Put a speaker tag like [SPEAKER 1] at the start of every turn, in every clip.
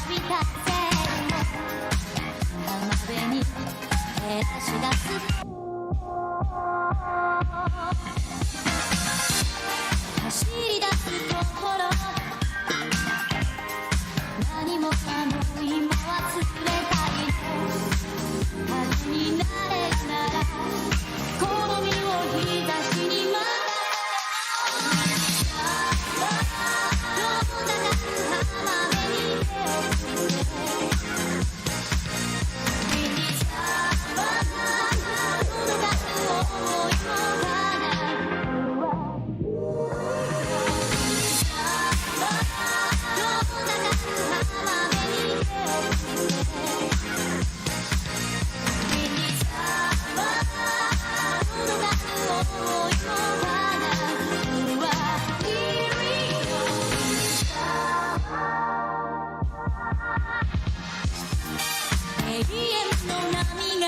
[SPEAKER 1] びた線を浜辺に照らし出す走り出すところ何もかも今は冷たい風になれるなら好みを日差しに任せどんな浜辺に手をついて耳さま届かす想いも叶うわどんな浜辺に手をついて耳さま届かす想いも叶うわ Here we go 永遠の波が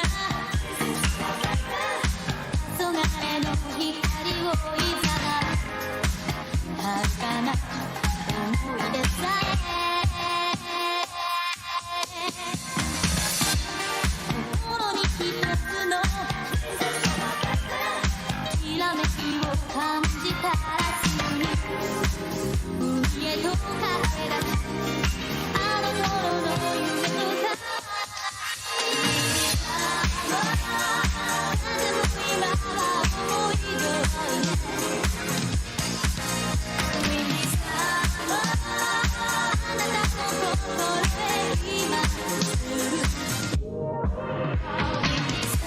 [SPEAKER 1] 黄昏の光をいざなう儚思い出さえ心に一つのきらめきを感じたらすぐに海へと駆け出すあの頃の夢の風も今は思い通りね海さまあなたの心へ今すぐ海さ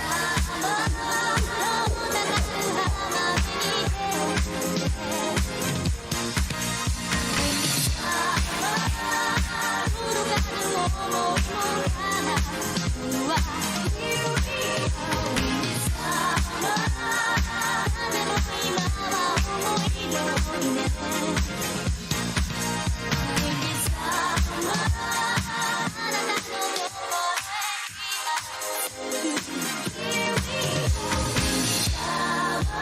[SPEAKER 1] まどんな浜辺に手をついて海さま届かぬ想いも叶うわ海さまでも今は思い通りね海さまあなたの心へ今すぐ Here we go 海さま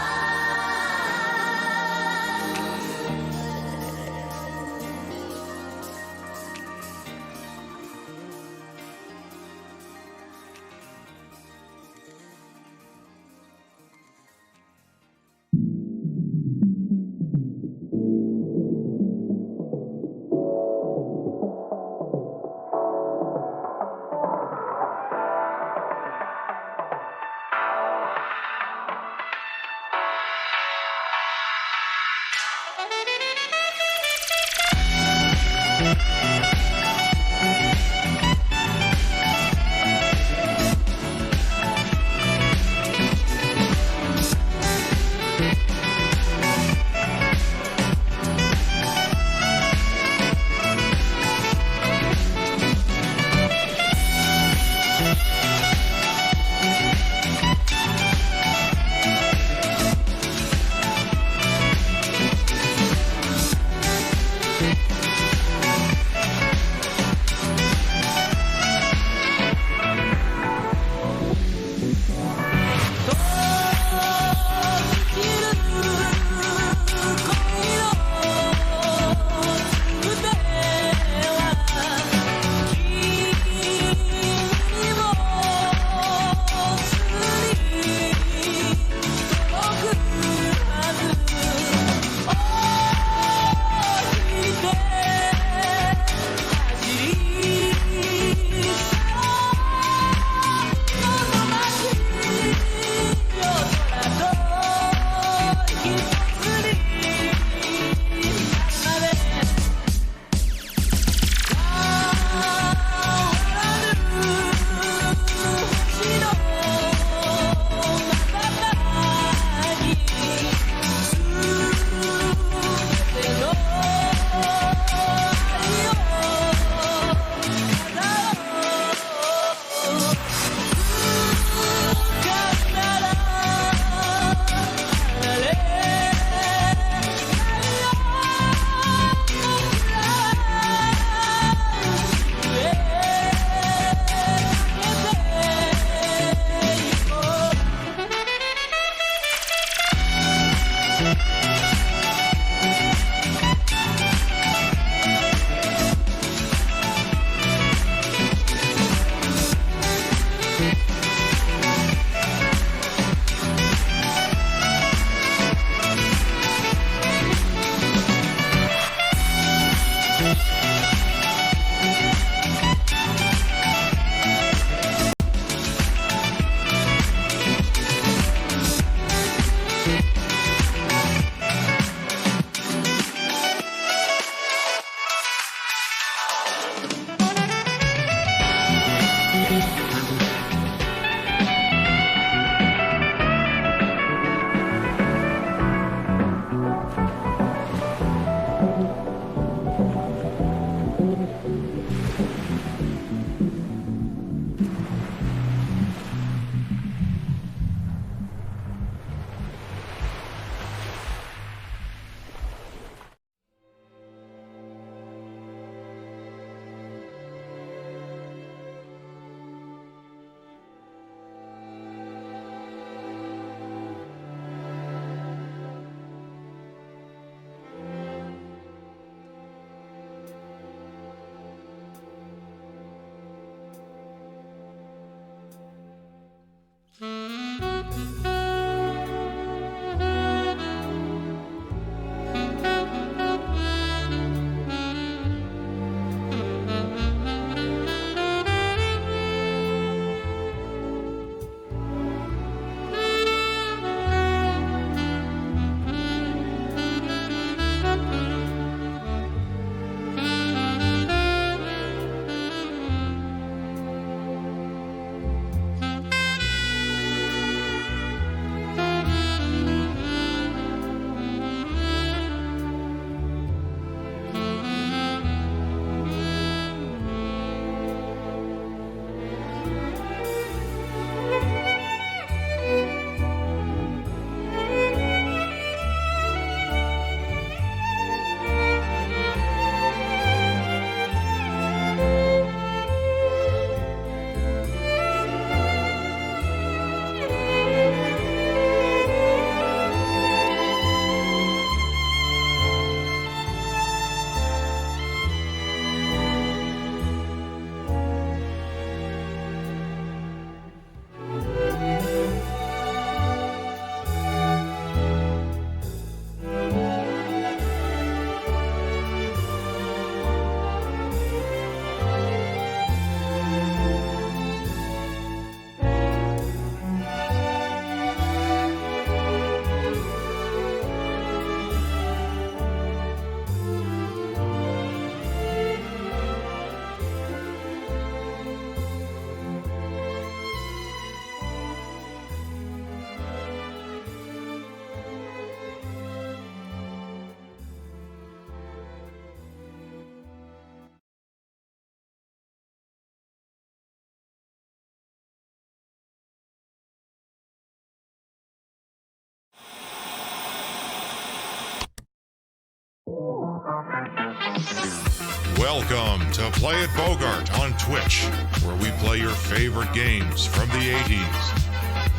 [SPEAKER 2] Welcome to Play It Bogart on Twitch, where we play your favorite games from the 80s,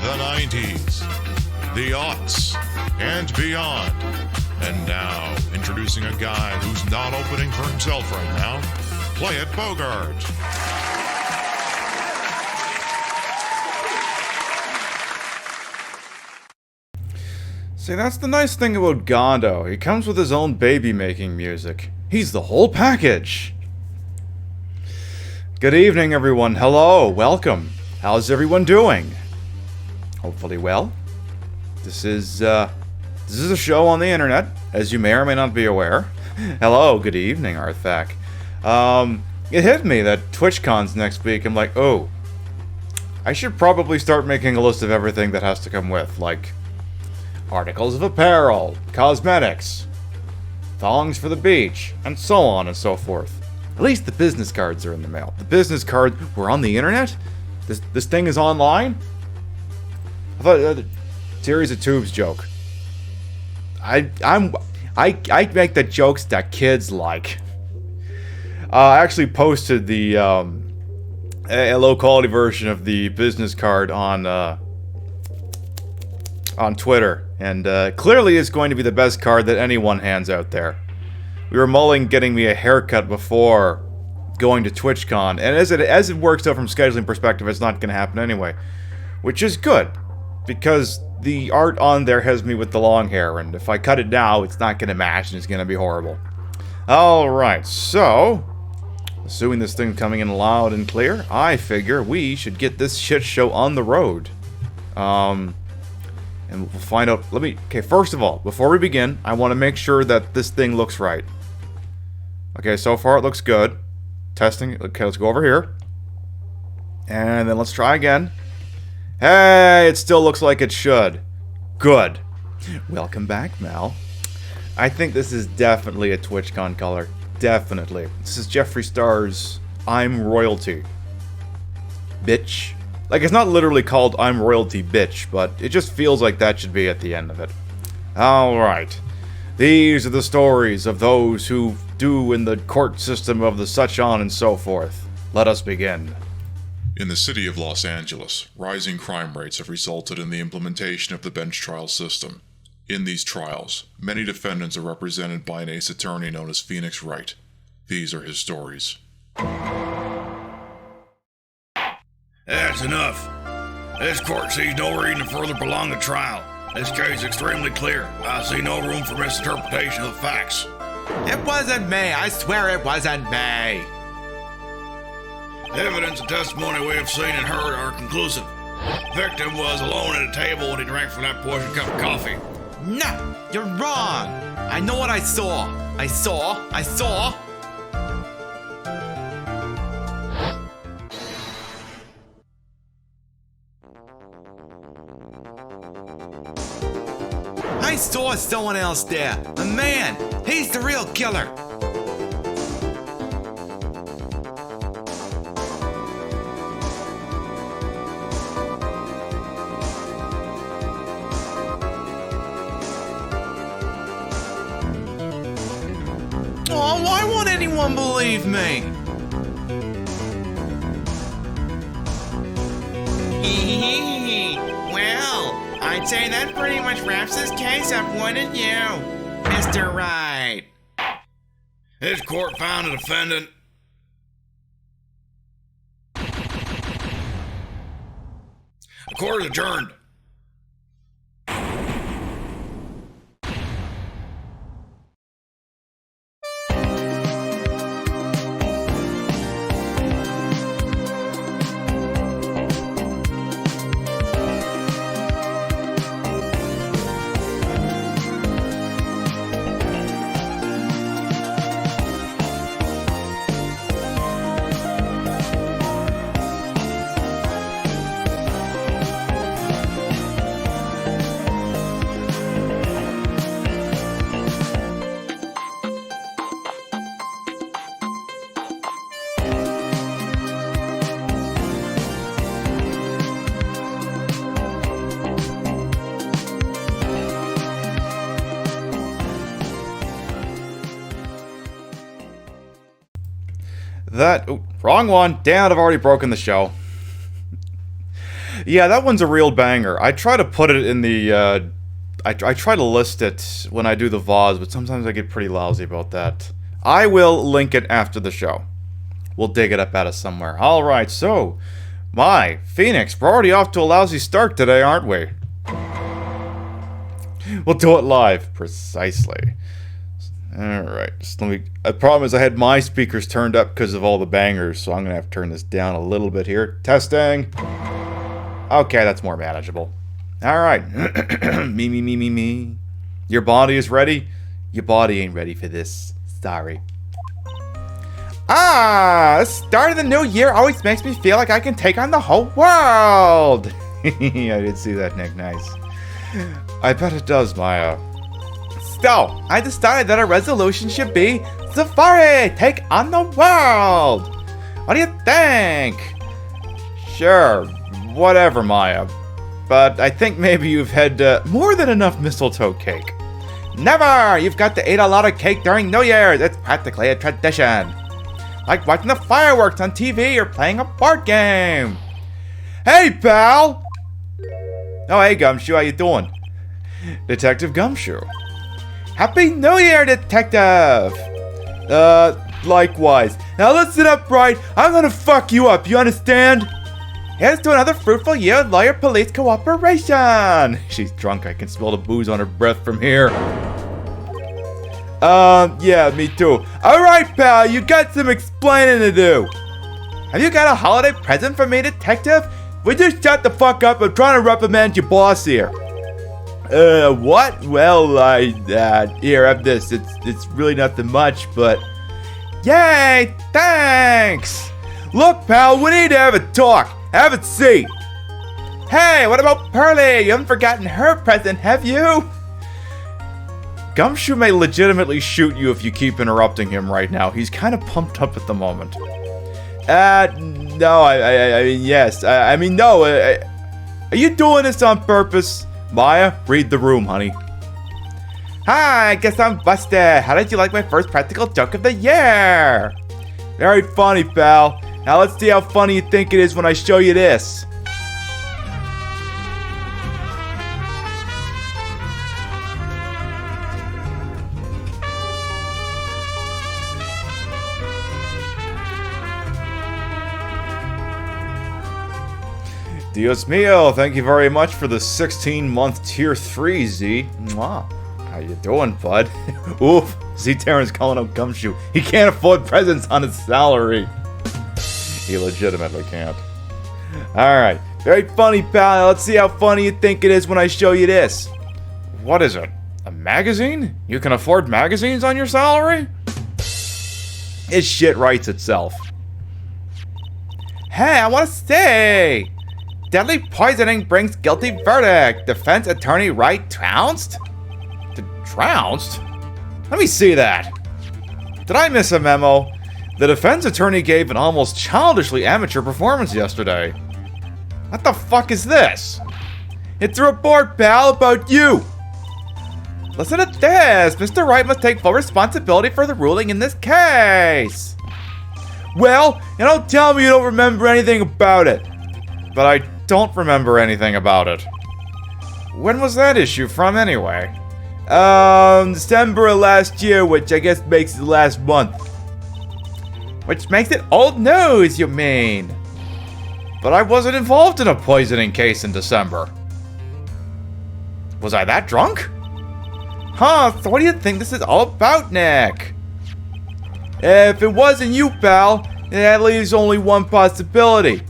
[SPEAKER 2] the 90s, the aughts, and beyond. And now, introducing a guy who's not opening for himself right now, Play It Bogart.
[SPEAKER 3] See, that's the nice thing about Gondo. He comes with his own baby-making music. He's the whole package. Good evening, everyone. Hello, welcome. How's everyone doing? Hopefully well. This is a show on the internet, as you may or may not be aware. Hello, good evening, Arthak. It hit me that TwitchCon's next week. I'm like, oh, I should probably start making a list of everything that has to come with, like articles of apparel, cosmetics, thongs for the beach, and so on and so forth. At least the business cards are in the mail. The business cards were on the internet? This thing is online? I thought a series of tubes joke. I make the jokes that kids like. I actually posted the a low quality version of the business card on Twitter, and clearly it's going to be the best card that anyone hands out there. We were mulling getting me a haircut before going to TwitchCon, and as it works out from scheduling perspective, it's not going to happen anyway, which is good, because the art on there has me with the long hair, and if I cut it now, it's not going to match, and it's going to be horrible. Alright, so, assuming this thing's coming in loud and clear, I figure we should get this shit show on the road. And we'll find out. Okay, first of all, before we begin, I want to make sure that this thing looks right. Okay, so far it looks good. Testing. Okay, let's go over here. And then let's try again. Hey, it still looks like it should. Good. Welcome back, Mal. I think this is definitely a TwitchCon color. Definitely. This is Jeffree Star's I'm Royalty. Bitch. Like, it's not literally called I'm Royalty Bitch, but it just feels like that should be at the end of it. Alright. These are the stories of those who do in the court system of the such on and so forth. Let us begin.
[SPEAKER 2] In the city of Los Angeles, rising crime rates have resulted in the implementation of the bench trial system. In these trials, many defendants are represented by an ace attorney known as Phoenix Wright. These are his stories.
[SPEAKER 4] That's enough. This court sees no reason to further prolong the trial. This case is extremely clear. I see no room for misinterpretation of the facts.
[SPEAKER 5] It wasn't me. I swear it wasn't me.
[SPEAKER 4] Evidence and testimony we have seen and heard are conclusive. Victim was alone at a table when he drank from that poisoned cup of coffee.
[SPEAKER 5] No, you're wrong. I know what I saw. I saw. I saw someone else there. A man. He's the real killer. Oh, why won't anyone believe me? Well, I'd say that pretty much wraps this case up, wouldn't you, Mr. Wright?
[SPEAKER 4] This court found the defendant. The court is adjourned.
[SPEAKER 3] That... Ooh, wrong one. Damn it, I've already broken the show. Yeah, that one's a real banger. I try to put it in the... I try to list it when I do the VODs, but sometimes I get pretty lousy about that. I will link it after the show. We'll dig it up out of somewhere. Alright, so... My, Phoenix, we're already off to a lousy start today, aren't we? We'll do it live. Precisely. Alright, just let me... The problem is I had my speakers turned up because of all the bangers, so I'm going to have to turn this down a little bit here. Testing. Okay, that's more manageable. Alright. Me. Your body is ready? Your body ain't ready for this. Sorry. The start of the new year always makes me feel like I can take on the whole world. I did see that, Nick. Nice. I bet it does, Maya. So, I decided that our resolution should be Safari, take on the world. What do you think? Sure, whatever, Maya. But I think maybe you've had more than enough mistletoe cake. Never! You've got to eat a lot of cake during New Year's. It's practically a tradition. Like watching the fireworks on TV or playing a board game. Hey, pal! Oh, hey, Gumshoe, how you doing? Detective Gumshoe. Happy New Year, Detective! Likewise. Now listen up, right? I'm gonna fuck you up, you understand? Here's to another fruitful year of lawyer-police cooperation! She's drunk, I can smell the booze on her breath from here. Yeah, me too. Alright, pal, you got some explaining to do. Have you got a holiday present for me, Detective? Would you shut the fuck up? I'm trying to reprimand your boss here. What? Well, here, have this. It's really nothing much, but... Yay! Thanks! Look, pal, we need to have a talk. Have a seat. Hey, what about Pearly? You haven't forgotten her present, have you? Gumshoe may legitimately shoot you if you keep interrupting him right now. He's kind of pumped up at the moment. No, I mean, yes. I mean, no. Are you doing this on purpose? Maya, read the room, honey. Hi, I guess I'm busted. How did you like my first practical joke of the year? Very funny, pal. Now let's see how funny you think it is when I show you this. Dios mío, thank you very much for the 16-month Tier 3, Z. Mwah. How you doing, bud? Oof, Z-Terran's calling out Gumshoe. He can't afford presents on his salary. He legitimately can't. Alright, very funny, pal. Let's see how funny you think it is when I show you this. What is it? A magazine? You can afford magazines on your salary? This shit writes itself. Hey, I want to say... Deadly poisoning brings guilty verdict. Defense attorney Wright trounced? Trounced? Let me see that. Did I miss a memo? The defense attorney gave an almost childishly amateur performance yesterday. What the fuck is this? It's a report, pal, about you. Listen to this. Mr. Wright must take full responsibility for the ruling in this case. Well, you don't tell me you don't remember anything about it. But I don't remember anything about it. When was that issue from, anyway? December of last year, which I guess makes it last month. Which makes it old news, you mean? But I wasn't involved in a poisoning case in December. Was I that drunk? Huh, so what do you think this is all about, Nick? If it wasn't you, pal, that leaves only one possibility.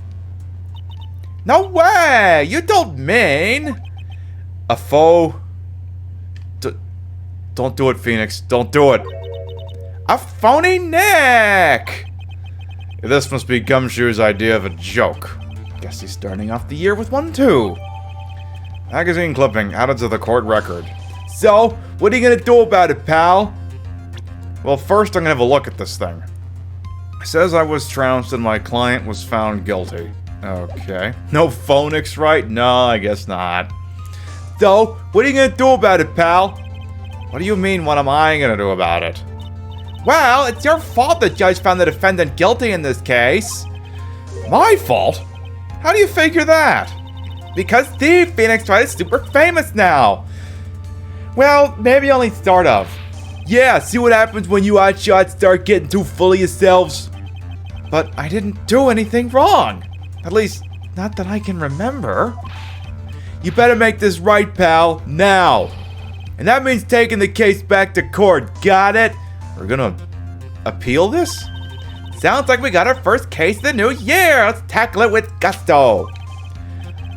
[SPEAKER 3] No way! You don't mean... A foe... Don't do it, Phoenix. Don't do it. A phony Nick! This must be Gumshoe's idea of a joke. Guess he's starting off the year with one, too. Magazine clipping added to the court record. So, what are you gonna do about it, pal? Well, first I'm gonna have a look at this thing. It says I was trounced and my client was found guilty. Okay. No phonics, right? No, I guess not. So, what are you gonna do about it, pal? What do you mean, what am I gonna do about it? Well, it's your fault the judge found the defendant guilty in this case. My fault? How do you figure that? Because the Phoenix Wright is super famous now. Well, maybe only sort of. Yeah, see what happens when you hotshots start getting too full of yourselves? But I didn't do anything wrong. At least, not that I can remember. You better make this right, pal, now. And that means taking the case back to court, got it? We're gonna appeal this? Sounds like we got our first case of the new year. Let's tackle it with gusto.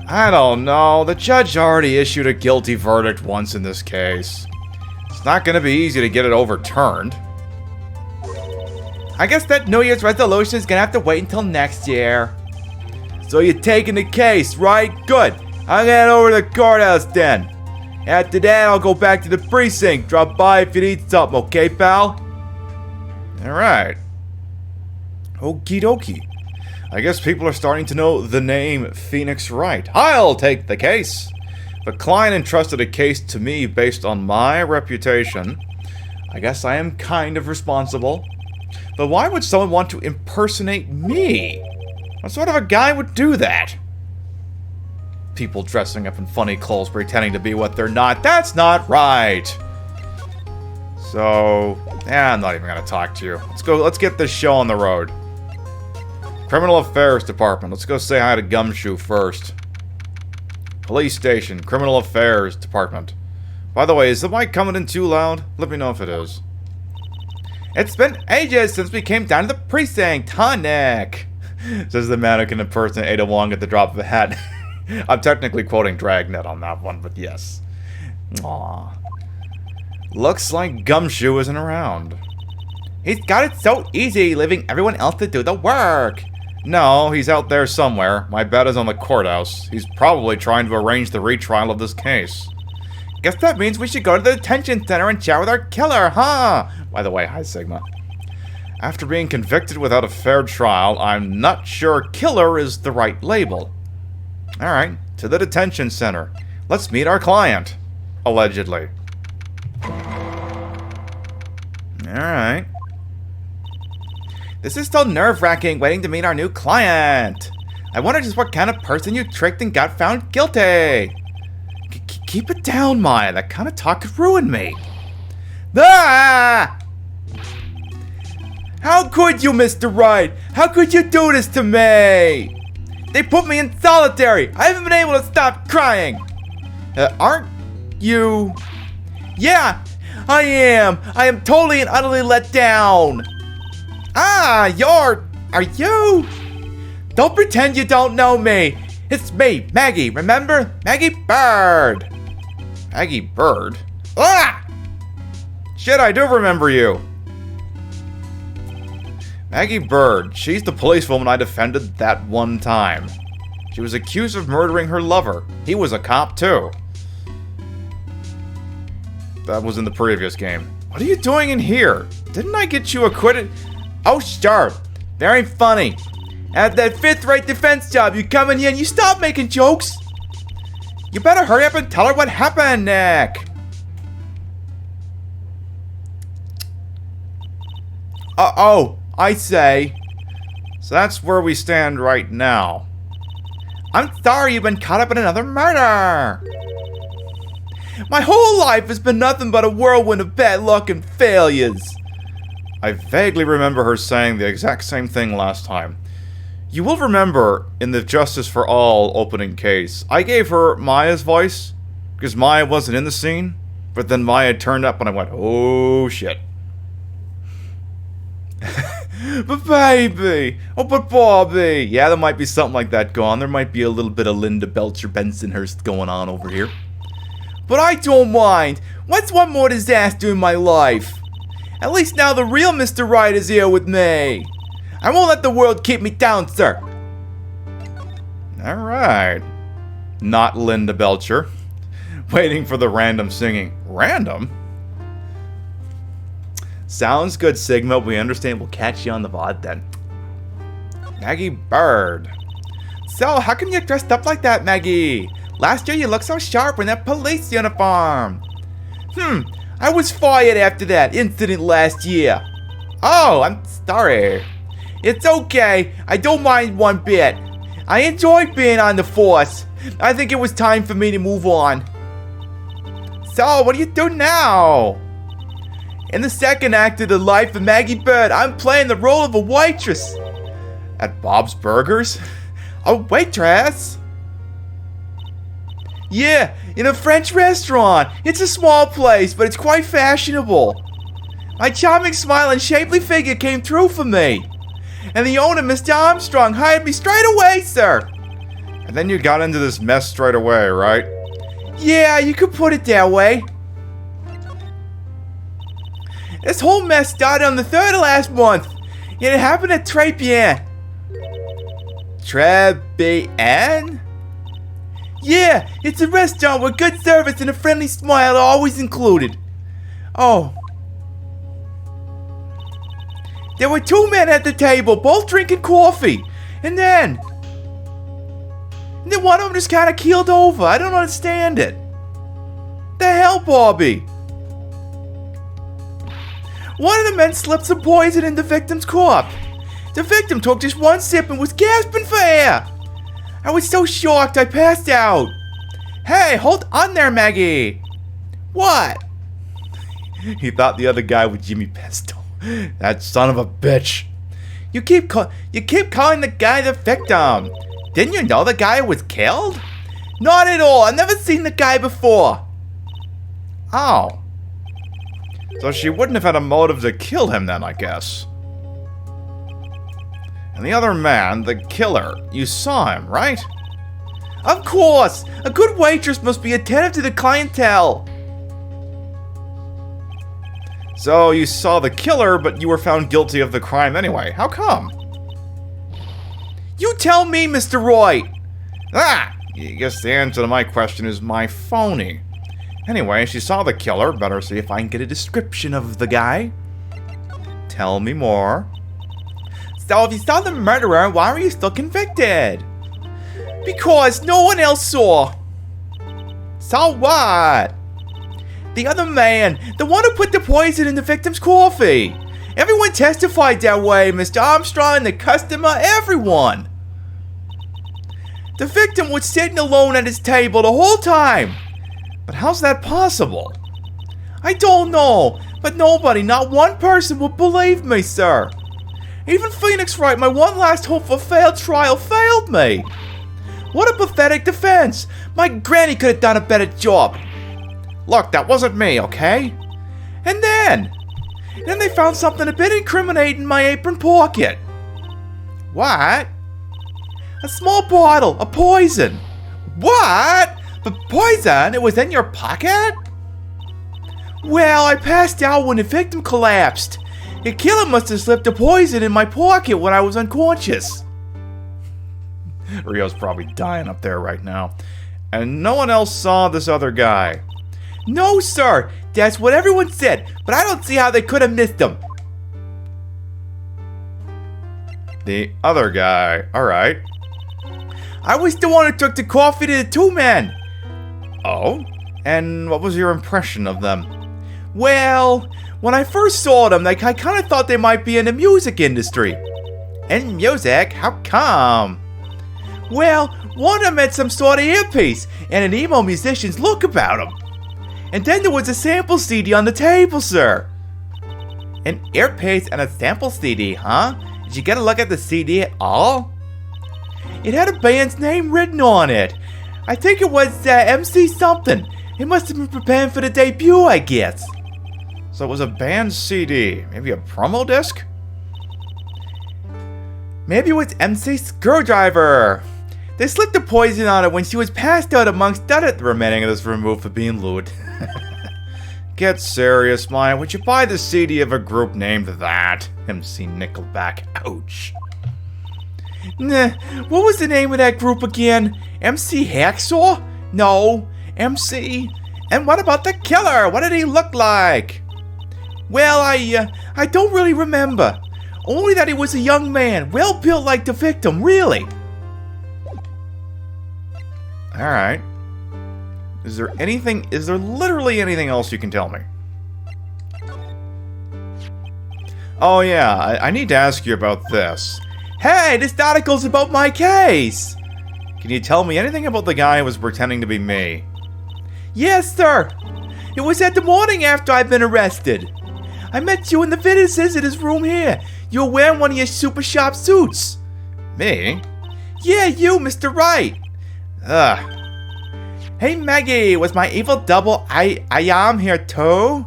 [SPEAKER 3] I don't know. The judge already issued a guilty verdict once in this case. It's not gonna be easy to get it overturned. I guess that New Year's resolution is gonna have to wait until next year. So you're taking the case, right? Good. I'm gonna head over to the courthouse then. After that, I'll go back to the precinct. Drop by if you need something, okay, pal? Alright. Okie dokie. I guess people are starting to know the name Phoenix Wright. I'll take the case. The client entrusted a case to me based on my reputation. I guess I am kind of responsible. But why would someone want to impersonate me? What sort of a guy would do that? People dressing up in funny clothes pretending to be what they're not. That's not right. So, I'm not even gonna talk to you. Let's get this show on the road. Criminal Affairs Department. Let's go say hi to Gumshoe first. Police Station. Criminal Affairs Department. By the way, is the mic coming in too loud? Let me know if it is. It's been ages since we came down to the precinct, huh, Nick? Says the man who can impersonate along at the drop of a hat. I'm technically quoting Dragnet on that one, but yes. Aww. Looks like Gumshoe isn't around. He's got it so easy, leaving everyone else to do the work. No, he's out there somewhere. My bet is on the courthouse. He's probably trying to arrange the retrial of this case. Guess that means we should go to the detention center and chat with our killer, huh? By the way, hi, Sigma. After being convicted without a fair trial, I'm not sure killer is the right label. Alright, to the detention center. Let's meet our client. Allegedly. Alright. This is still nerve-wracking waiting to meet our new client. I wonder just what kind of person you tricked and got found guilty. Keep it down, Maya. That kind of talk could ruin me. Ah! How could you, Mr. Wright? How could you do this to me? They put me in solitary. I haven't been able to stop crying. Aren't you? Yeah, I am. I am totally and utterly let down. Ah, are you? Don't pretend you don't know me. It's me, Maggey. Remember? Maggey Byrde. Maggey Byrde? Ah! Shit, I do remember you. Maggey Byrde. She's the policewoman I defended that one time. She was accused of murdering her lover. He was a cop, too. That was in the previous game. What are you doing in here? Didn't I get you acquitted? Oh, sure. Very funny. At that fifth-rate defense job, you come in here and you stop making jokes. You better hurry up and tell her what happened, Nick. Oh, I say. So that's where we stand right now. I'm sorry you've been caught up in another murder. My whole life has been nothing but a whirlwind of bad luck and failures. I vaguely remember her saying the exact same thing last time. You will remember in the Justice for All opening case, I gave her Maya's voice because Maya wasn't in the scene, but then Maya turned up and I went, oh shit. But baby, oh but Bobby, yeah, there might be something like that going on. There might be a little bit of Linda Belcher Bensonhurst going on over here. But I don't mind. What's one more disaster in my life? At least now the real Mr. Wright is here with me. I won't let the world keep me down, sir. Alright. Not Linda Belcher. Waiting for the random singing. Random? Sounds good, Sigma. We understand. We'll catch you on the VOD then. Maggey Byrde. So, how come you're dressed up like that, Maggey? Last year you looked so sharp in that police uniform. I was fired after that incident last year. Oh, I'm sorry. It's okay. I don't mind one bit. I enjoyed being on the force. I think it was time for me to move on. So, what do you do now? In the second act of The Life of Maggey Byrde, I'm playing the role of a waitress. At Bob's Burgers? A waitress? Yeah, in a French restaurant. It's a small place, but it's quite fashionable. My charming smile and shapely figure came through for me. And the owner, Mr. Armstrong, hired me straight away, sir.
[SPEAKER 2] And then you got into this mess straight away, right?
[SPEAKER 3] Yeah, you could put it that way. This whole mess started on the 3rd of last month. And it happened at Tribulations. Tribulations? Yeah, it's a restaurant where good service and a friendly smile are always included. Oh. There were 2 men at the table, both drinking coffee. And then one of them just kind of keeled over. I don't understand it. The hell, Bobby? One of the men slipped some poison in the victim's cup. The victim took just one sip and was gasping for air. I was so shocked I passed out. Hey, hold on there, Maggie. What? He thought the other guy was Jimmy Pesto. That son of a bitch. You keep calling the guy the victim. Didn't you know the guy was killed? Not at all. I've never seen the guy before.
[SPEAKER 2] Oh. So she wouldn't have had a motive to kill him then, I guess. And the other man, the killer, you saw him, right?
[SPEAKER 3] Of course. A good waitress must be attentive to the clientele.
[SPEAKER 2] So you saw the killer, but you were found guilty of the crime anyway. How come?
[SPEAKER 3] You tell me, Mr. Roy.
[SPEAKER 2] I guess the answer to my question is my phony. Anyway, she saw the killer. Better see if I can get a description of the guy. Tell me more.
[SPEAKER 3] So if you saw the murderer, why were you still convicted? Because no one else saw. So what? The other man, the one who put the poison in the victim's coffee. Everyone testified that way, Mr. Armstrong, the customer, everyone. The victim was sitting alone at his table the whole time.
[SPEAKER 2] But how's that possible?
[SPEAKER 3] I don't know, but nobody, not one person would believe me, sir. Even Phoenix Wright, my one last hope for failed trial, failed me. What a pathetic defense. My granny could have done a better job.
[SPEAKER 2] Look, that wasn't me, okay?
[SPEAKER 3] And then they found something a bit incriminating in my apron pocket.
[SPEAKER 2] What?
[SPEAKER 3] A small bottle of poison. What? But poison? It was in your pocket? Well, I passed out when the victim collapsed. The killer must have slipped the poison in my pocket when I was unconscious.
[SPEAKER 2] Rio's probably dying up there right now. And no one else saw this other guy.
[SPEAKER 3] No, sir. That's what everyone said, but I don't see how they could have missed him.
[SPEAKER 2] The other guy. Alright.
[SPEAKER 3] I was the one who took the coffee to the 2 men.
[SPEAKER 2] Oh? And what was your impression of them?
[SPEAKER 3] Well, when I first saw them, I kind of thought they might be in the music industry.
[SPEAKER 2] In music? How come?
[SPEAKER 3] Well, one of them had some sort of earpiece and an emo musician's look about him. And then there was a sample CD on the table, sir.
[SPEAKER 2] An earpiece and a sample CD, huh? Did you get a look at the CD at all?
[SPEAKER 3] It had a band's name written on it. I think it was MC something. It must have been preparing for the debut, I guess.
[SPEAKER 2] So it was a band CD. Maybe a promo disc?
[SPEAKER 3] Maybe it was MC Screwdriver. They slipped the poison on it when she was passed out amongst the remaining of this removed for being lewd.
[SPEAKER 2] Get serious, Maya. Would you buy the CD of a group named that? MC Nickelback. Ouch.
[SPEAKER 3] Nah, what was the name of that group again? MC Hacksaw? No, MC. And what about the killer? What did he look like? Well, I don't really remember. Only that he was a young man, well built like the victim, really.
[SPEAKER 2] Alright. Is there literally anything else you can tell me?
[SPEAKER 3] Oh yeah, I need to ask you about this. Hey, this article's about my case! Can you tell me anything about the guy who was pretending to be me? Yes, sir! It was at the morning after I'd been arrested. I met you in the visitors at his room here. You were wearing one of your super sharp suits. Me? Yeah, you, Mr. Wright. Ugh. Hey, Maggie, was my evil double I am here too?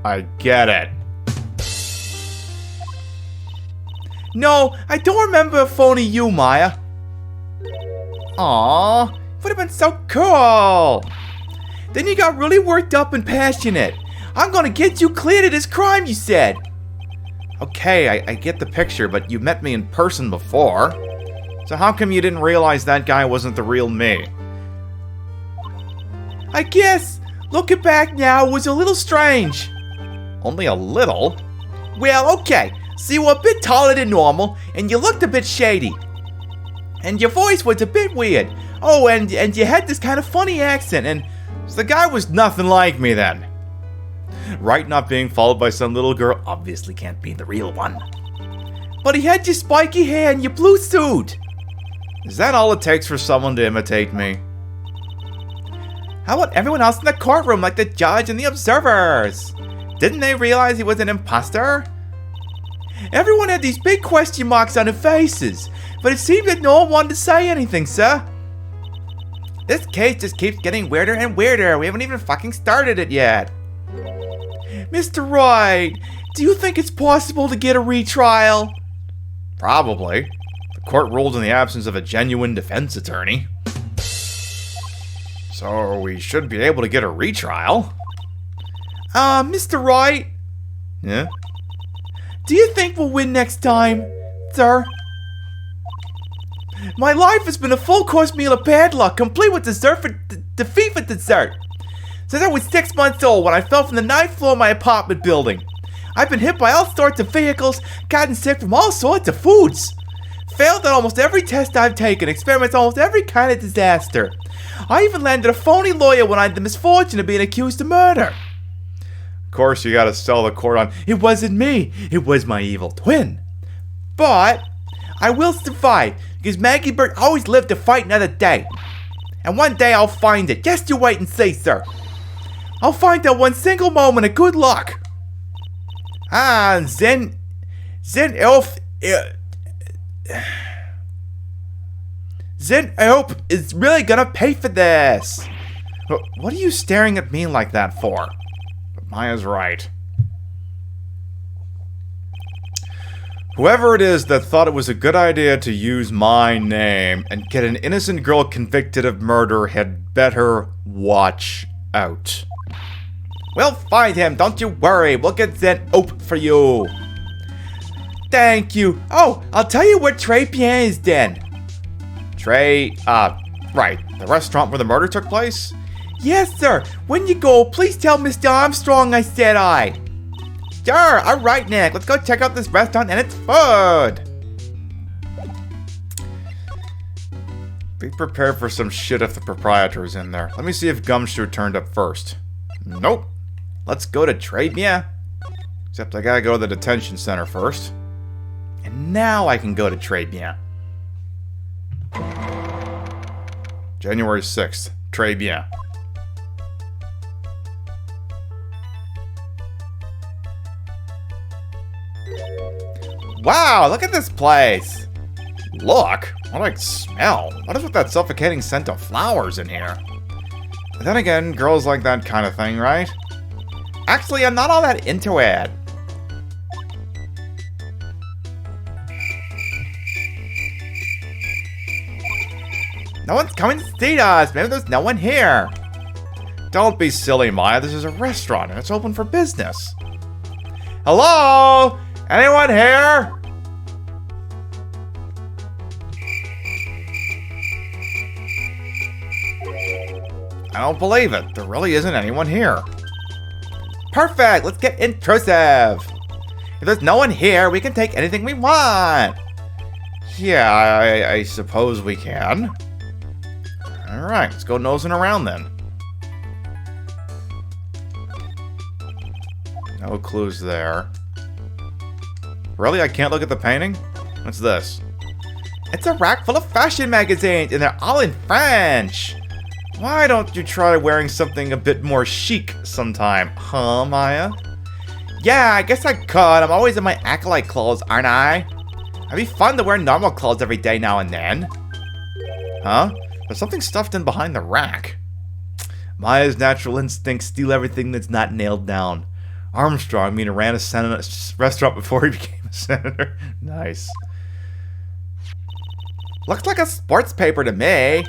[SPEAKER 3] I get it. No, I don't remember a phony you, Maya. Aww, would have been so cool. Then you got really worked up and passionate. I'm gonna get you cleared of this crime, you said. Okay, I get the picture, but you met me in person before. So how come you didn't realize that guy wasn't the real me? I guess, looking back now, it was a little strange. Only a little? Well, okay, so you were a bit taller than normal, and you looked a bit shady. And your voice was a bit weird. Oh, and you had this kind of funny accent, and so the guy was nothing like me then. Wright not being followed by some little girl obviously can't be the real one. But he had your spiky hair and your blue suit. Is that all it takes for someone to imitate me? How about everyone else in the courtroom, like the judge and the observers? Didn't they realize he was an imposter? Everyone had these big question marks on their faces, but it seemed that no one wanted to say anything, sir. This case just keeps getting weirder and weirder. We haven't even fucking started it yet. Mr. Wright, do you think it's possible to get a retrial? Probably. The court ruled in the absence of a genuine defense attorney. So we should be able to get a retrial. Mr. Wright? Yeah? Do you think we'll win next time, sir? My life has been a full-course meal of bad luck, complete with dessert for defeat for dessert. Since I was 6 months old when I fell from the 9th floor of my apartment building. I've been hit by all sorts of vehicles, gotten sick from all sorts of foods. Failed at almost every test I've taken, experienced almost every kind of disaster. I even landed a phony lawyer when I had the misfortune of being accused of murder. Of course, you gotta sell the court on, it wasn't me, it was my evil twin. But I will survive, because Maggey Byrde always lived to fight another day. And one day I'll find it. Just you wait and see, sir. I'll find that one single moment of good luck. And then Elf is really gonna pay for this. What are you staring at me like that for? But Maya's right. Whoever it is that thought it was a good idea to use my name and get an innocent girl convicted of murder had better watch out. We'll find him, don't you worry. We'll get that ope for you. Thank you. Oh, I'll tell you where Tribulations is then. Right. The restaurant where the murder took place? Yes, sir. When you go, please tell Mr. Armstrong I said I. Sure, alright, Nick. Let's go check out this restaurant and its food. Be prepared for some shit if the proprietor's in there. Let me see if Gumshoe turned up first. Nope. Let's go to Tribulations. Except I gotta go to the detention center first. And now I can go to Tribulations. January 6th, Tribulations. Wow, look at this place. Look? What do I smell? What is with that suffocating scent of flowers in here? But then again, girls like that kind of thing, right? Actually, I'm not all that into it. No one's coming to see us. Maybe there's no one here. Don't be silly, Maya. This is a restaurant and it's open for business. Hello? Anyone here? I don't believe it. There really isn't anyone here. Perfect. Let's get intrusive. If there's no one here, we can take anything we want. Yeah, I suppose we can. Alright, let's go nosing around then. No clues there. Really? I can't look at the painting? What's this? It's a rack full of fashion magazines, and they're all in French. Why don't you try wearing something a bit more chic sometime, huh, Maya? Yeah, I guess I could. I'm always in my acolyte clothes, aren't I? It'd be fun to wear normal clothes every day now and then. Huh? There's something stuffed in behind the rack. Maya's natural instincts steal everything that's not nailed down. Armstrong, ran a restaurant before he became a senator. Nice. Looks like a sports paper to me.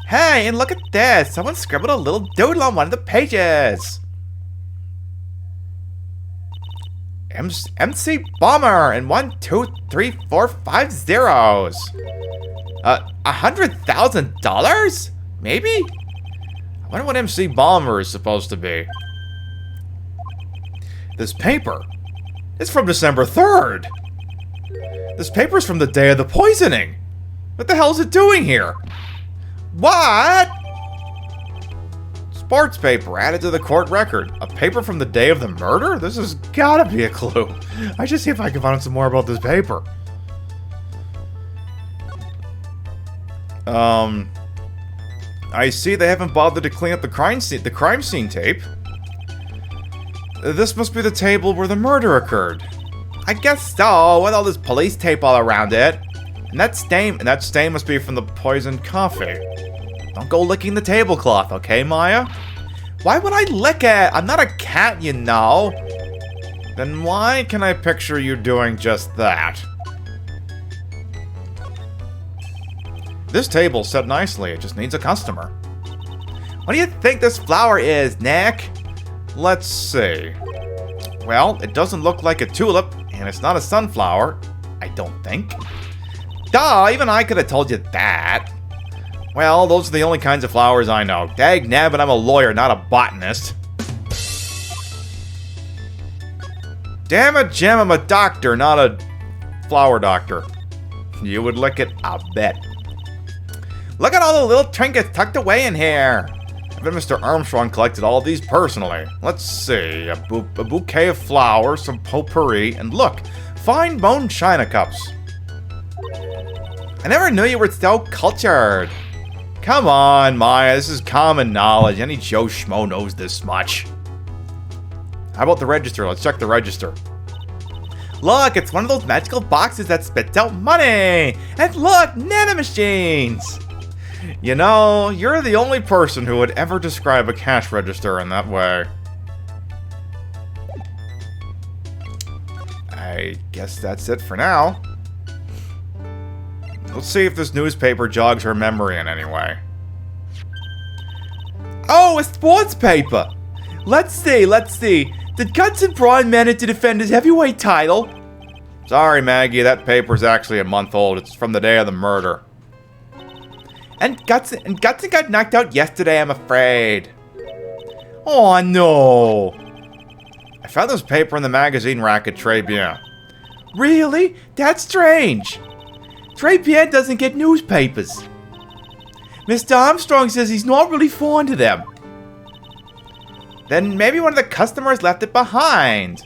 [SPEAKER 3] Hey, and look at this. Someone scribbled a little doodle on one of the pages. MC Bomber and 1, 2, 3, 4, 5 zeros. $100,000? Maybe? I wonder what MC Bomber is supposed to be. This paper is from December 3rd. This paper's from the day of the poisoning. What the hell is it doing here? What? Sports paper added to the court record. A paper from the day of the murder? This has gotta be a clue. I should see if I can find out some more about this paper. I see they haven't bothered to clean up the crime scene tape. This must be the table where the murder occurred. I guess so, with all this police tape all around it. And that stain must be from the poisoned coffee. Don't go licking the tablecloth, okay, Maya? Why would I lick it? I'm not a cat, you know. Then why can I picture you doing just that? This table's set nicely, it just needs a customer. What do you think this flower is, Nick? Let's see. Well, it doesn't look like a tulip, and it's not a sunflower, I don't think. Duh, even I could have told you that. Well, those are the only kinds of flowers I know. Dag nabbit, I'm a lawyer, not a botanist. Damn it, Jim, I'm a doctor, not a flower doctor. You would lick it, I'll bet. Look at all the little trinkets tucked away in here. I bet Mr. Armstrong collected all of these personally. Let's see, a bouquet of flowers, some potpourri, and look, fine bone china cups. I never knew you were so cultured. Come on, Maya, this is common knowledge. Any Joe Schmo knows this much. How about the register? Let's check the register. Look, it's one of those magical boxes that spits out money. And look, nanomachines. You know, you're the only person who would ever describe a cash register in that way. I guess that's it for now. Let's see if this newspaper jogs her memory in any way. Oh, a sports paper! Let's see. Did Hudson Braun manage to defend his heavyweight title? Sorry, Maggie, that paper's actually a month old. It's from the day of the murder. And Gutson got knocked out yesterday, I'm afraid. Oh, no. I found this paper in the magazine rack at Tribulations. Really? That's strange. Tribulations doesn't get newspapers. Mr. Armstrong says he's not really fond of them. Then maybe one of the customers left it behind.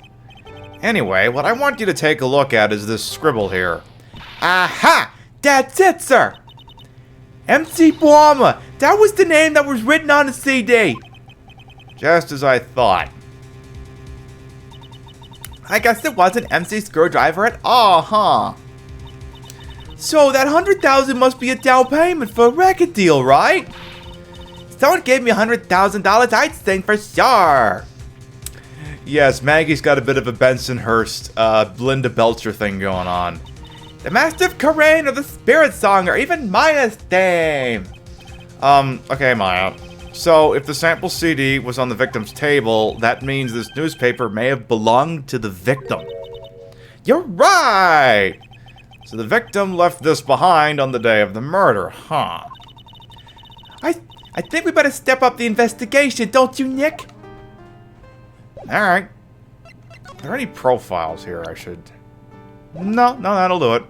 [SPEAKER 3] Anyway, what I want you to take a look at is this scribble here. Aha! That's it, sir! MC Bomber! That was the name that was written on the CD! Just as I thought. I guess it wasn't MC Screwdriver at all, huh? So that $100,000 must be a down payment for a record deal, right? If someone gave me $100,000, I'd sing for sure. Yes, Maggie's got a bit of a Bensonhurst, Linda Belcher thing going on. The Mastiff Corain or the Spirit Song or even Maya's theme. Okay, Maya. So, if the sample CD was on the victim's table, that means this newspaper may have belonged to the victim. You're right! So the victim left this behind on the day of the murder, huh? I think we better step up the investigation, don't you, Nick? Alright. Are there any profiles here I should... No, that'll do it.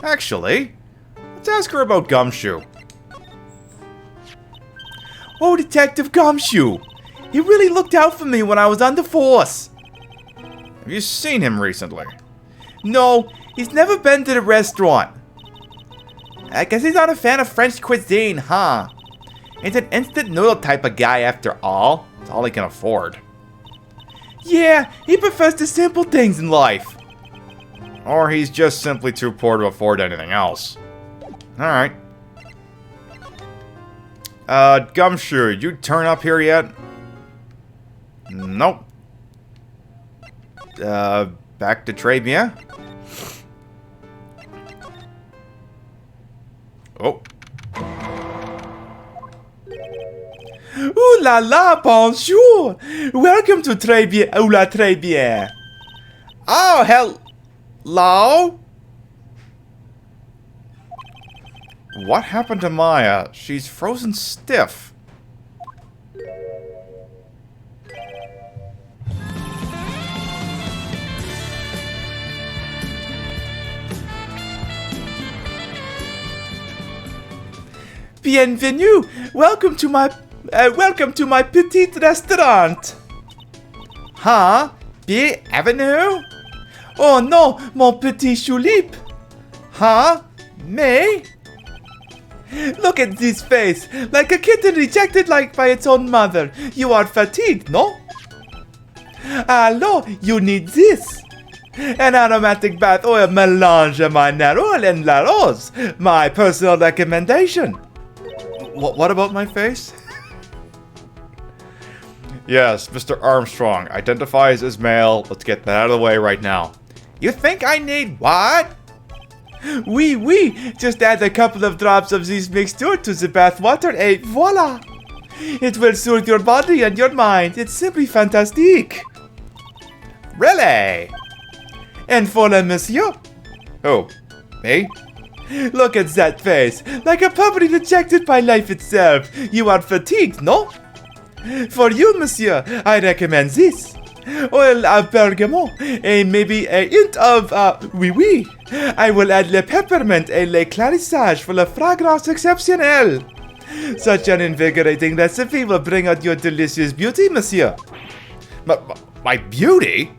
[SPEAKER 3] Actually, let's ask her about Gumshoe. Oh, Detective Gumshoe! He really looked out for me when I was under force. Have you seen him recently? No, he's never been to the restaurant. I guess he's not a fan of French cuisine, huh? He's an instant noodle type of guy after all. It's all he can afford. Yeah, he prefers the simple things in life. Or he's just simply too poor to afford anything else. Alright. Gumshoe, you turn up here yet? Nope. Back to Tribia? Oh. Ooh la la, bonjour! Welcome to Tribia, ooh la Tribia. Oh, hello? What happened to Maya? She's frozen stiff. Bienvenue! Welcome to my petite restaurant. Huh? Bienvenue? Oh no, mon petit tulip. Huh? Me? Look at this face, like a kitten rejected by its own mother. You are fatigued, no? Hello, you need this. An aromatic bath oil melange mineral and la rose. My personal recommendation. What about my face? Yes, Mr. Armstrong identifies as male. Let's get that out of the way right now. You think I need what? Oui, just add a couple of drops of this mixture to the bath water and voila! It will soothe your body and your mind. It's simply fantastic. Really? And for le monsieur? Oh, me? Look at that face, like a puppy rejected by life itself. You are fatigued, no? For you, monsieur, I recommend this. Oil of bergamot, and maybe a hint of, oui. I will add le peppermint and le clarissage for la fragrance exceptionnelle. Such an invigorating recipe will bring out your delicious beauty, monsieur. My beauty?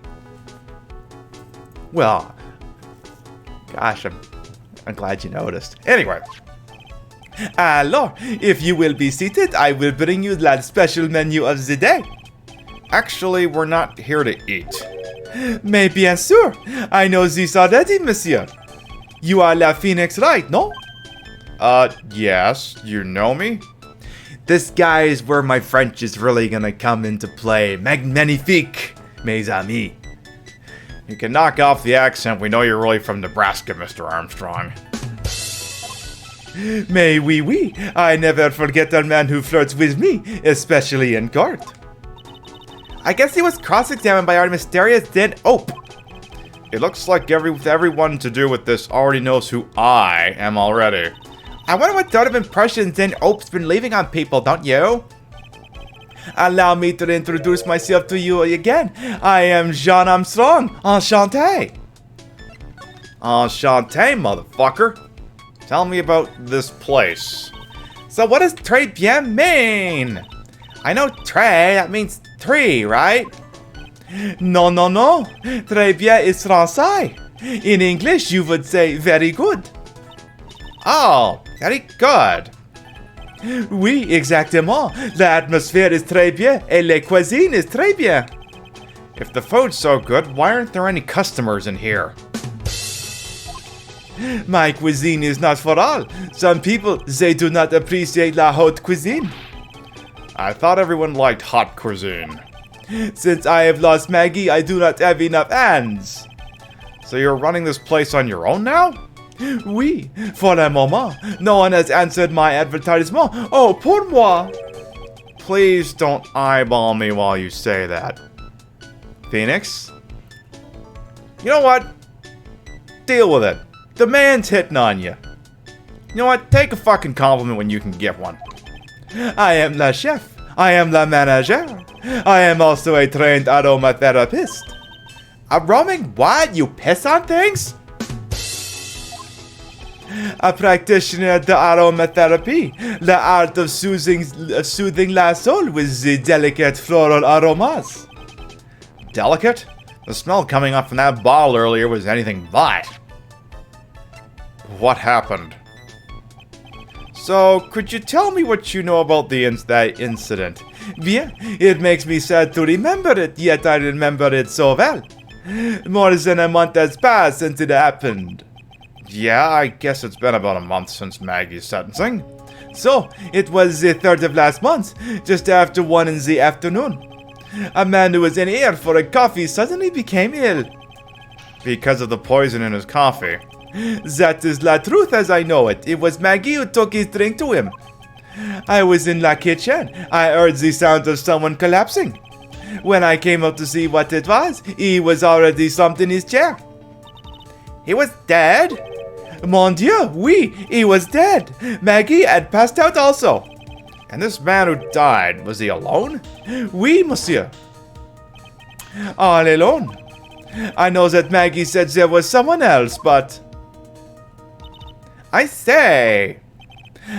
[SPEAKER 3] Well, gosh, I'm glad you noticed. Anyway. Alors, if you will be seated, I will bring you the special menu of the day. Actually, we're not here to eat. Mais bien sûr, I know this already, monsieur. You are La Phoenix, right, no? Yes, you know me? This guy is where my French is really gonna come into play. Magnifique, mes amis. You can knock off the accent, we know you're really from Nebraska, Mr. Armstrong. Mais oui, I never forget a man who flirts with me, especially in court. I guess he was cross-examined by our mysterious dead Ope. It looks like everyone to do with this already knows who I am already. I wonder what sort of impressions Den Ope's been leaving on people, don't you? Allow me to introduce myself to you again. I am Jean Armstrong. Enchanté. Enchanté, motherfucker. Tell me about this place. So what does très bien mean? I know très, that means tree, right? No. Très bien is français. In English, you would say very good. Oh, very good. Oui, exactement. L'atmosphere is très bien et la cuisine is très bien. If the food's so good, why aren't there any customers in here? My cuisine is not for all. Some people, they do not appreciate la haute cuisine. I thought everyone liked hot cuisine. Since I have lost Maggie, I do not have enough hands. So you're running this place on your own now? Oui, for le moment. No one has answered my advertisement. Oh, pour moi. Please don't eyeball me while you say that. Phoenix? You know what? Deal with it. The man's hitting on you. You know what? Take a fucking compliment when you can get one. I am la chef. I am la manager. I am also a trained aromatherapist. A roaming what? You piss on things? A practitioner de aromatherapy, the art of soothing la soul with the delicate floral aromas. Delicate? The smell coming up from that bottle earlier was anything but. What happened? So, could you tell me what you know about that incident? Bien, it makes me sad to remember it, yet I remember it so well. More than a month has passed since it happened. Yeah, I guess it's been about a month since Maggie's sentencing. So, it was the 3rd of last month, just after 1 in the afternoon. A man who was in here for a coffee suddenly became ill. Because of the poison in his coffee. That is la truth as I know it. It was Maggey who took his drink to him. I was in la kitchen. I heard the sound of someone collapsing. When I came up to see what it was, he was already slumped in his chair. He was dead? Mon Dieu, oui, he was dead. Maggey had passed out also. And this man who died, was he alone? Oui, monsieur. All alone. I know that Maggey said there was someone else, but... I say...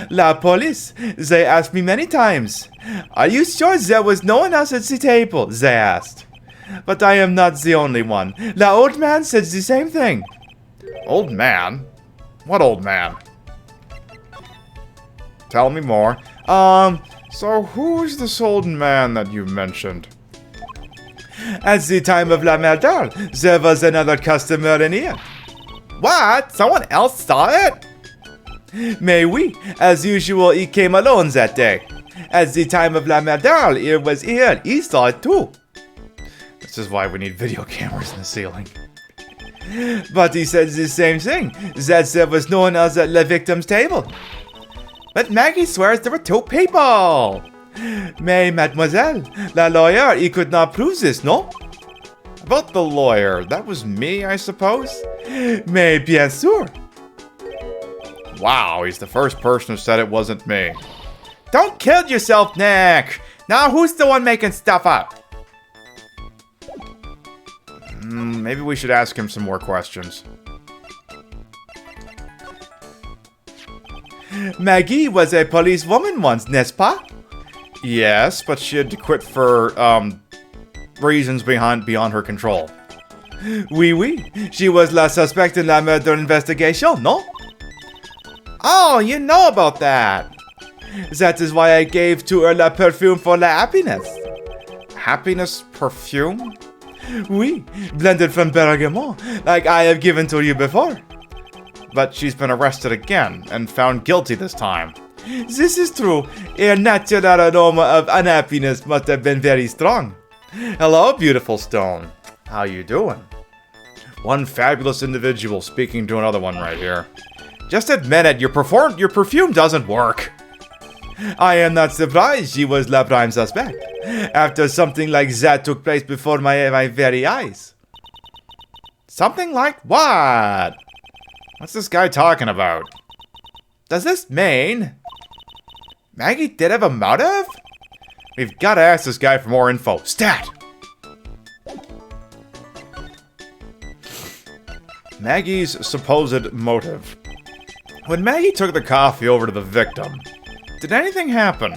[SPEAKER 3] La police, they asked me many times. Are you sure there was no one else at the table? They asked. But I am not the only one. La old man said the same thing. Old man? What old man? Tell me more. So who's this old man that you mentioned? At the time of La Merdale, there was another customer in here. What? Someone else saw it? Mais oui, as usual, he came alone that day. At the time of La Merdale, he was here. He saw it too. This is why we need video cameras in the ceiling. But he said the same thing, that there was no one else at the victim's table. But Maggey swears there were 2 people. Mais mademoiselle, la lawyer, he could not prove this, no? About the lawyer, that was me, I suppose? Mais bien sûr. Wow, he's the first person who said it wasn't me. Don't kill yourself, Nick! Now who's the one making stuff up? Maybe we should ask him some more questions. Maggey was a policewoman once, n'est-ce pas? Yes, but she had to quit for, reasons beyond her control. Oui, oui. She was la suspect in la murder investigation, no? Oh, you know about that. That is why I gave to her la perfume for la happiness. Happiness perfume? Oui, blended from bergamot, like I have given to you before. But she's been arrested again, and found guilty this time. This is true. Her natural aroma of unhappiness must have been very strong. Hello, beautiful stone. How you doing? One fabulous individual speaking to another one right here. Just admit it, your perfume doesn't work. I am not surprised she was la prime suspect, after something like that took place before my very eyes. Something like what? What's this guy talking about? Does this mean Maggey did have a motive? We've got to ask this guy for more info. Stat! Maggey's supposed motive. When Maggey took the coffee over to the victim, did anything happen?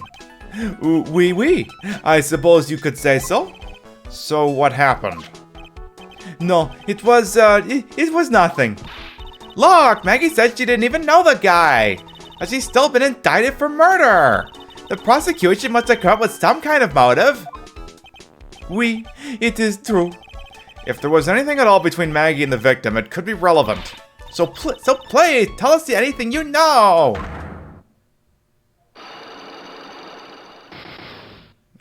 [SPEAKER 3] Oui. I suppose you could say so. So what happened? No, it was nothing. Look, Maggey said she didn't even know the guy. But she's still been indicted for murder. The prosecution must have come up with some kind of motive. Oui, it is true. If there was anything at all between Maggey and the victim, it could be relevant. So please, tell us anything you know.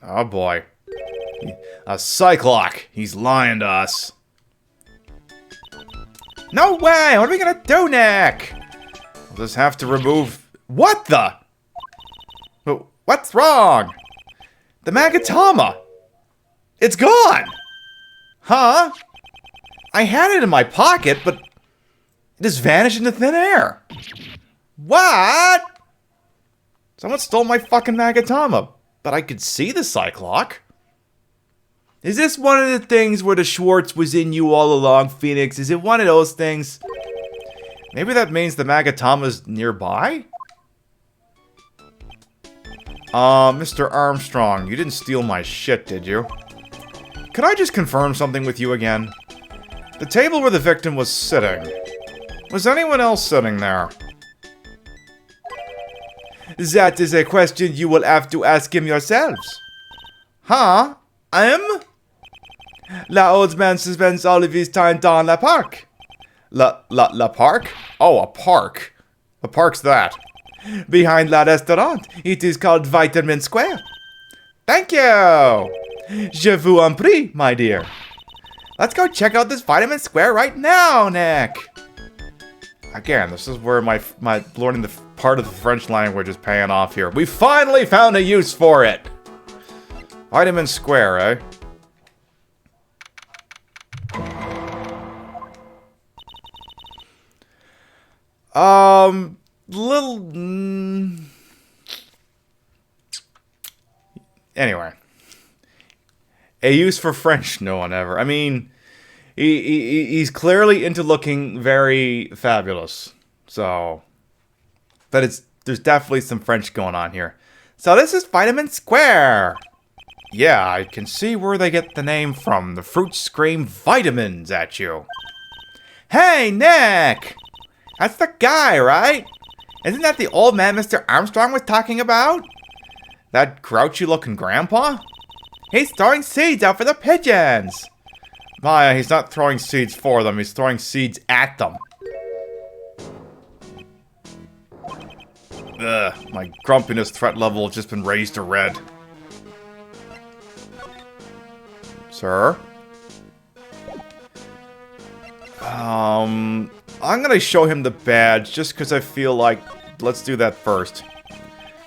[SPEAKER 3] Oh boy. A Cyclock. He's lying to us. No way! What are we gonna do, Nick? We'll just have to remove... What the? What's wrong? The Magatama. It's gone! Huh? I had it in my pocket, but... it just vanished into thin air. What? Someone stole my fucking Magatama. But I could see the Cyclock. Is this one of the things where the Schwartz was in you all along, Phoenix? Is it one of those things? Maybe that means the Magatama's nearby? Mr. Armstrong, you didn't steal my shit, did you? Could I just confirm something with you again? The table where the victim was sitting. Was anyone else sitting there? That is a question you will have to ask him yourselves. Huh? La old man spends all of his time down la park. La park? Oh, a park. A park's that. Behind la restaurant. It is called Vitamin Square. Thank you. Je vous en prie, my dear. Let's go check out this Vitamin Square right now, Nick. Again, this is where my learning the part of the French language is paying off here. We finally found a use for it. Vitamin Square, eh? Anyway. A use for French, no one ever. I mean, he's clearly into looking very fabulous. So, but there's definitely some French going on here. So this is Vitamin Square. Yeah, I can see where they get the name from. The fruits scream vitamins at you. Hey, Nick! That's the guy, right? Isn't that the old man Mr. Armstrong was talking about? That grouchy-looking grandpa? He's throwing seeds out for the pigeons! Maya, he's not throwing seeds for them, he's throwing seeds at them. Ugh, my grumpiness threat level has just been raised to red. Sir? I'm gonna show him the badge just because I feel like... Let's do that first.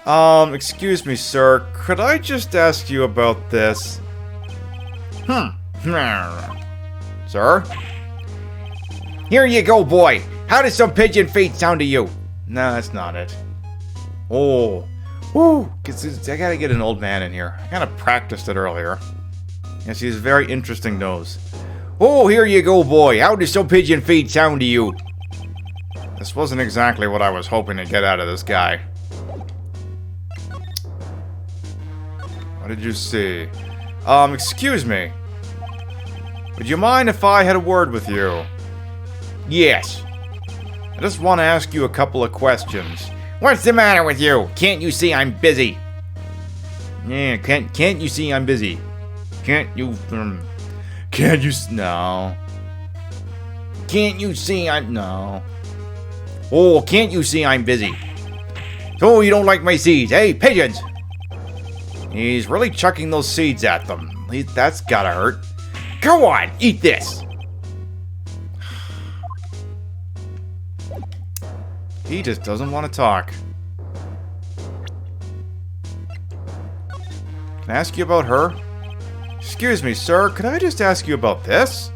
[SPEAKER 3] Excuse me, sir. Could I just ask you about this? Sir?
[SPEAKER 6] Here you go, boy. How does some pigeon feet sound to you?
[SPEAKER 3] No, that's not it. Oh. Woo! I gotta get an old man in here. I kinda practiced it earlier. Yes, he has a very interesting nose.
[SPEAKER 6] Oh, here you go, boy. How does some pigeon feet sound to you?
[SPEAKER 3] This wasn't exactly what I was hoping to get out of this guy. What did you see? Excuse me. Would you mind if I had a word with you?
[SPEAKER 6] Yes.
[SPEAKER 3] I just want to ask you a couple of questions.
[SPEAKER 6] What's the matter with you? Can't you see I'm busy?
[SPEAKER 3] Yeah, can't you see I'm busy? No.
[SPEAKER 6] Can't you see I'm...
[SPEAKER 3] No.
[SPEAKER 6] Oh, can't you see I'm busy? So you don't like my seeds, hey, pigeons?
[SPEAKER 3] He's really chucking those seeds at them. That's gotta hurt.
[SPEAKER 6] Go on, eat this.
[SPEAKER 3] He just doesn't want to talk. Can I ask you about her? Excuse me, sir, could I just ask you about this?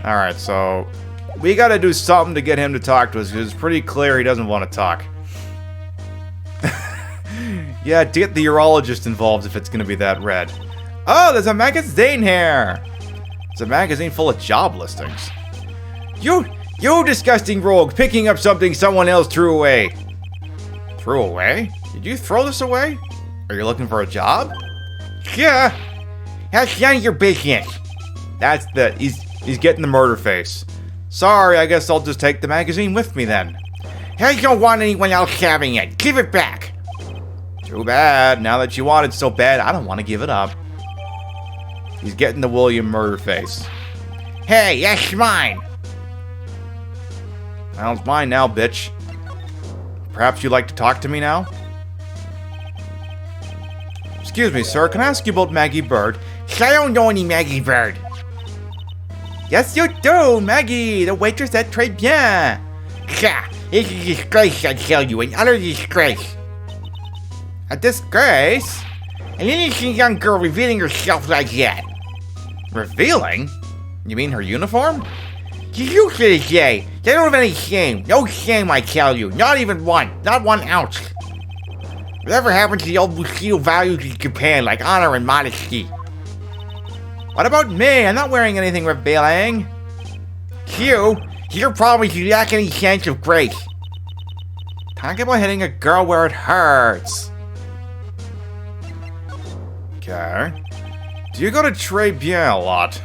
[SPEAKER 3] Alright, so... we gotta do something to get him to talk to us, because it's pretty clear he doesn't want to talk. Yeah, to get the urologist involved if it's gonna be that red. Oh, there's a magazine here! It's a magazine full of job listings.
[SPEAKER 6] You disgusting rogue, picking up something someone else threw away.
[SPEAKER 3] Threw away? Did you throw this away? Are you looking for a job?
[SPEAKER 6] Yeah. That's none of your business.
[SPEAKER 3] That's the... He's getting the murder face. Sorry, I guess I'll just take the magazine with me then.
[SPEAKER 6] I don't want anyone else having it. Give it back.
[SPEAKER 3] Too bad. Now that you want it so bad, I don't want to give it up. He's getting the William murder face.
[SPEAKER 6] Hey, that's mine.
[SPEAKER 3] Well, it's mine now, bitch. Perhaps you'd like to talk to me now? Excuse me, sir. Can I ask you about Maggey Byrde?
[SPEAKER 6] I don't know any Maggey Byrde.
[SPEAKER 3] Yes, you do, Maggie, the waitress at Tribulations.
[SPEAKER 6] Yeah, it's a disgrace, I tell you, an utter disgrace.
[SPEAKER 3] A disgrace?
[SPEAKER 6] An innocent young girl revealing herself like that.
[SPEAKER 3] Revealing? You mean her uniform?
[SPEAKER 6] You used to say, they don't have any shame. No shame, I tell you. Not even one. Not 1 ounce. Whatever happened to the old Bushido values in Japan, like honor and modesty?
[SPEAKER 3] What about me? I'm not wearing anything revealing.
[SPEAKER 6] You're probably lack any sense of grace.
[SPEAKER 3] Talk about hitting a girl where it hurts. Okay. Do you go to Tribulations a lot?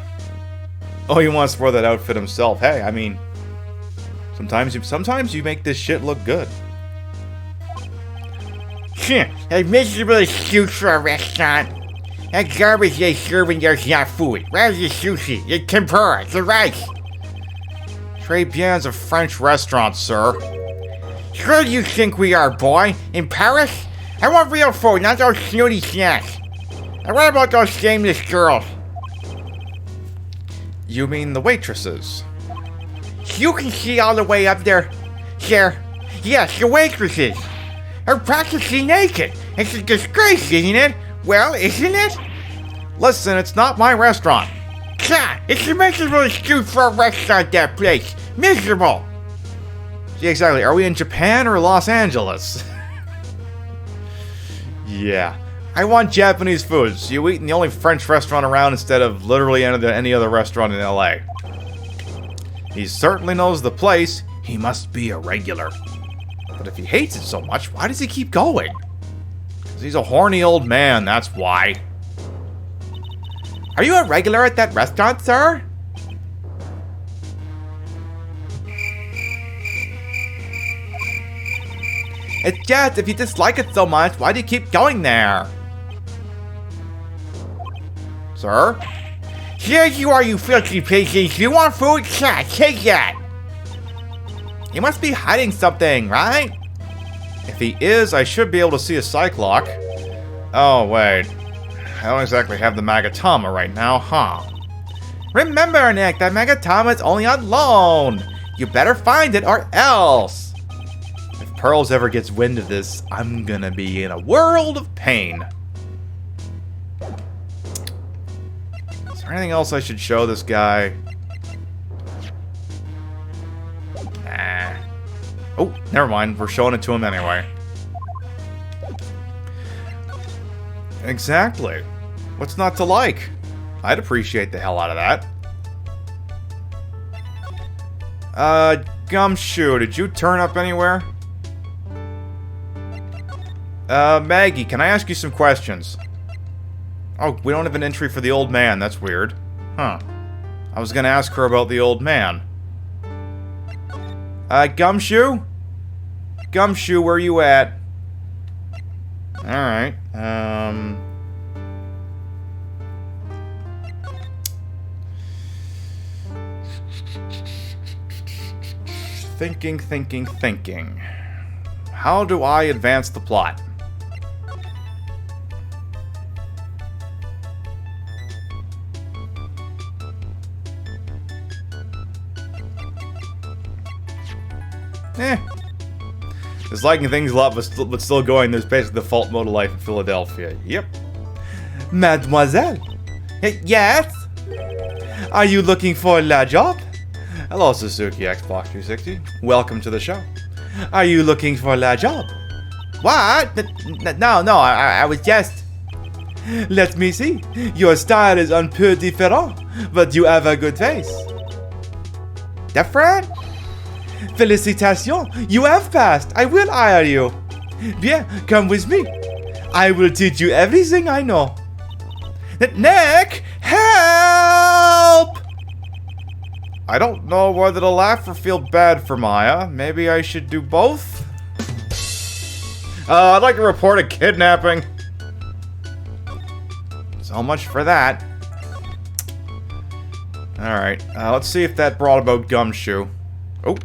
[SPEAKER 3] Oh, he wants to wear that outfit himself. Hey, I mean, sometimes you make this shit look good.
[SPEAKER 6] A miserable excuse for a restaurant. That garbage they serve in there's not food. Where's the sushi, the tempura, the rice?
[SPEAKER 3] Tribulations a French restaurant, sir.
[SPEAKER 6] Sure do you think we are, boy? In Paris? I want real food, not those snooty snacks. And what about those shameless girls?
[SPEAKER 3] You mean the waitresses?
[SPEAKER 6] You can see all the way up there. There. Yes, the waitresses. They're practically naked. It's a disgrace, isn't it? Well, isn't it?
[SPEAKER 3] Listen, it's not my restaurant.
[SPEAKER 6] God, it's a miserable excuse for a restaurant, that place. Miserable.
[SPEAKER 3] Yeah, exactly. Are we in Japan or Los Angeles? Yeah. I want Japanese food, so you eat in the only French restaurant around instead of literally any other restaurant in LA. He certainly knows the place. He must be a regular. But if he hates it so much, why does he keep going? Because he's a horny old man, that's why.
[SPEAKER 6] Are you a regular at that restaurant, sir?
[SPEAKER 3] It's just, if you dislike it so much, why do you keep going there? Sir?
[SPEAKER 6] Here you are, you filthy pieces. You want food? Yeah, take that.
[SPEAKER 3] He must be hiding something, right? If he is, I should be able to see a Cyclock. Oh, wait. I don't exactly have the Magatama right now, huh? Remember, Nick, that Magatama is only on loan. You better find it or else. If Pearls ever gets wind of this, I'm gonna be in a world of pain. Is there anything else I should show this guy? Nah. Oh, never mind. We're showing it to him anyway. Exactly. What's not to like? I'd appreciate the hell out of that. Gumshoe, did you turn up anywhere? Maggie, can I ask you some questions? Oh, we don't have an entry for the old man. That's weird. Huh. I was gonna ask her about the old man. Gumshoe? Gumshoe, where you at? Alright, Thinking. How do I advance the plot? Just liking things a lot, but still going. There's basically the default mode of life in Philadelphia. Yep. Mademoiselle. Yes? Are you looking for a job? Hello, Suzuki Xbox 360. Welcome to the show. Are you looking for a job?
[SPEAKER 6] What? No, I was just...
[SPEAKER 3] Let me see. Your style is un peu différent, but you have a good face.
[SPEAKER 6] Different?
[SPEAKER 3] Félicitations! You have passed! I will hire you! Bien, come with me. I will teach you everything I know. Nick! Help! I don't know whether to laugh or feel bad for Maya. Maybe I should do both? I'd like to report a kidnapping. So much for that. Alright, let's see if that brought about Gumshoe. Oh.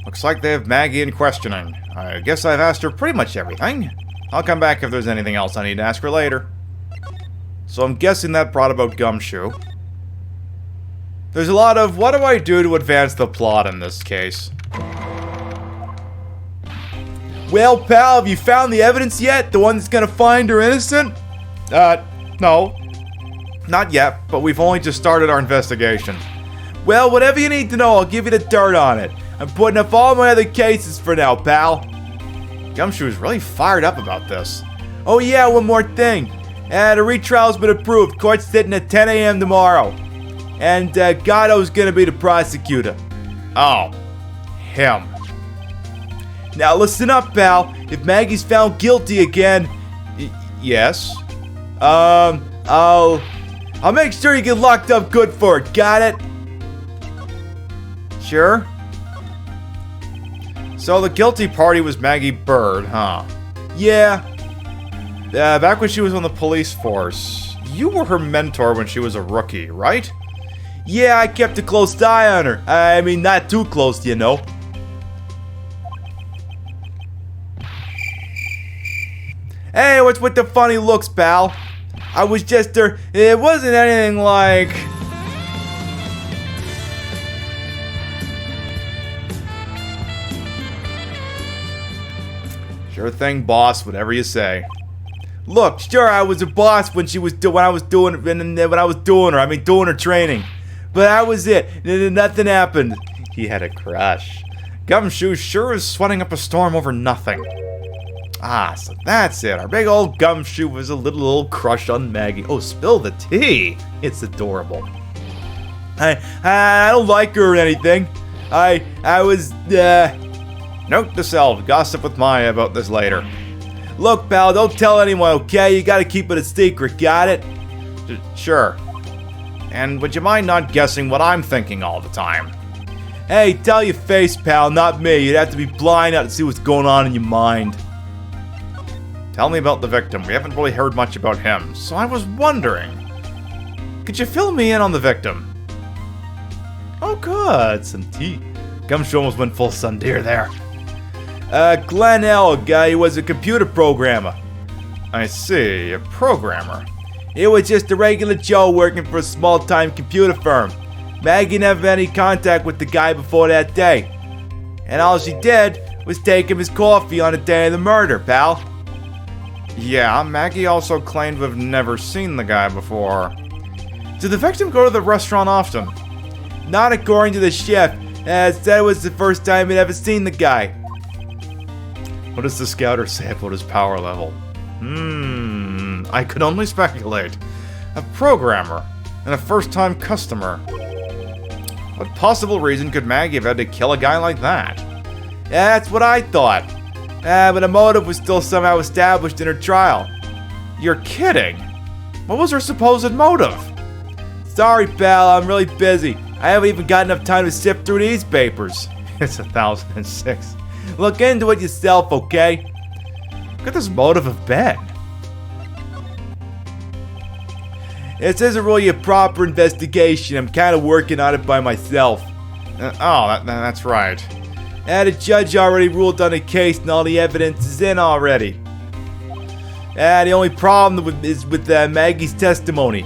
[SPEAKER 3] Looks like they have Maggie in questioning. I guess I've asked her pretty much everything. I'll come back if there's anything else I need to ask her later. So I'm guessing that brought about Gumshoe. There's a lot of, what do I do to advance the plot in this case? Well, pal, have you found the evidence yet? The one that's gonna find her innocent? No. Not yet, but we've only just started our investigation. Well, whatever you need to know, I'll give you the dirt on it. I'm putting up all my other cases for now, pal. Gumshoe's really fired up about this. Oh yeah, one more thing. The retrial's been approved. Court's sitting at 10 a.m. tomorrow. And Gatto's gonna be the prosecutor. Oh, him. Now listen up, pal. If Maggie's found guilty again... Yes? I'll make sure you get locked up good for it, got it? Sure? So the guilty party was Maggey Byrde, huh? Yeah. Back when she was on the police force, you were her mentor when she was a rookie, right? Yeah, I kept a close eye on her. I mean, not too close, you know. Hey, what's with the funny looks, pal? I was just there. It wasn't anything like... Sure thing, boss. Whatever you say. Look, sure, I was a boss when she was doing her training. But that was it. Nothing happened. He had a crush. Gumshoe sure is sweating up a storm over nothing. Ah, so that's it. Our big old Gumshoe was a little crush on Maggey. Oh, spill the tea. It's adorable. I don't like her or anything. I was, Note to self, gossip with Maya about this later. Look, pal, don't tell anyone, okay? You gotta keep it a secret, got it? Sure. And would you mind not guessing what I'm thinking all the time? Hey, tell your face, pal, not me. You'd have to be blind out to see what's going on in your mind. Tell me about the victim. We haven't really heard much about him, so I was wondering. Could you fill me in on the victim? Oh, good. Some tea. Gumshoe almost went full Sundeer there. Glenn Elg, he was a computer programmer. I see, a programmer. He was just a regular Joe working for a small-time computer firm. Maggey never had any contact with the guy before that day. And all she did was take him his coffee on the day of the murder, pal. Yeah, Maggey also claimed to have never seen the guy before. Did the victim go to the restaurant often? Not according to the chef, as that was the first time he'd ever seen the guy. What does the scouter say about his power level? I could only speculate. A programmer and a first-time customer. What possible reason could Maggey have had to kill a guy like that? Yeah, that's what I thought. But a motive was still somehow established in her trial. You're kidding? What was her supposed motive? Sorry, pal, I'm really busy. I haven't even got enough time to sift through these papers. It's 1006. Look into it yourself, okay? What could this motive have been? This isn't really a proper investigation. I'm kind of working on it by myself. That's right. The judge already ruled on the case and all the evidence is in already. The only problem is with Maggey's testimony.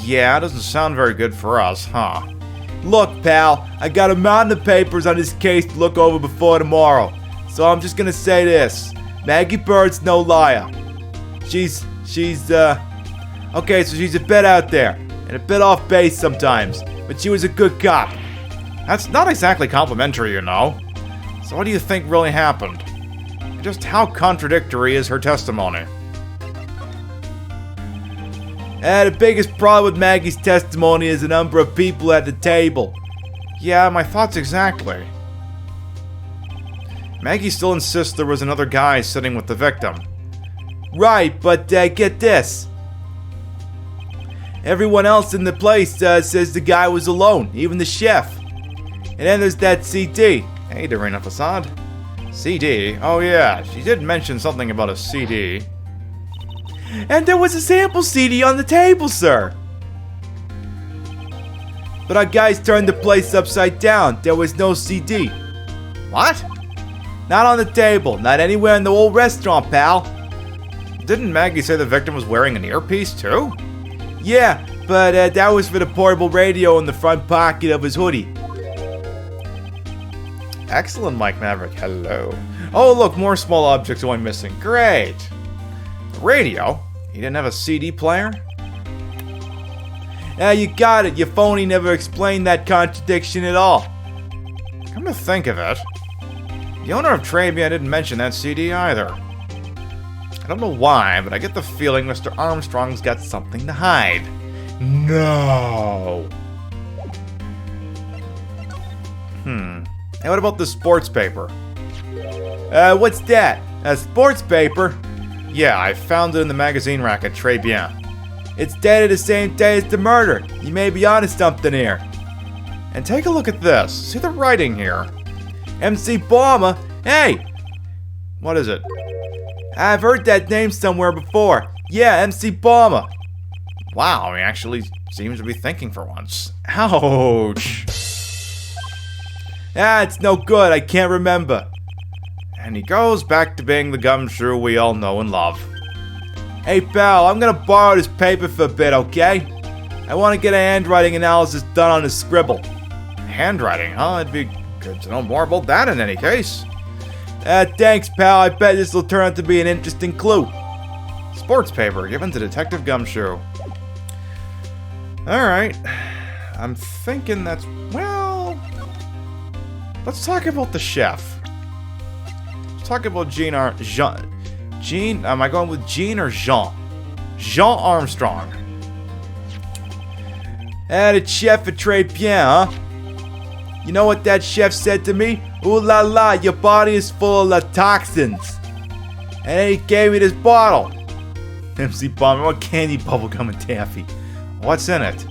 [SPEAKER 3] Yeah, it doesn't sound very good for us, huh? Look, pal, I got a mountain of papers on this case to look over before tomorrow. So I'm just gonna say this. Maggey Byrde's no liar. She's okay, so she's a bit out there, and a bit off base sometimes, but she was a good cop. That's not exactly complimentary, you know. So what do you think really happened? Just how contradictory is her testimony? The biggest problem with Maggey's testimony is the number of people at the table. Yeah, my thoughts exactly. Maggey still insists there was another guy sitting with the victim. Right, but get this. Everyone else in the place says the guy was alone, even the chef. And then there's that CD. Hey, Darina Facade. CD? Oh yeah, she did mention something about a CD. And there was a sample CD on the table, sir. But our guys turned the place upside down. There was no CD. What? Not on the table. Not anywhere in the whole restaurant, pal. Didn't Maggey say the victim was wearing an earpiece, too? Yeah, but that was for the portable radio in the front pocket of his hoodie. Excellent, Mike Maverick. Hello. Oh, look, more small objects going missing. Great. The radio? He didn't have a CD player? You got it. Your phony never explained that contradiction at all. Come to think of it, the owner of Tribulations didn't mention that CD either. I don't know why, but I get the feeling Mr. Armstrong's got something to hide. No. And what about the sports paper? What's that? A sports paper? Yeah, I found it in the magazine rack at Très Bien. It's dated the same day as the murder. You may be onto something here. And take a look at this. See the writing here. MC Bomber? Hey! What is it? I've heard that name somewhere before. Yeah, MC Bomber. Wow, he actually seems to be thinking for once. Ouch! Ah, it's no good. I can't remember. And he goes back to being the gumshoe we all know and love. Hey pal, I'm gonna borrow this paper for a bit, okay? I want to get a handwriting analysis done on his scribble. Handwriting, huh? It'd be good to know more about that in any case. Thanks pal, I bet this will turn out to be an interesting clue. Sports paper given to Detective Gumshoe. Alright. I'm thinking that's, well... Let's talk about the chef. Talk about Jean. Am I going with Jean or Jean? Jean Armstrong. The chef at Très Bien, huh? You know what that chef said to me? Ooh la la, your body is full of toxins. And then he gave me this bottle. MC Bomber, what candy, bubblegum, and taffy? What's in it?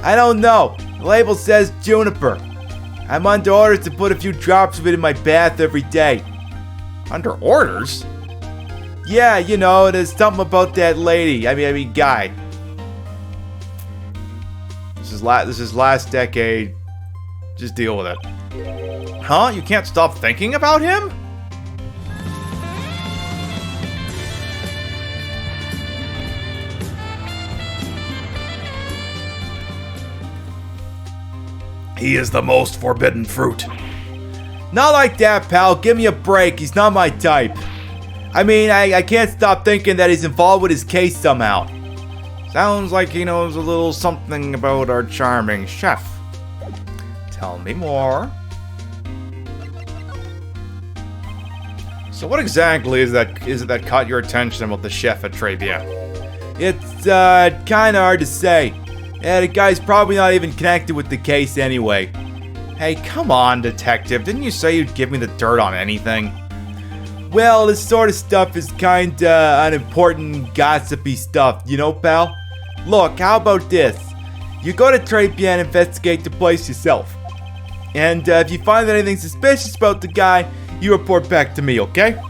[SPEAKER 3] I don't know. The label says juniper. I'm under orders to put a few drops of it in my bath every day. Under orders? Yeah, you know, there's something about that lady. I mean, guy. This is last decade. Just deal with it. Huh? You can't stop thinking about him?
[SPEAKER 2] He is the most forbidden fruit.
[SPEAKER 3] Not like that, pal. Give me a break. He's not my type. I mean, I can't stop thinking that he's involved with his case somehow. Sounds like he knows a little something about our charming chef. Tell me more. So what exactly is it that caught your attention about the chef at Très Bien? It's kinda hard to say. Yeah, the guy's probably not even connected with the case anyway. Hey, come on, detective. Didn't you say you'd give me the dirt on anything? Well, this sort of stuff is kinda unimportant, gossipy stuff, you know, pal? Look, how about this? You go to Très Bien and investigate the place yourself. And if you find anything suspicious about the guy, you report back to me, okay?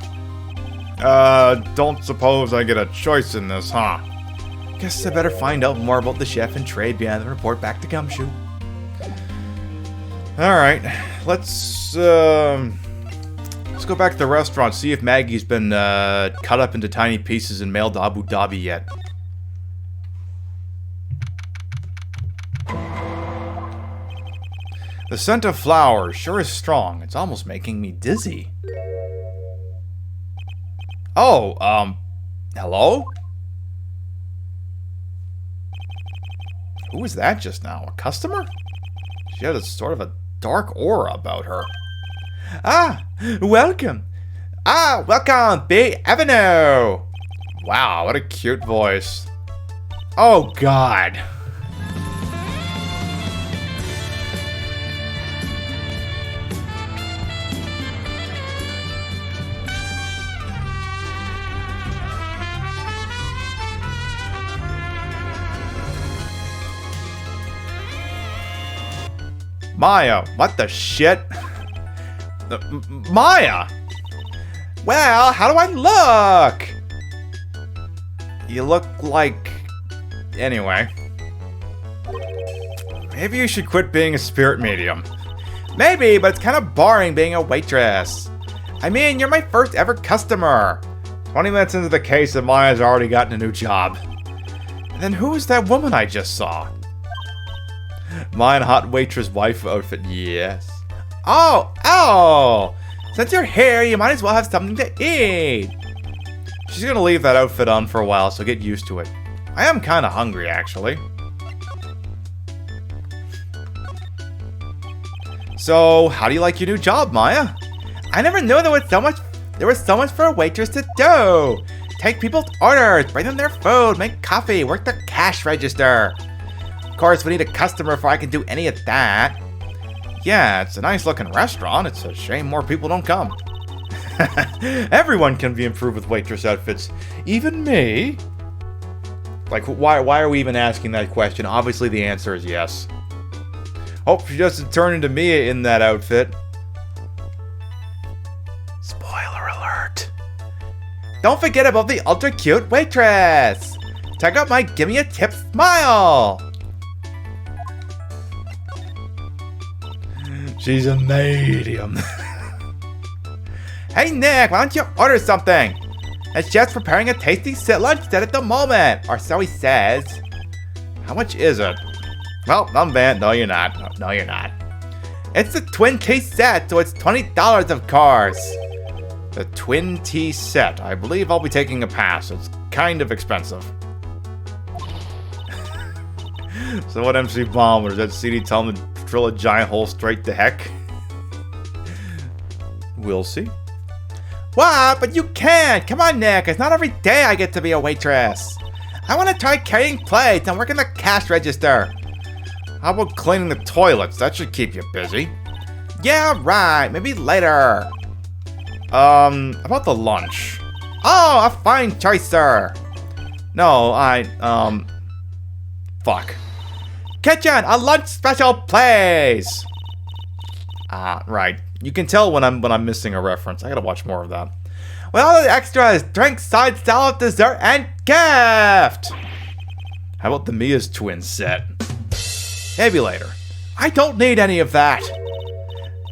[SPEAKER 2] Don't suppose I get a choice in this, huh?
[SPEAKER 3] Guess I better find out more about the chef and Très Bien and report back to Gumshoe. Alright, let's go back to the restaurant, see if Maggie's been cut up into tiny pieces and mailed to Abu Dhabi yet. The scent of flowers sure is strong. It's almost making me dizzy. Oh, hello? Who was that just now? A customer? She had a sort of a dark aura about her. Ah, welcome. Welcome, Bay Avenue. Wow, what a cute voice. Oh, God. Maya, what the shit? Maya! Well, how do I look? You look like... Anyway. Maybe you should quit being a spirit medium. Maybe, but it's kind of boring being a waitress. I mean, you're my first ever customer. 20 minutes into the case and Maya's already gotten a new job. And then who was that woman I just saw? Mine hot waitress wife outfit, yes. Oh! Since you're here, you might as well have something to eat. She's gonna leave that outfit on for a while, so get used to it. I am kinda hungry, actually. So, how do you like your new job, Maya? I never knew there was so much for a waitress to do. Take people's orders, bring them their food, make coffee, work the cash register. Of course, we need a customer before I can do any of that. Yeah, it's a nice looking restaurant. It's a shame more people don't come. Everyone can be improved with waitress outfits. Even me? Like, why are we even asking that question? Obviously, the answer is yes. Hope she doesn't turn into Mia in that outfit. Spoiler alert. Don't forget about the ultra cute waitress. Check out my Gimme a Tip smile. She's a medium. Hey Nick, why don't you order something? It's just preparing a tasty sit lunch set at the moment, or so he says. How much is it? Well, I'm bad. No, you're not. No, you're not. It's the twin tea set, so it's $20 of course. The twin tea set. I believe I'll be taking a pass. It's kind of expensive. So what MC Bomb, does that CD tell him to drill a giant hole straight to heck? We'll see. What? But you can't! Come on, Nick. It's not every day I get to be a waitress. I want to try carrying plates and working the cash register. How about cleaning the toilets? That should keep you busy. Yeah, right. Maybe later. About the lunch. Oh, a fine choice, sir. No, fuck. Kitchen, a lunch special, please. Right. You can tell when I'm missing a reference. I gotta watch more of that. With all the extras, drink, side salad, dessert, and gift. How about the Mia's twin set? Maybe later. I don't need any of that.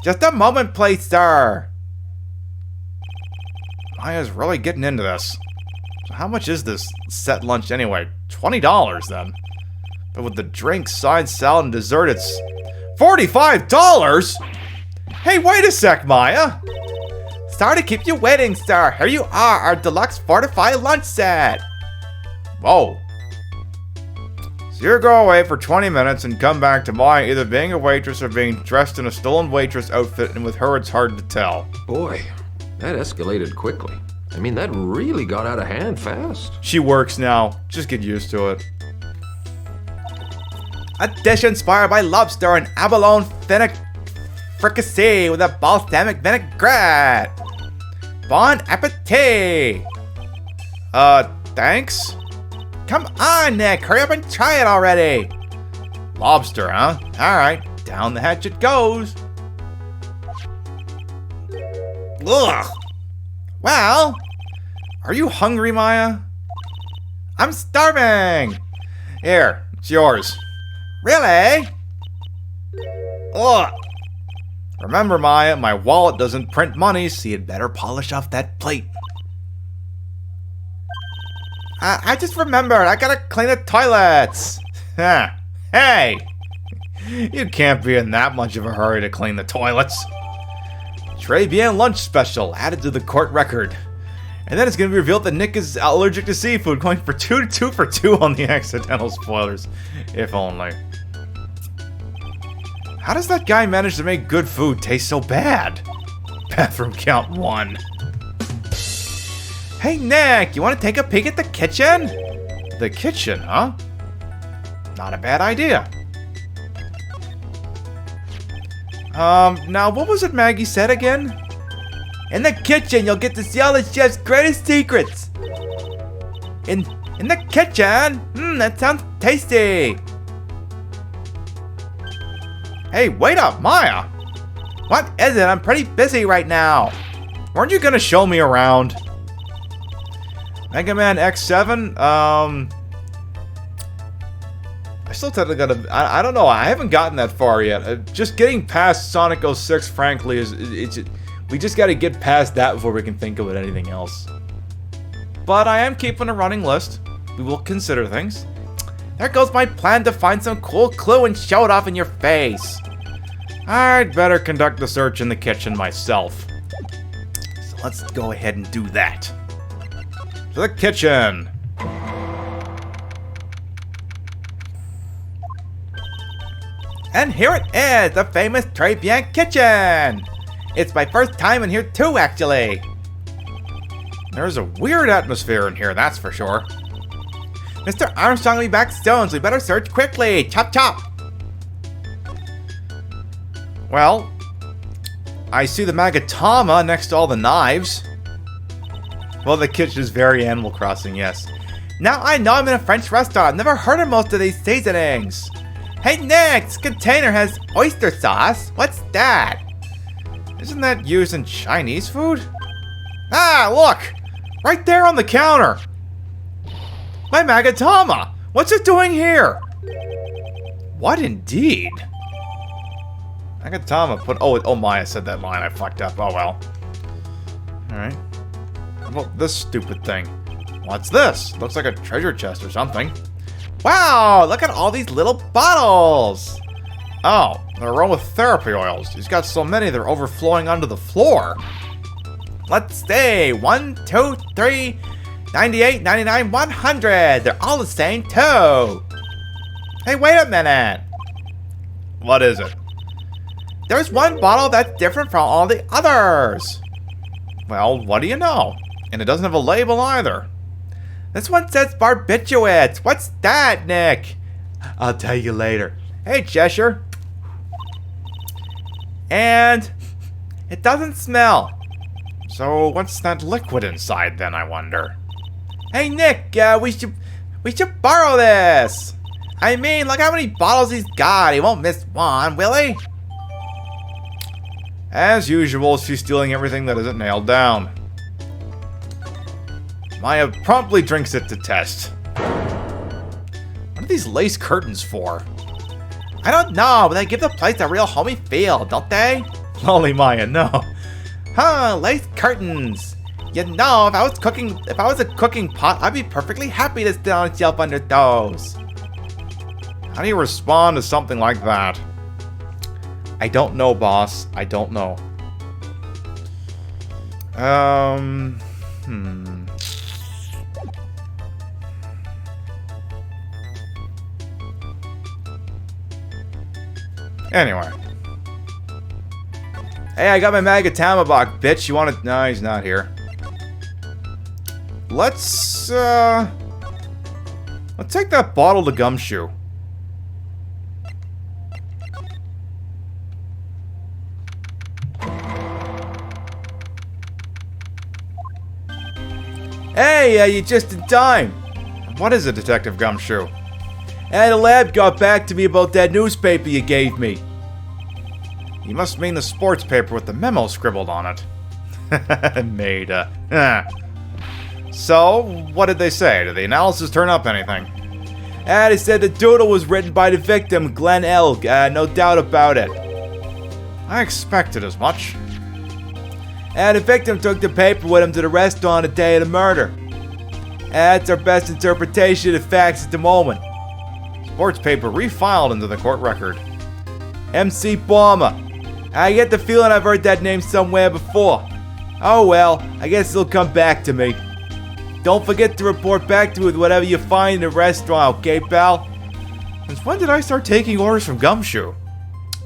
[SPEAKER 3] Just a moment, please, sir. Maya's really getting into this. So how much is this set lunch anyway? $20 then. But with the drink, side salad, and dessert, it's $45? Hey, wait a sec, Maya. Sorry to keep you waiting, sir. Here you are, our deluxe fortified lunch set. Whoa. So you go away for 20 minutes and come back to Maya either being a waitress or being dressed in a stolen waitress outfit, and with her it's hard to tell.
[SPEAKER 7] Boy, that escalated quickly. I mean, that really got out of hand fast.
[SPEAKER 3] She works now. Just get used to it. A dish inspired by lobster and abalone fennec fricassee with a balsamic vinaigrette. Bon appetit. Thanks? Come on, Nick. Hurry up and try it already. Lobster, huh? Alright, down the hatch it goes. Ugh. Well, are you hungry, Maya? I'm starving. Here, it's yours. Really? Ugh. Remember, Maya, my wallet doesn't print money, so you'd better polish off that plate. I just remembered, I gotta clean the toilets. Hey! You can't be in that much of a hurry to clean the toilets. Très bien lunch special added to the court record. And then it's going to be revealed that Nick is allergic to seafood, going for 2 for 2 on the accidental spoilers. If only. How does that guy manage to make good food taste so bad? Bathroom count 1. Hey Nick, you want to take a peek at the kitchen? The kitchen, huh? Not a bad idea. Now what was it Maggie said again? In the kitchen, you'll get to see all the chef's greatest secrets. In the kitchen? That sounds tasty. Hey, wait up, Maya. What is it? I'm pretty busy right now. Weren't you gonna show me around? Mega Man X7? I still gotta, I don't know, I haven't gotten that far yet. Just getting past Sonic 06, frankly, we just gotta get past that before we can think of anything else. But I am keeping a running list. We will consider things. There goes my plan to find some cool clue and show it off in your face. I'd better conduct the search in the kitchen myself. So let's go ahead and do that. To the kitchen. And here it is, the famous Très Bien kitchen. It's my first time in here too, actually. There's a weird atmosphere in here, that's for sure. Mr. Armstrong will be back soon, so we better search quickly. Chop chop. Well, I see the Magatama next to all the knives. Well, the kitchen is very Animal Crossing, yes. Now I know I'm in a French restaurant. I've never heard of most of these seasonings. Hey Nick, this container has oyster sauce. What's that? Isn't that used in Chinese food? Ah, look! Right there on the counter! My Magatama! What's it doing here? What indeed? Magatama put... Oh my, I said that line. I fucked up. Oh well. Alright. How about this stupid thing? What's this? Looks like a treasure chest or something. Wow! Look at all these little bottles! Oh, they're aromatherapy oils. He's got so many they're overflowing onto the floor. Let's see. 1, 2, 3, 98, 99, 100. They're all the same too. Hey, wait a minute. What is it? There's one bottle that's different from all the others. Well, what do you know? And it doesn't have a label either. This one says barbiturates. What's that, Nick? I'll tell you later. Hey, Cheshire. And it doesn't smell. So what's that liquid inside then, I wonder? Hey, Nick, we should borrow this. I mean, look how many bottles he's got. He won't miss one, will he? As usual, she's stealing everything that isn't nailed down. Maya promptly drinks it to test. What are these lace curtains for? I don't know, but they give the place a real homey feel, don't they? Lolly Maya, no. Huh, lace curtains. You know, if I was a cooking pot, I'd be perfectly happy to sit on a shelf under those. How do you respond to something like that? I don't know, boss. I don't know. Anyway. Hey, I got my Magatama box, bitch. You want to... No, he's not here. Let's take that bottle to Gumshoe. Hey, you just in time. What is it, Detective Gumshoe? The lab got back to me about that newspaper you gave me. You must mean the sports paper with the memo scribbled on it. Maida. So, what did they say? Did the analysis turn up anything? They said the doodle was written by the victim, Glenn Elg. No doubt about it. I expected as much. The victim took the paper with him to the restaurant the day of the murder. That's our best interpretation of facts at the moment. Sports paper refiled into the court record. MC Bomber. I get the feeling I've heard that name somewhere before. Oh well, I guess it'll come back to me. Don't forget to report back to me with whatever you find in the restaurant, okay, pal? Since when did I start taking orders from Gumshoe?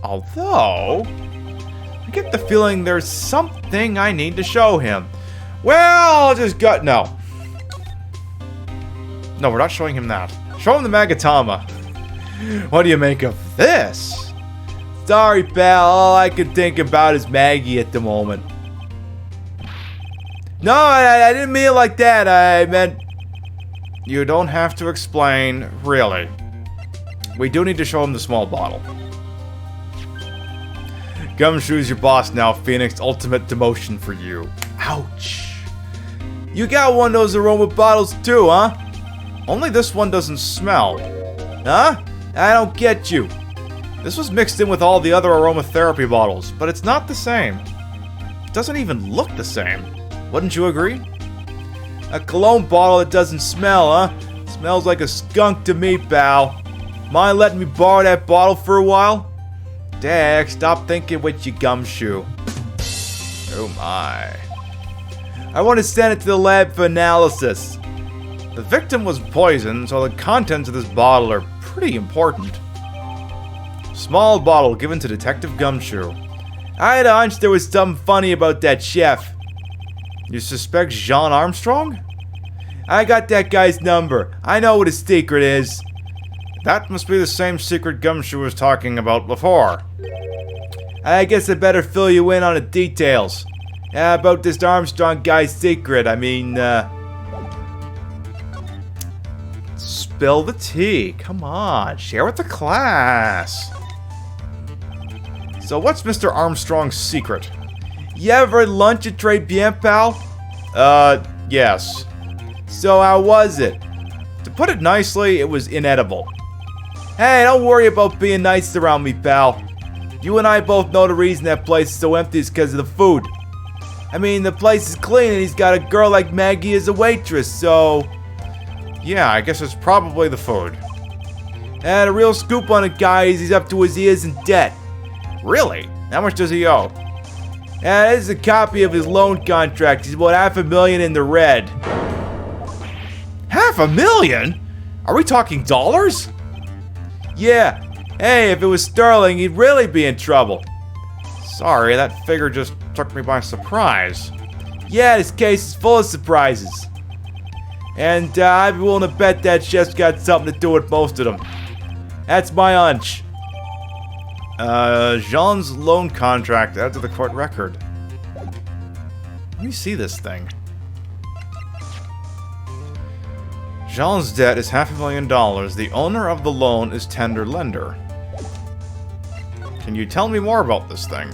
[SPEAKER 3] Although, I get the feeling there's something I need to show him. Well, I'll just go... No, we're not showing him that. Show him the Magatama. What do you make of this? Sorry, pal. All I can think about is Maggie at the moment. No, I didn't mean it like that. I meant... You don't have to explain, really. We do need to show him the small bottle. Gumshoe's your boss now, Phoenix. Ultimate demotion for you. Ouch. You got one of those aroma bottles too, huh? Only this one doesn't smell. Huh? I don't get you. This was mixed in with all the other aromatherapy bottles, but it's not the same. It doesn't even look the same. Wouldn't you agree? A cologne bottle that doesn't smell, huh? Smells like a skunk to me, pal. Mind letting me borrow that bottle for a while? Dex, stop thinking with your Gumshoe. Oh my. I want to send it to the lab for analysis. The victim was poisoned, so the contents of this bottle are pretty important. Small bottle given to Detective Gumshoe. I had a hunch there was something funny about that chef. You suspect Jean Armstrong? I got that guy's number. I know what his secret is. That must be the same secret Gumshoe was talking about before. I guess I better fill you in on the details. About this Armstrong guy's secret. I mean, spill the tea. Come on, share with the class. So what's Mr. Armstrong's secret? You ever had lunch at Tribulations, pal? Yes. So how was it? To put it nicely, it was inedible. Hey, don't worry about being nice around me, pal. You and I both know the reason that place is so empty is because of the food. I mean, the place is clean and he's got a girl like Maggie as a waitress, so... Yeah, I guess it's probably the food. And a real scoop on the guy is he's up to his ears in debt. Really? How much does he owe? And this is a copy of his loan contract. He's about $500,000 in the red. $500,000? Are we talking dollars? Yeah. Hey, if it was sterling, he'd really be in trouble. Sorry, that figure just took me by surprise. Yeah, this case is full of surprises. And I'd be willing to bet that chef's got something to do with most of them. That's my hunch. Jean's loan contract added to the court record. Let me see this thing. Jean's debt is $500,000. The owner of the loan is tender lender. Can you tell me more about this thing?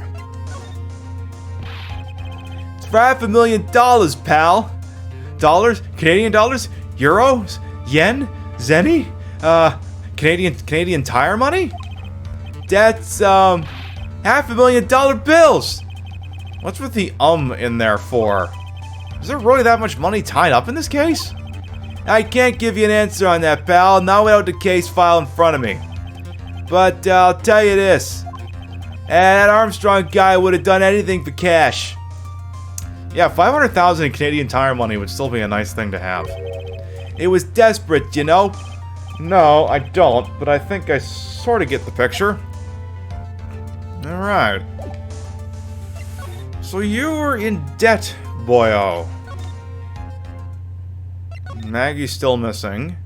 [SPEAKER 3] It's $500,000, pal. Dollars? Canadian dollars? Euros? Yen? Zenny? Canadian Tire money? That's, $500,000 bills! What's with the in there for? Is there really that much money tied up in this case? I can't give you an answer on that, pal, not without the case file in front of me. But, I'll tell you this. That Armstrong guy would have done anything for cash. Yeah, $500,000 in Canadian Tire money would still be a nice thing to have. It was desperate, you know? No, I don't, but I think I sort of get the picture. Alright. So you were in debt, boyo. Maggie's still missing.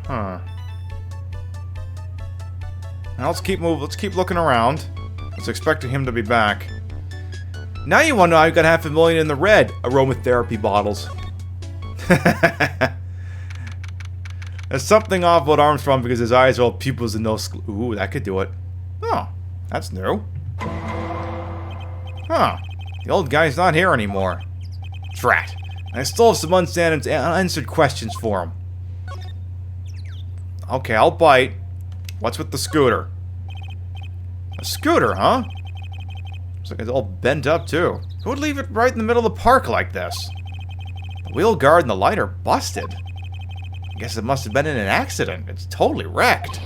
[SPEAKER 3] Huh. Now let's keep moving. Let's keep looking around. Let's expect him to be back. Now you want to know I've got $500,000 in the red aromatherapy bottles. There's something off about Armstrong because his eyes are all pupils and no ooh, that could do it. Oh, that's new. Huh. The old guy's not here anymore. Drat. I still have some unanswered questions for him. Okay, I'll bite. What's with the scooter? A scooter, huh? Looks like it's all bent up, too. Who would leave it right in the middle of the park like this? The wheel guard and the light are busted. I guess it must have been in an accident. It's totally wrecked.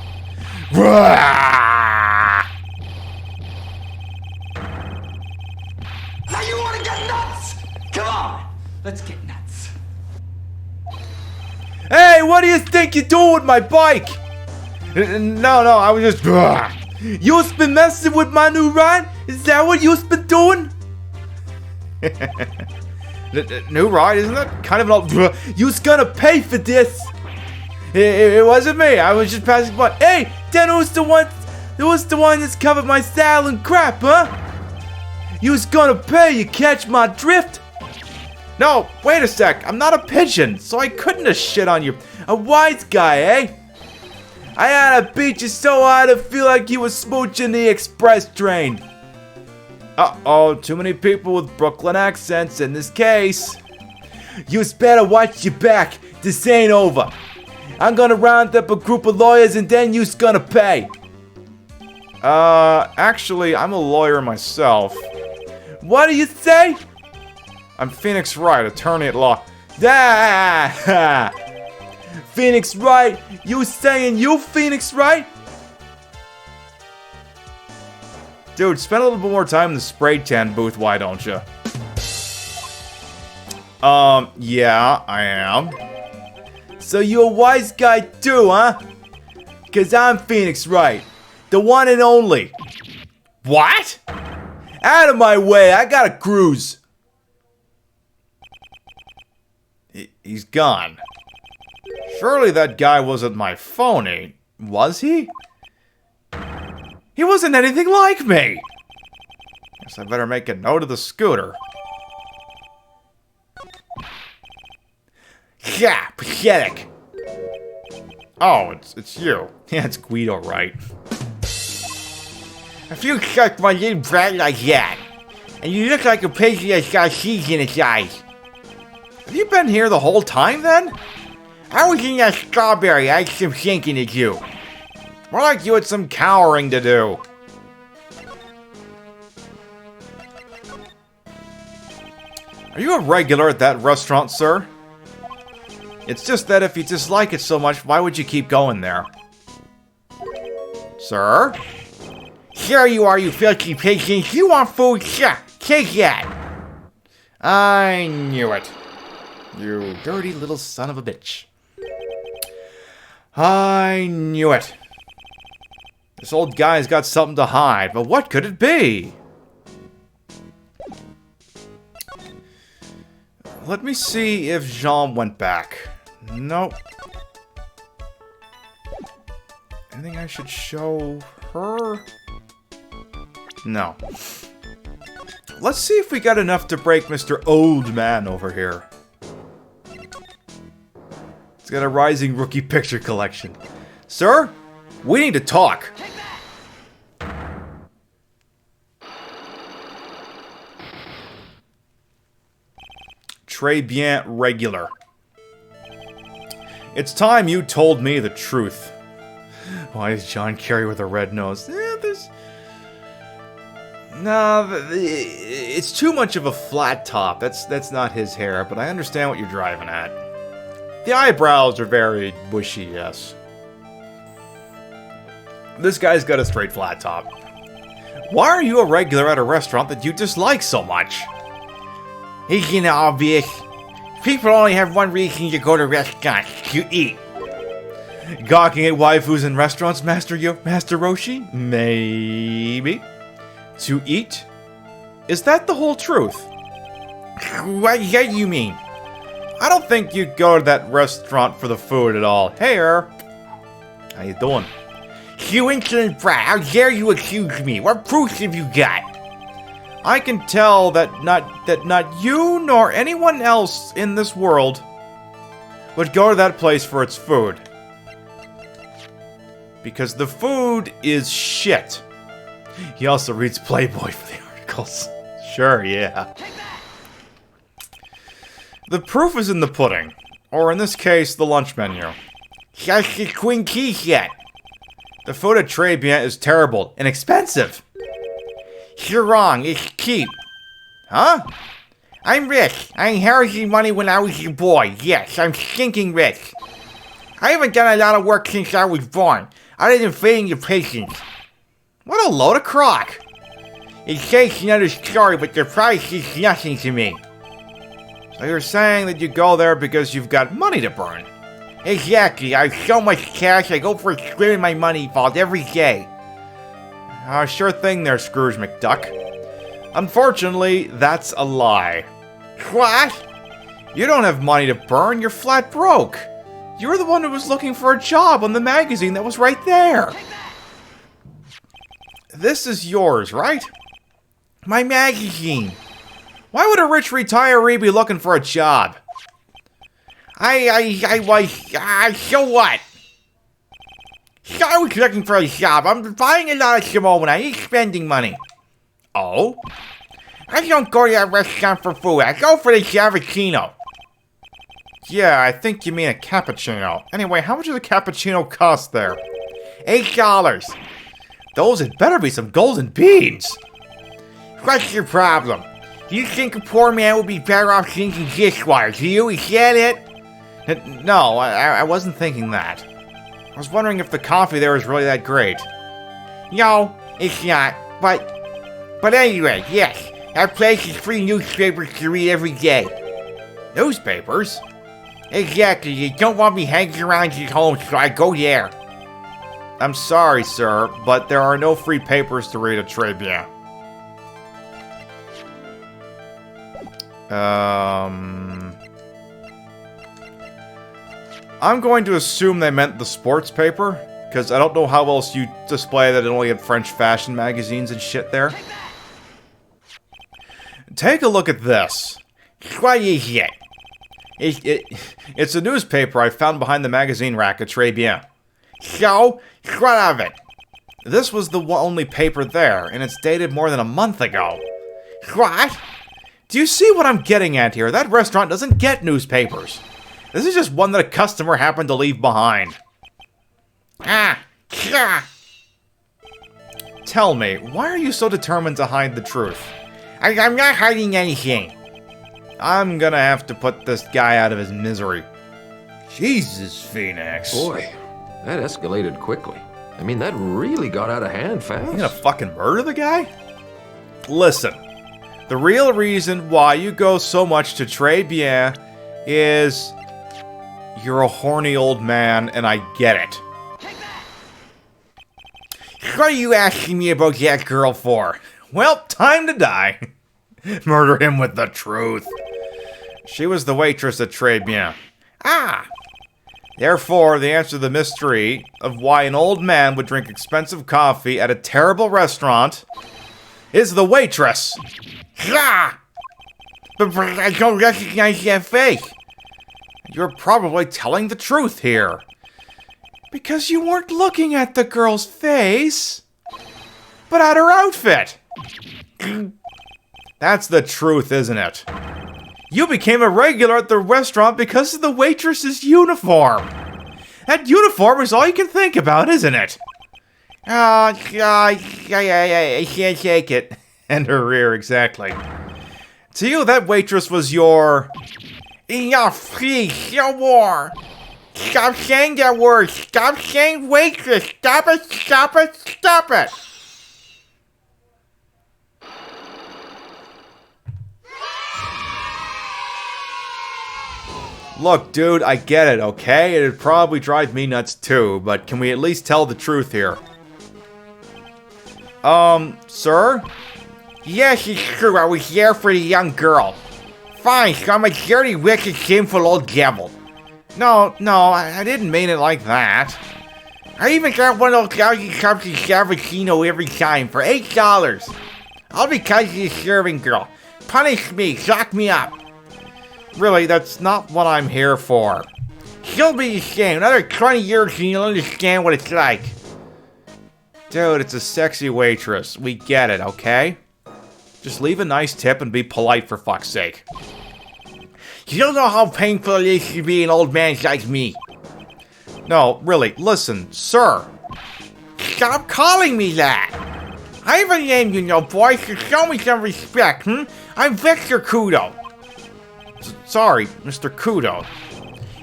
[SPEAKER 8] Now you want to get nuts? Come on, let's get nuts.
[SPEAKER 3] Hey, what do you think you're doing with my bike? No, I was just... You've been messing with my new ride? Is that what you've been doing? New ride, isn't that kind of an... You's gonna pay for this. It wasn't me. I was just passing by. Hey, then who's the one that's covered my saddle and crap, huh? You's gonna pay, you catch my drift? No, wait a sec. I'm not a pigeon, so I couldn't have shit on you. A wise guy, eh? I had to beat you so hard I feel like you were smooching the express train. Uh-oh, too many people with Brooklyn accents in this case. You's better watch your back. This ain't over. I'm gonna round up a group of lawyers and then you's gonna pay. Actually, I'm a lawyer myself. What do you say? I'm Phoenix Wright, attorney at law. Ah! Phoenix Wright? You saying you Phoenix Wright? Dude, spend a little bit more time in the spray tan booth, why don't you? Yeah, I am. So you a wise guy too, huh? Cause I'm Phoenix Wright, the one and only. What? Out of my way, I gotta cruise. He's gone. Surely that guy wasn't my phony. Was he? He wasn't anything like me! Guess I better make a note of the scooter.
[SPEAKER 6] Yeah, pathetic.
[SPEAKER 3] Oh, it's you. Yeah, it's Guido, right?
[SPEAKER 6] If you suck my little brat like that, and you look like a patient that's got seeds in its eyes.
[SPEAKER 3] Have you been here the whole time, then?
[SPEAKER 6] I was in that strawberry, I had some thinking to do.
[SPEAKER 3] More like you had some cowering to do. Are you a regular at that restaurant, sir? It's just that if you dislike it so much, why would you keep going there? Sir?
[SPEAKER 6] Here you are, you filthy pigeons. You want food? Sure, take that.
[SPEAKER 3] I knew it. You dirty little son of a bitch. I knew it. This old guy's got something to hide, but what could it be? Let me see if Jean went back. Nope. Anything I should show her? No. Let's see if we got enough to break Mr. Old Man over here. He's got a rising rookie picture collection. Sir, we need to talk. Très bien regular. It's time you told me the truth. Why is John Kerry with a red nose? No, it's too much of a flat top. That's not his hair, but I understand what you're driving at. The eyebrows are very bushy, yes. This guy's got a straight flat top. Why are you a regular at a restaurant that you dislike so much?
[SPEAKER 6] Isn't it obvious? People only have one reason to go to restaurants, to eat.
[SPEAKER 3] Gawking at waifus in restaurants, Master Roshi? Maybe. To eat? Is that the whole truth?
[SPEAKER 6] What do you mean?
[SPEAKER 3] I don't think you'd go to that restaurant for the food at all. Hey, how you doing?
[SPEAKER 6] You insolent brat, how dare you accuse me? What proofs have you got?
[SPEAKER 3] I can tell that not you nor anyone else in this world would go to that place for its food. Because the food is shit. He also reads Playboy for the articles. Sure, yeah. The proof is in the pudding. Or in this case, the lunch menu.
[SPEAKER 6] Just the Queen Keys yet.
[SPEAKER 3] The food at Très Bien is terrible and expensive.
[SPEAKER 6] You're wrong, it's cheap.
[SPEAKER 3] Huh?
[SPEAKER 6] I'm rich. I inherited money when I was a boy. Yes, I'm stinking rich. I haven't done a lot of work since I was born, other than feeding the pigeons.
[SPEAKER 3] What a load of crock.
[SPEAKER 6] It takes another story, but the price is nothing to me.
[SPEAKER 3] So you're saying that you go there because you've got money to burn?
[SPEAKER 6] Exactly. I have so much cash, I go for a swim in my money vault every day.
[SPEAKER 3] Sure thing there, Scrooge McDuck. Unfortunately, that's a lie.
[SPEAKER 6] What?
[SPEAKER 3] You don't have money to burn, you're flat broke. You're the one who was looking for a job on the magazine that was right there. This is yours, right?
[SPEAKER 6] My magazine.
[SPEAKER 3] Why would a rich retiree be looking for a job?
[SPEAKER 6] So what? So I was looking for a job. I'm buying a lot of Simone. I ain't spending money.
[SPEAKER 3] Oh?
[SPEAKER 6] I don't go to that restaurant for food. I go for the cappuccino.
[SPEAKER 3] Yeah, I think you mean a cappuccino. Anyway, how much does a cappuccino cost there?
[SPEAKER 6] $8.
[SPEAKER 3] Those had better be some golden beans.
[SPEAKER 6] What's your problem? Do you think a poor man would be better off drinking dishwater? Do you? Is that it?
[SPEAKER 3] No, I wasn't thinking that. I was wondering if the coffee there is really that great.
[SPEAKER 6] No, it's not. But anyway, yes. That place is free newspapers to read every day.
[SPEAKER 3] Newspapers?
[SPEAKER 6] Exactly. They don't want me hanging around at home, so I go there.
[SPEAKER 3] I'm sorry, sir, but there are no free papers to read at Très Bien. I'm going to assume they meant the sports paper. Because I don't know how else you display that it only had French fashion magazines and shit there. Take a look at this.
[SPEAKER 6] What is it?
[SPEAKER 3] It's a newspaper I found behind the magazine rack at Tribulations.
[SPEAKER 6] So, what of it?
[SPEAKER 3] This was the only paper there, and it's dated more than a month ago.
[SPEAKER 6] What?
[SPEAKER 3] Do you see what I'm getting at here? That restaurant doesn't get newspapers. This is just one that a customer happened to leave behind. Tell me, why are you so determined to hide the truth?
[SPEAKER 6] I'm not hiding anything.
[SPEAKER 3] I'm gonna have to put this guy out of his misery. Jesus, Phoenix.
[SPEAKER 7] Boy, that escalated quickly. I mean, that really got out of hand fast.
[SPEAKER 3] You gonna fucking murder the guy? Listen, the real reason why you go so much to Tribulations is you're a horny old man, and I get it.
[SPEAKER 6] What are you asking me about that girl for?
[SPEAKER 3] Well, time to die. Murder him with the truth. She was the waitress at Tribulations. Therefore, the answer to the mystery of why an old man would drink expensive coffee at a terrible restaurant is the waitress.
[SPEAKER 6] But I don't recognize that face.
[SPEAKER 3] You're probably telling the truth here. Because you weren't looking at the girl's face, but at her outfit. That's the truth, isn't it? You became a regular at the restaurant because of the waitress's uniform. That uniform is all you can think about, isn't it?
[SPEAKER 6] I can't take it.
[SPEAKER 3] And her rear, exactly. To you, that waitress was your...
[SPEAKER 6] Enough, please, no more. Stop saying that word. Stop saying waitress. Stop it, stop it, stop it.
[SPEAKER 3] Look, dude, I get it, okay? It'd probably drive me nuts too, but can we at least tell the truth here? Sir?
[SPEAKER 6] Yes, it's true. I was there for the young girl. Fine, so I'm a dirty, wicked, shameful old devil.
[SPEAKER 3] No, I didn't mean it like that.
[SPEAKER 6] I even got one of those lousy cups of Savagino every time for $8. All because of this serving girl. Punish me, lock me up.
[SPEAKER 3] Really, that's not what I'm here for.
[SPEAKER 6] She'll be the same. Another 20 years and you'll understand what it's like.
[SPEAKER 3] Dude, it's a sexy waitress. We get it, okay? Just leave a nice tip and be polite for fuck's sake.
[SPEAKER 6] You don't know how painful it is to be an old man like me.
[SPEAKER 3] No, really, listen, sir.
[SPEAKER 6] Stop calling me that. I have a name, you know, boy, so show me some respect, I'm Victor Kudo.
[SPEAKER 3] Sorry, Mr. Kudo.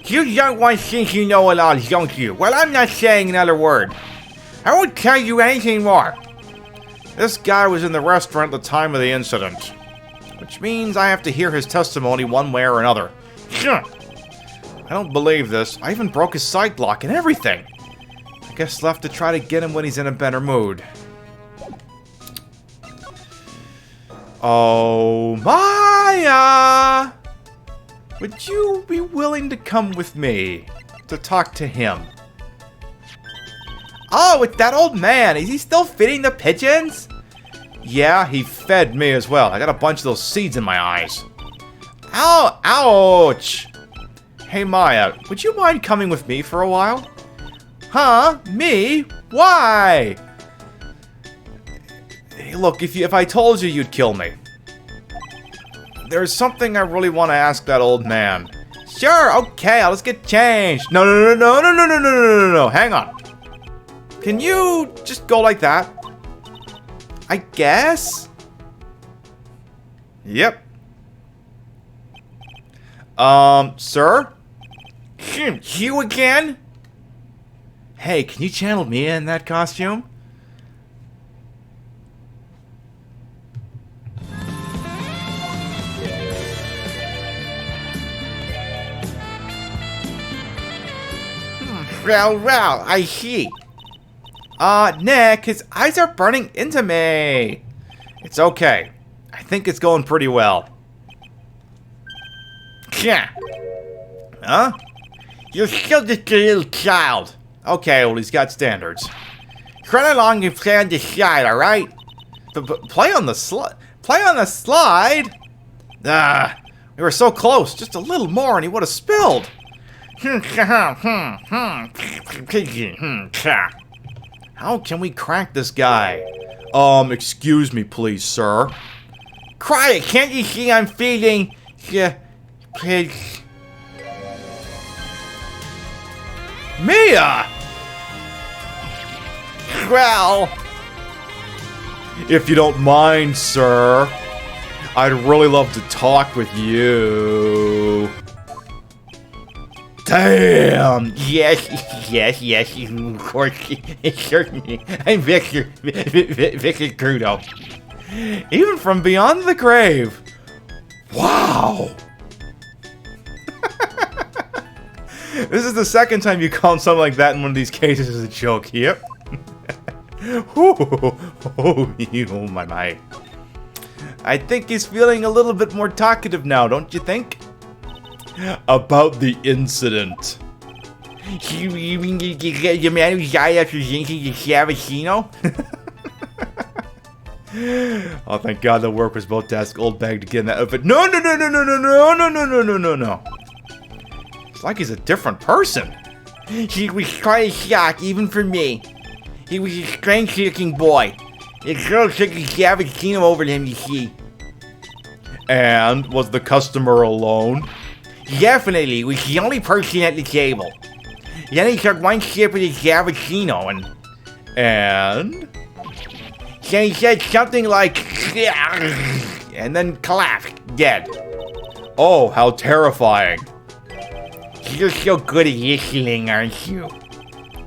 [SPEAKER 6] You young ones think you know it all, don't you? Well, I'm not saying another word. I won't tell you anything more.
[SPEAKER 3] This guy was in the restaurant at the time of the incident, which means I have to hear his testimony one way or another.
[SPEAKER 6] Sure.
[SPEAKER 3] I don't believe this. I even broke his side block and everything. I guess left to try to get him when he's in a better mood. Oh, Maya! Would you be willing to come with me to talk to him? Oh, it's that old man. Is he still feeding the pigeons? Yeah, he fed me as well. I got a bunch of those seeds in my eyes. Ow! Ouch! Hey, Maya, would you mind coming with me for a while? Huh? Me? Why? Hey, look, if I told you, you'd kill me. There's something I really want to ask that old man. Sure, okay, I'll just get changed. No, hang on. Can you just go like that? I guess? Yep. Sir?
[SPEAKER 6] You again?
[SPEAKER 3] Hey, can you channel me in that costume?
[SPEAKER 6] Well, I see.
[SPEAKER 3] Nick, his eyes are burning into me. It's okay. I think it's going pretty well.
[SPEAKER 6] Yeah.
[SPEAKER 3] Huh?
[SPEAKER 6] You're still just a little child.
[SPEAKER 3] Okay, well, he's got standards. Run along and play on the slide, alright? But play on the slide? Play on the slide? We were so close. Just a little more and he would have spilled. How can we crack this guy? Excuse me, please, sir.
[SPEAKER 6] Cry it, can't you see I'm feeding? Yeah, pigs.
[SPEAKER 3] Mia!
[SPEAKER 6] Well,
[SPEAKER 3] If you don't mind, sir, I'd really love to talk with you. Damn!
[SPEAKER 6] yes, of course, certainly. I'm Victor Crudo.
[SPEAKER 3] Even from beyond the grave. Wow! This is the second time you called something like that in one of these cases as a joke. Yep. Oh my. I think he's feeling a little bit more talkative now, don't you think? About the incident.
[SPEAKER 6] You mean the man who died after drinking the Cavaccino?
[SPEAKER 3] Oh, thank God the work was both to ask Old Bag to get in that outfit. No. It's like he's a different person.
[SPEAKER 6] He was quite a shock, even for me. He was a strange-looking boy. The girl took a Cavaccino over to him, you see.
[SPEAKER 3] And was the customer alone?
[SPEAKER 6] Definitely, was the only person at the table. Then he took one sip of the Cavaccino
[SPEAKER 3] And?
[SPEAKER 6] then he said something like, and then collapsed, dead.
[SPEAKER 3] Oh, how terrifying.
[SPEAKER 6] You're so good at listening, aren't you?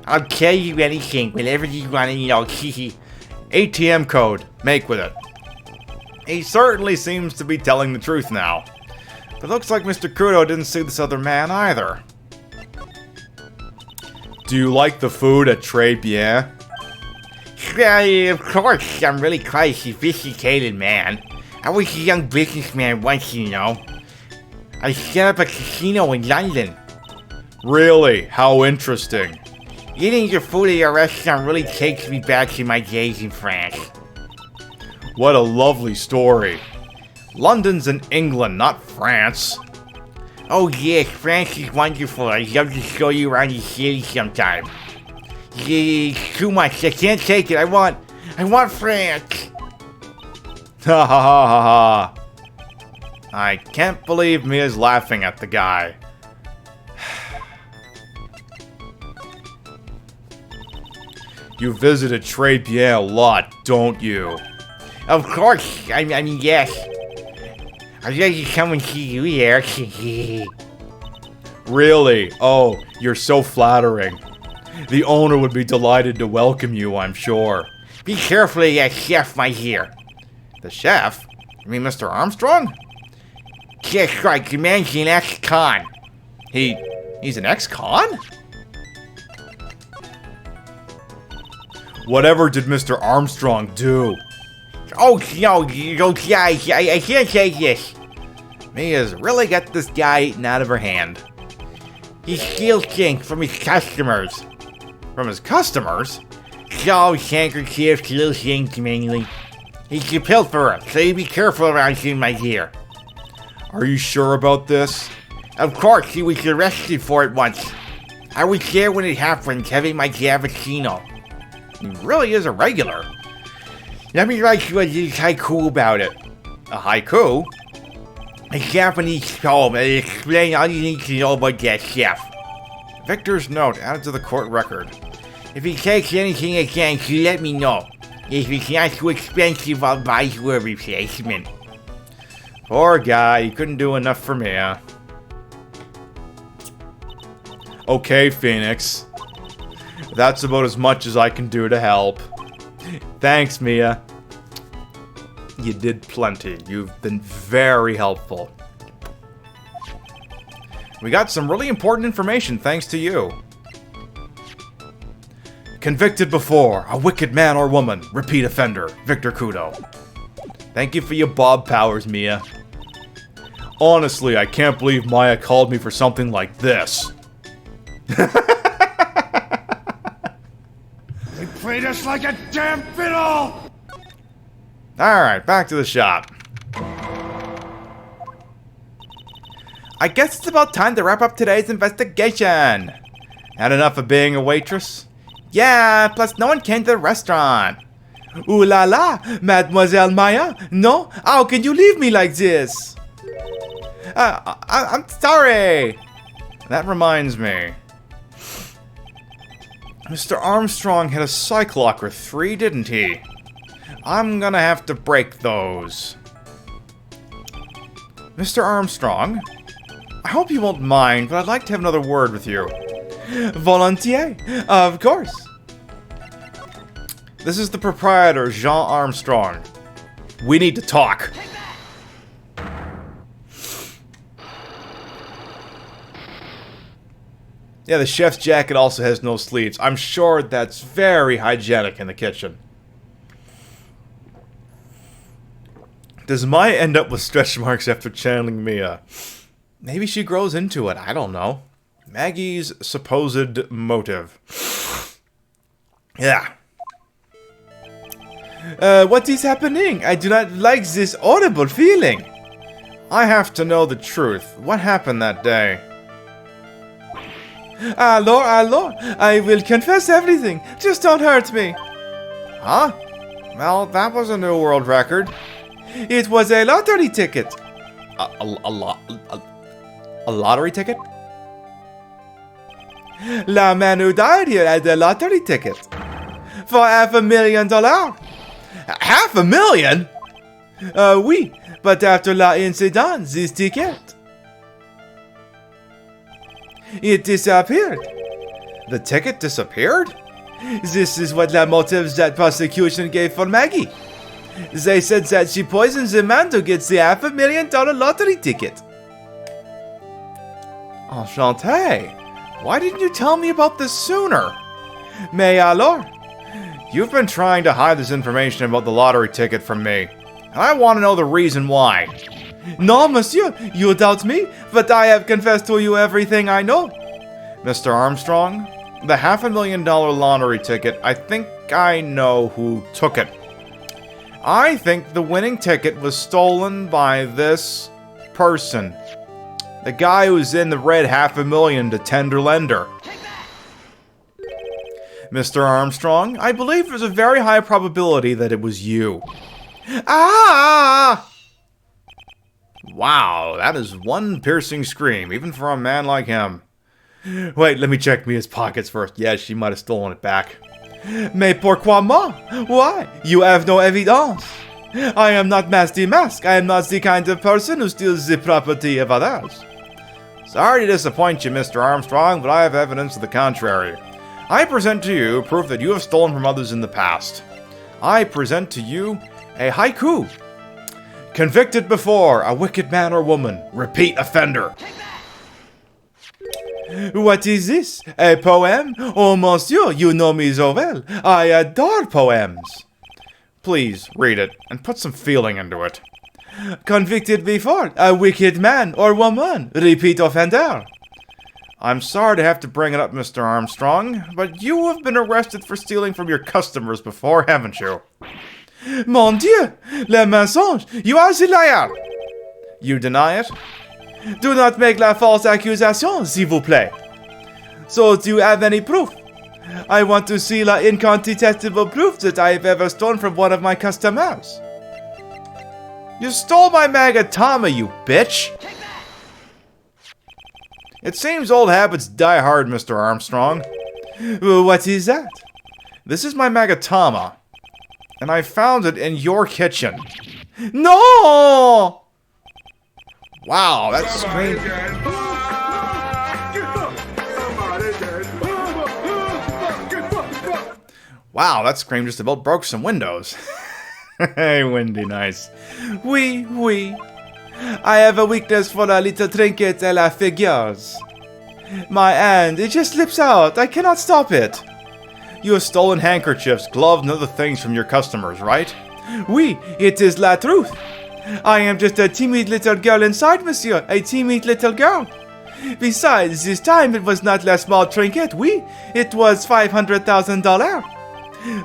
[SPEAKER 6] I'll tell you anything, whenever you want to know.
[SPEAKER 3] ATM code. Make with it. He certainly seems to be telling the truth now. But looks like Mr. Crudo didn't see this other man either. Do you like the food at Tribulations?
[SPEAKER 6] Well, of course, I'm really quite a sophisticated man. I was a young businessman once, you know. I set up a casino in London.
[SPEAKER 3] Really? How interesting.
[SPEAKER 6] Eating your food at your restaurant really takes me back to my days in France.
[SPEAKER 3] What a lovely story. London's in England, not France.
[SPEAKER 6] Oh yes, France is wonderful. I'd love to show you around the city sometime. Yeah, it's too much. I can't take it. I want France.
[SPEAKER 3] Ha ha ha ha ha. I can't believe Mia's laughing at the guy. You visited Tribulations a lot, don't you?
[SPEAKER 6] Of course. I mean, yes. I'd like to come and see you there.
[SPEAKER 3] Really? Oh, you're so flattering. The owner would be delighted to welcome you, I'm sure.
[SPEAKER 6] Be careful of that chef, my dear.
[SPEAKER 3] The chef? You mean Mr. Armstrong?
[SPEAKER 6] That's right, the man's an ex-con.
[SPEAKER 3] He's an ex-con? Whatever did Mr. Armstrong do?
[SPEAKER 6] Oh, no, I can't take this.
[SPEAKER 3] Mia's really got this guy eaten out of her hand.
[SPEAKER 6] He steals things from his customers.
[SPEAKER 3] From his customers?
[SPEAKER 6] Dolls, handkerchiefs, little things mainly. He's a pilferer, so you be careful around him, my dear.
[SPEAKER 3] Are you sure about this?
[SPEAKER 6] Of course, he was arrested for it once. I was there when it happened, having my Cavaccino.
[SPEAKER 3] He really is a regular.
[SPEAKER 6] Let me write you a little haiku about it.
[SPEAKER 3] A haiku?
[SPEAKER 6] A Japanese poem that'll explain all you need to know about that chef.
[SPEAKER 3] Victor's note added to the court record.
[SPEAKER 6] If he takes anything against you, let me know. If it's not too expensive, I'll buy you a replacement.
[SPEAKER 3] Poor guy, he couldn't do enough for Mia. Okay, Phoenix. That's about as much as I can do to help. Thanks, Mia. You did plenty. You've been very helpful. We got some really important information thanks to you. Convicted before, a wicked man or woman, repeat offender, Victor Crudo. Thank you for your Bob powers, Mia. Honestly, I can't believe Maya called me for something like this.
[SPEAKER 9] just like a damn fiddle!
[SPEAKER 3] Alright, back to the shop. I guess it's about time to wrap up today's investigation. Had enough of being a waitress? Yeah, plus no one came to the restaurant. Ooh la la, Mademoiselle Maya. No, how can you leave me like this? I'm sorry. That reminds me. Mr. Armstrong had a Cyclock or 3, didn't he? I'm gonna have to break those. Mr. Armstrong, I hope you won't mind, but I'd like to have another word with you. Volontiers, of course. This is the proprietor, Jean Armstrong. We need to talk. Yeah, the chef's jacket also has no sleeves. I'm sure that's very hygienic in the kitchen. Does Maya end up with stretch marks after channeling Mia? Maybe she grows into it. I don't know. Maggie's supposed motive. Yeah. What is happening? I do not like this horrible feeling. I have to know the truth. What happened that day? Allo, I will confess everything. Just don't hurt me. Huh? Well, that was a new world record. It was a lottery ticket. A lottery ticket? La man who died here had a lottery ticket. For $500,000. $500,000? Oui, but after la incident, this ticket. It disappeared. The ticket disappeared? This is what the motives that prosecution gave for Maggie. They said that she poisoned the man to get the $500,000 lottery ticket. Enchanté. Why didn't you tell me about this sooner? Mais alors? You've been trying to hide this information about the lottery ticket from me. And I want to know the reason why. No, monsieur, you doubt me, but I have confessed to you everything I know. Mr. Armstrong, the $500,000 lottery ticket, I think I know who took it. I think the winning ticket was stolen by this person. The guy who's in the red $500,000 to tender lender. Mr. Armstrong, I believe there's a very high probability that it was you. Ah! Wow, that is one piercing scream, even for a man like him. Wait, let me check Mia's pockets first. Yeah, she might have stolen it back. Mais pourquoi moi? Why? You have no evidence. I am not Master Mask. I am not the kind of person who steals the property of others. Sorry to disappoint you, Mr. Armstrong, but I have evidence to the contrary. I present to you proof that you have stolen from others in the past. I present to you a haiku. Convicted before, a wicked man or woman, repeat offender. What is this? A poem? Oh, monsieur, you know me so well. I adore poems. Please, read it, and put some feeling into it. Convicted before, a wicked man or woman, repeat offender. I'm sorry to have to bring it up, Mr. Armstrong, but you have been arrested for stealing from your customers before, haven't you? Mon Dieu! Le mensonge! You are the liar! You deny it? Do not make la false accusation, s'il vous plaît. So, do you have any proof? I want to see la incontestable proof that I have ever stolen from one of my customers. You stole my Magatama, you bitch! It seems old habits die hard, Mr. Armstrong. What is that? This is my Magatama. And I found it in your kitchen. No! Wow, that scream. Wow, that scream just about broke some windows. Hey, Windy, nice. Oui, oui. I have a weakness for a little trinkets et la figures. My hand, it just slips out. I cannot stop it. You have stolen handkerchiefs, gloves, and other things from your customers, right? Oui, it is la truth. I am just a timid little girl inside, monsieur. A timid little girl. Besides, this time it was not la small trinket, oui. It was $500,000.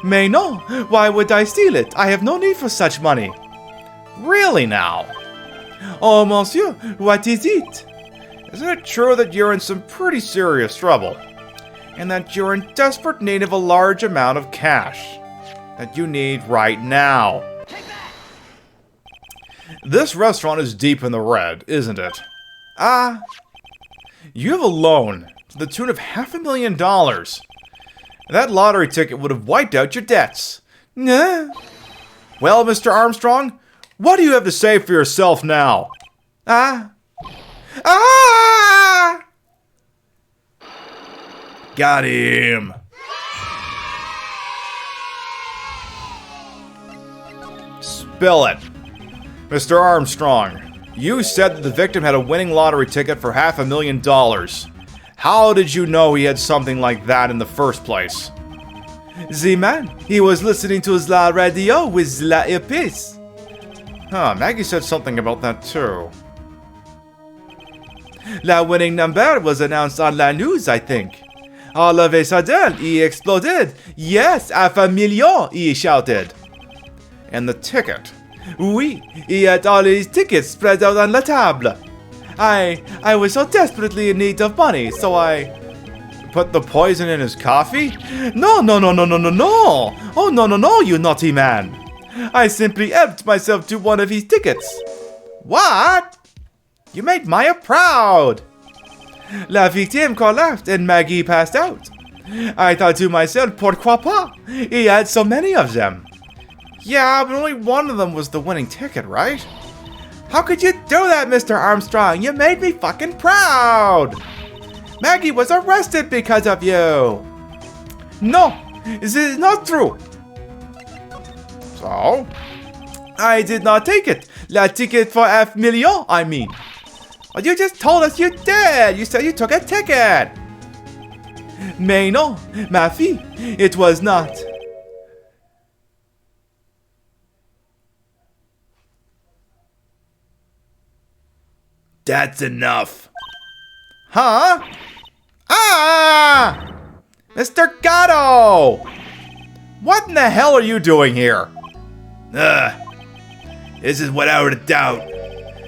[SPEAKER 3] Mais non, why would I steal it? I have no need for such money. Really now? Oh, monsieur, what is it? Isn't it true that you're in some pretty serious trouble? And that you're in desperate need of a large amount of cash that you need right now? This restaurant is deep in the red, isn't it? You have a loan to the tune of $500,000. That lottery ticket would have wiped out your debts. Nah. Well, Mr. Armstrong, what do you have to say for yourself now?
[SPEAKER 4] Got him.
[SPEAKER 3] Spill it. Mr. Armstrong, you said that the victim had a winning lottery ticket for $500,000. How did you know he had something like that in the first place? The man, he was listening to la radio with la earpiece. Maggie said something about that too. La winning number was announced on la news, I think. All of a sudden, he exploded. Yes, $500,000, he shouted. And the ticket. Oui, he had all his tickets spread out on la table. I was so desperately in need of money, so I... Put the poison in his coffee? No. Oh, no, you naughty man. I simply helped myself to one of his tickets. What? You made Maya proud. La victime collapsed and Maggie passed out. I thought to myself, pourquoi pas? He had so many of them. Yeah, but only one of them was the winning ticket, right? How could you do that, Mr. Armstrong? You made me fucking proud! Maggie was arrested because of you! No, this is not true! So? I did not take it! La ticket for $500,000, I mean! Well, you just told us you did! You said you took a ticket! Mais non, ma fille, it was not.
[SPEAKER 4] That's enough.
[SPEAKER 3] Huh? Mr. Gatto! What in the hell are you doing here?
[SPEAKER 4] This is without a doubt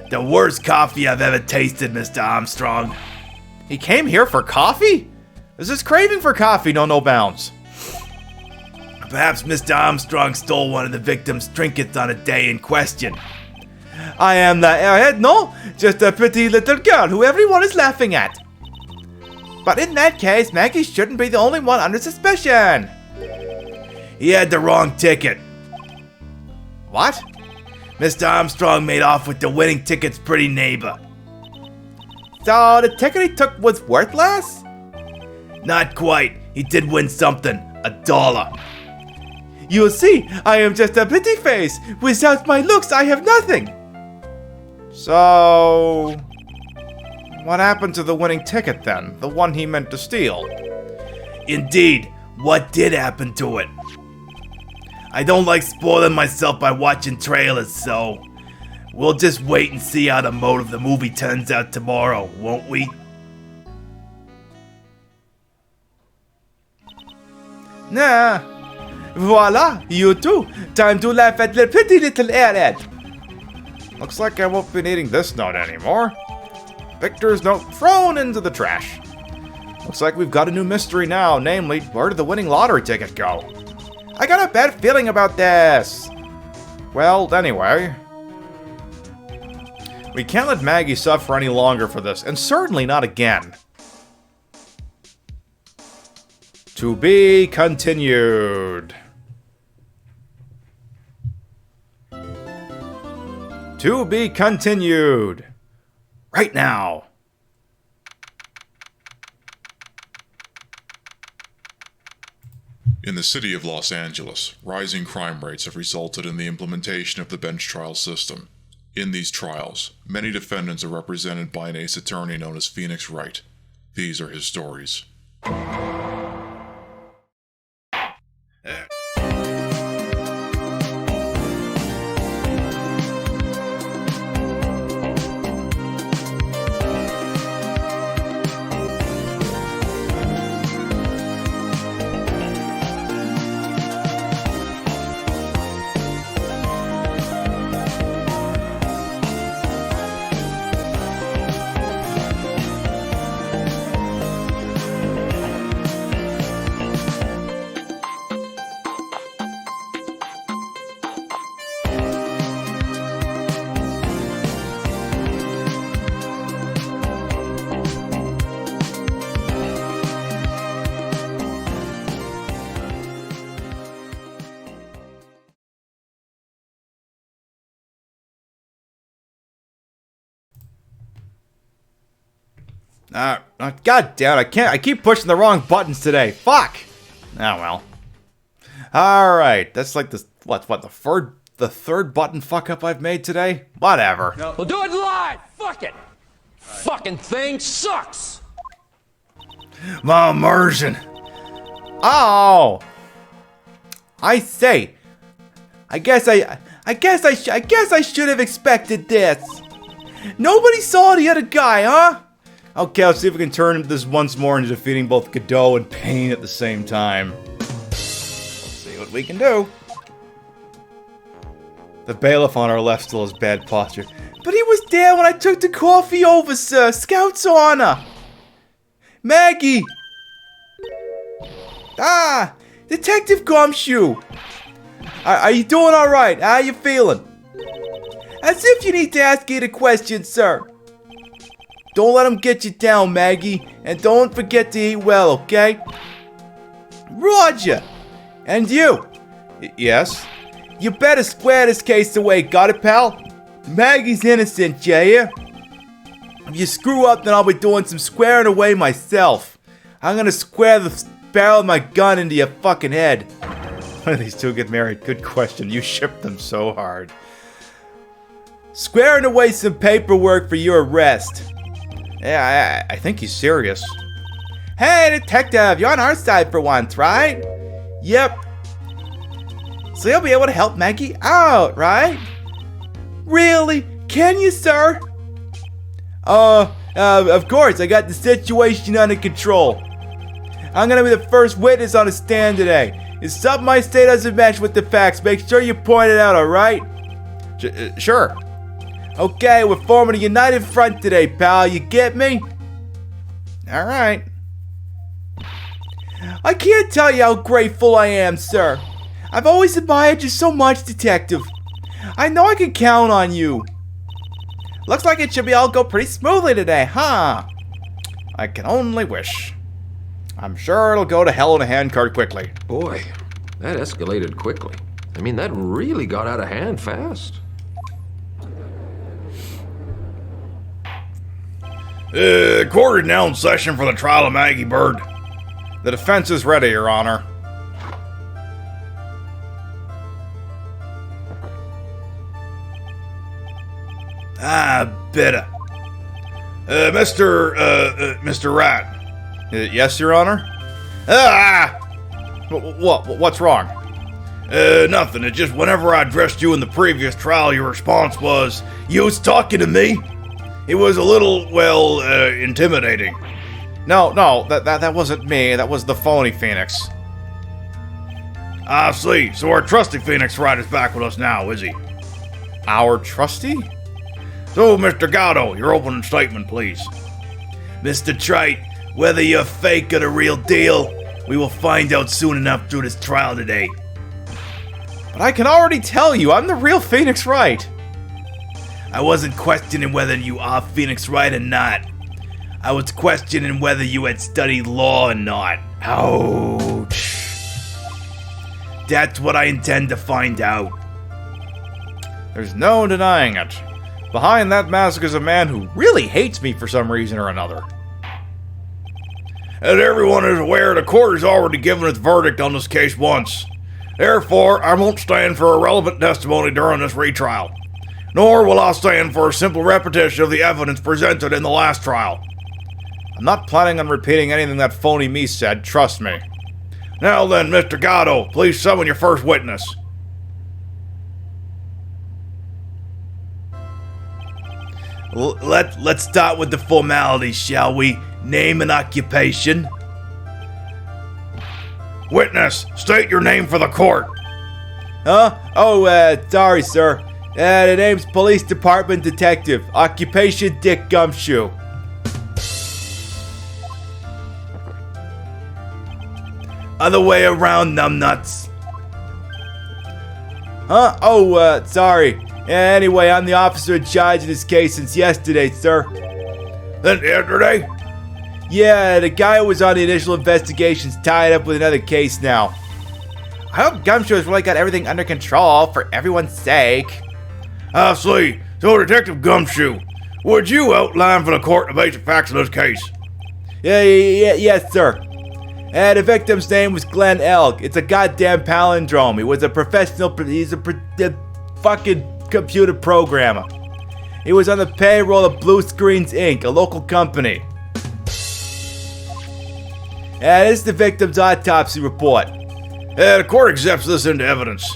[SPEAKER 4] the worst coffee I've ever tasted, Mr. Armstrong.
[SPEAKER 3] He came here for coffee? Is his craving for coffee no bounds?
[SPEAKER 4] Perhaps Mr. Armstrong stole one of the victim's trinkets on a day in question.
[SPEAKER 3] I am the airhead, no? Just a pretty little girl who everyone is laughing at. But in that case, Maggie shouldn't be the only one under suspicion.
[SPEAKER 4] He had the wrong ticket.
[SPEAKER 3] What?
[SPEAKER 4] Mr. Armstrong made off with the winning ticket's pretty neighbor.
[SPEAKER 3] So the ticket he took was worthless?
[SPEAKER 4] Not quite. He did win something. $1.
[SPEAKER 3] You see, I am just a pretty face. Without my looks, I have nothing. So... what happened to the winning ticket then? The one he meant to steal?
[SPEAKER 4] Indeed, what did happen to it? I don't like spoiling myself by watching trailers, so... we'll just wait and see how the motive of the movie turns out tomorrow, won't we?
[SPEAKER 3] Nah. Voila, you too. Time to laugh at the pretty little airhead. Looks like I won't be needing this note anymore. Victor's note thrown into the trash. Looks like we've got a new mystery now, namely, where did the winning lottery ticket go? I got a bad feeling about this. Well, anyway. We can't let Maggie suffer any longer for this, and certainly not again. To be continued. To be continued. Right now.
[SPEAKER 2] In the city of Los Angeles, rising crime rates have resulted in the implementation of the bench trial system. In these trials, many defendants are represented by an ace attorney known as Phoenix Wright. These are his stories.
[SPEAKER 3] God damn it, I keep pushing the wrong buttons today. Fuck! Oh well. Alright, that's like the third button fuck up I've made today? Whatever.
[SPEAKER 7] We'll do it live! Fuck it! Fucking thing sucks!
[SPEAKER 4] My immersion.
[SPEAKER 3] Oh! I say. I guess I should have expected this. Nobody saw the other guy, huh? Okay, let's see if we can turn this once more into defeating both Godot and Pain at the same time. Let's see what we can do. The bailiff on our left still has bad posture. But he was there when I took the coffee over, sir. Scout's honor. Maggie! Ah! Detective Gumshoe! Are you doing alright? How you feeling? As if you need to ask it a question, sir. Don't let him get you down, Maggie. And don't forget to eat well, okay? Roger! And you? Yes? You better square this case away, got it, pal? Maggie's innocent, you hear? If you screw up, then I'll be doing some squaring away myself. I'm gonna square the barrel of my gun into your fucking head. When do these two get married? Good question. You shipped them so hard. Squaring away some paperwork for your arrest. Yeah, I think he's serious. Hey, detective, you're on our side for once, right? Yep. So you'll be able to help Maggie out, right? Really? Can you, sir? Of course, I got the situation under control. I'm gonna be the first witness on the stand today. If something I say doesn't match with the facts, make sure you point it out, alright? Sure. Okay, we're forming a united front today, pal. You get me? Alright. I can't tell you how grateful I am, sir. I've always admired you so much, detective. I know I can count on you. Looks like it should be all go pretty smoothly today, huh? I can only wish. I'm sure it'll go to hell in a handcart quickly.
[SPEAKER 7] Boy, that escalated quickly. I mean, that really got out of hand fast.
[SPEAKER 4] Court is now in session for the trial of Maggey Byrde.
[SPEAKER 3] The defense is ready, Your Honor.
[SPEAKER 4] Better. Mr. Rat.
[SPEAKER 3] Yes, Your Honor? What's wrong?
[SPEAKER 4] Nothing. It's just whenever I addressed you in the previous trial, your response was, you was talking to me? It was a little, well, intimidating.
[SPEAKER 3] No, that wasn't me. That was the phony Phoenix.
[SPEAKER 4] I see. So our trusty Phoenix Wright is back with us now, is he?
[SPEAKER 3] Our trusty?
[SPEAKER 4] So, Mr. Gatto, your opening statement, please. Mr. Trite, whether you're fake or the real deal, we will find out soon enough through this trial today.
[SPEAKER 3] But I can already tell you, I'm the real Phoenix Wright.
[SPEAKER 4] I wasn't questioning whether you are Phoenix Wright or not. I was questioning whether you had studied law or not. Ouch. That's what I intend to find out.
[SPEAKER 3] There's no denying it. Behind that mask is a man who really hates me for some reason or another.
[SPEAKER 4] As everyone is aware, the court has already given its verdict on this case once. Therefore, I won't stand for irrelevant testimony during this retrial. Nor will I stand for a simple repetition of the evidence presented in the last trial.
[SPEAKER 3] I'm not planning on repeating anything that phony me said, trust me.
[SPEAKER 4] Now then, Mr. Gatto, please summon your first witness. Let's start with the formalities, shall we? Name and occupation. Witness, state your name for the court.
[SPEAKER 3] Huh? Oh, sorry, sir. The name's Police Department Detective. Occupation, Dick Gumshoe.
[SPEAKER 4] Other way around, numbnuts.
[SPEAKER 3] Huh? Oh, sorry. Anyway, I'm the officer in charge of this case since yesterday, sir.
[SPEAKER 4] Then yesterday?
[SPEAKER 3] Yeah, the guy who was on the initial investigation's tied up with another case now. I hope Gumshoe's really got everything under control for everyone's sake.
[SPEAKER 4] I see. So, Detective Gumshoe, would you outline for the court the basic facts of this case? Yes, sir. The victim's name was Glenn Elk. It's a goddamn palindrome. He was a professional, he's a fucking computer programmer. He was on the payroll of Blue Screens Inc., a local company. This is the victim's autopsy report.
[SPEAKER 3] The court accepts this into evidence.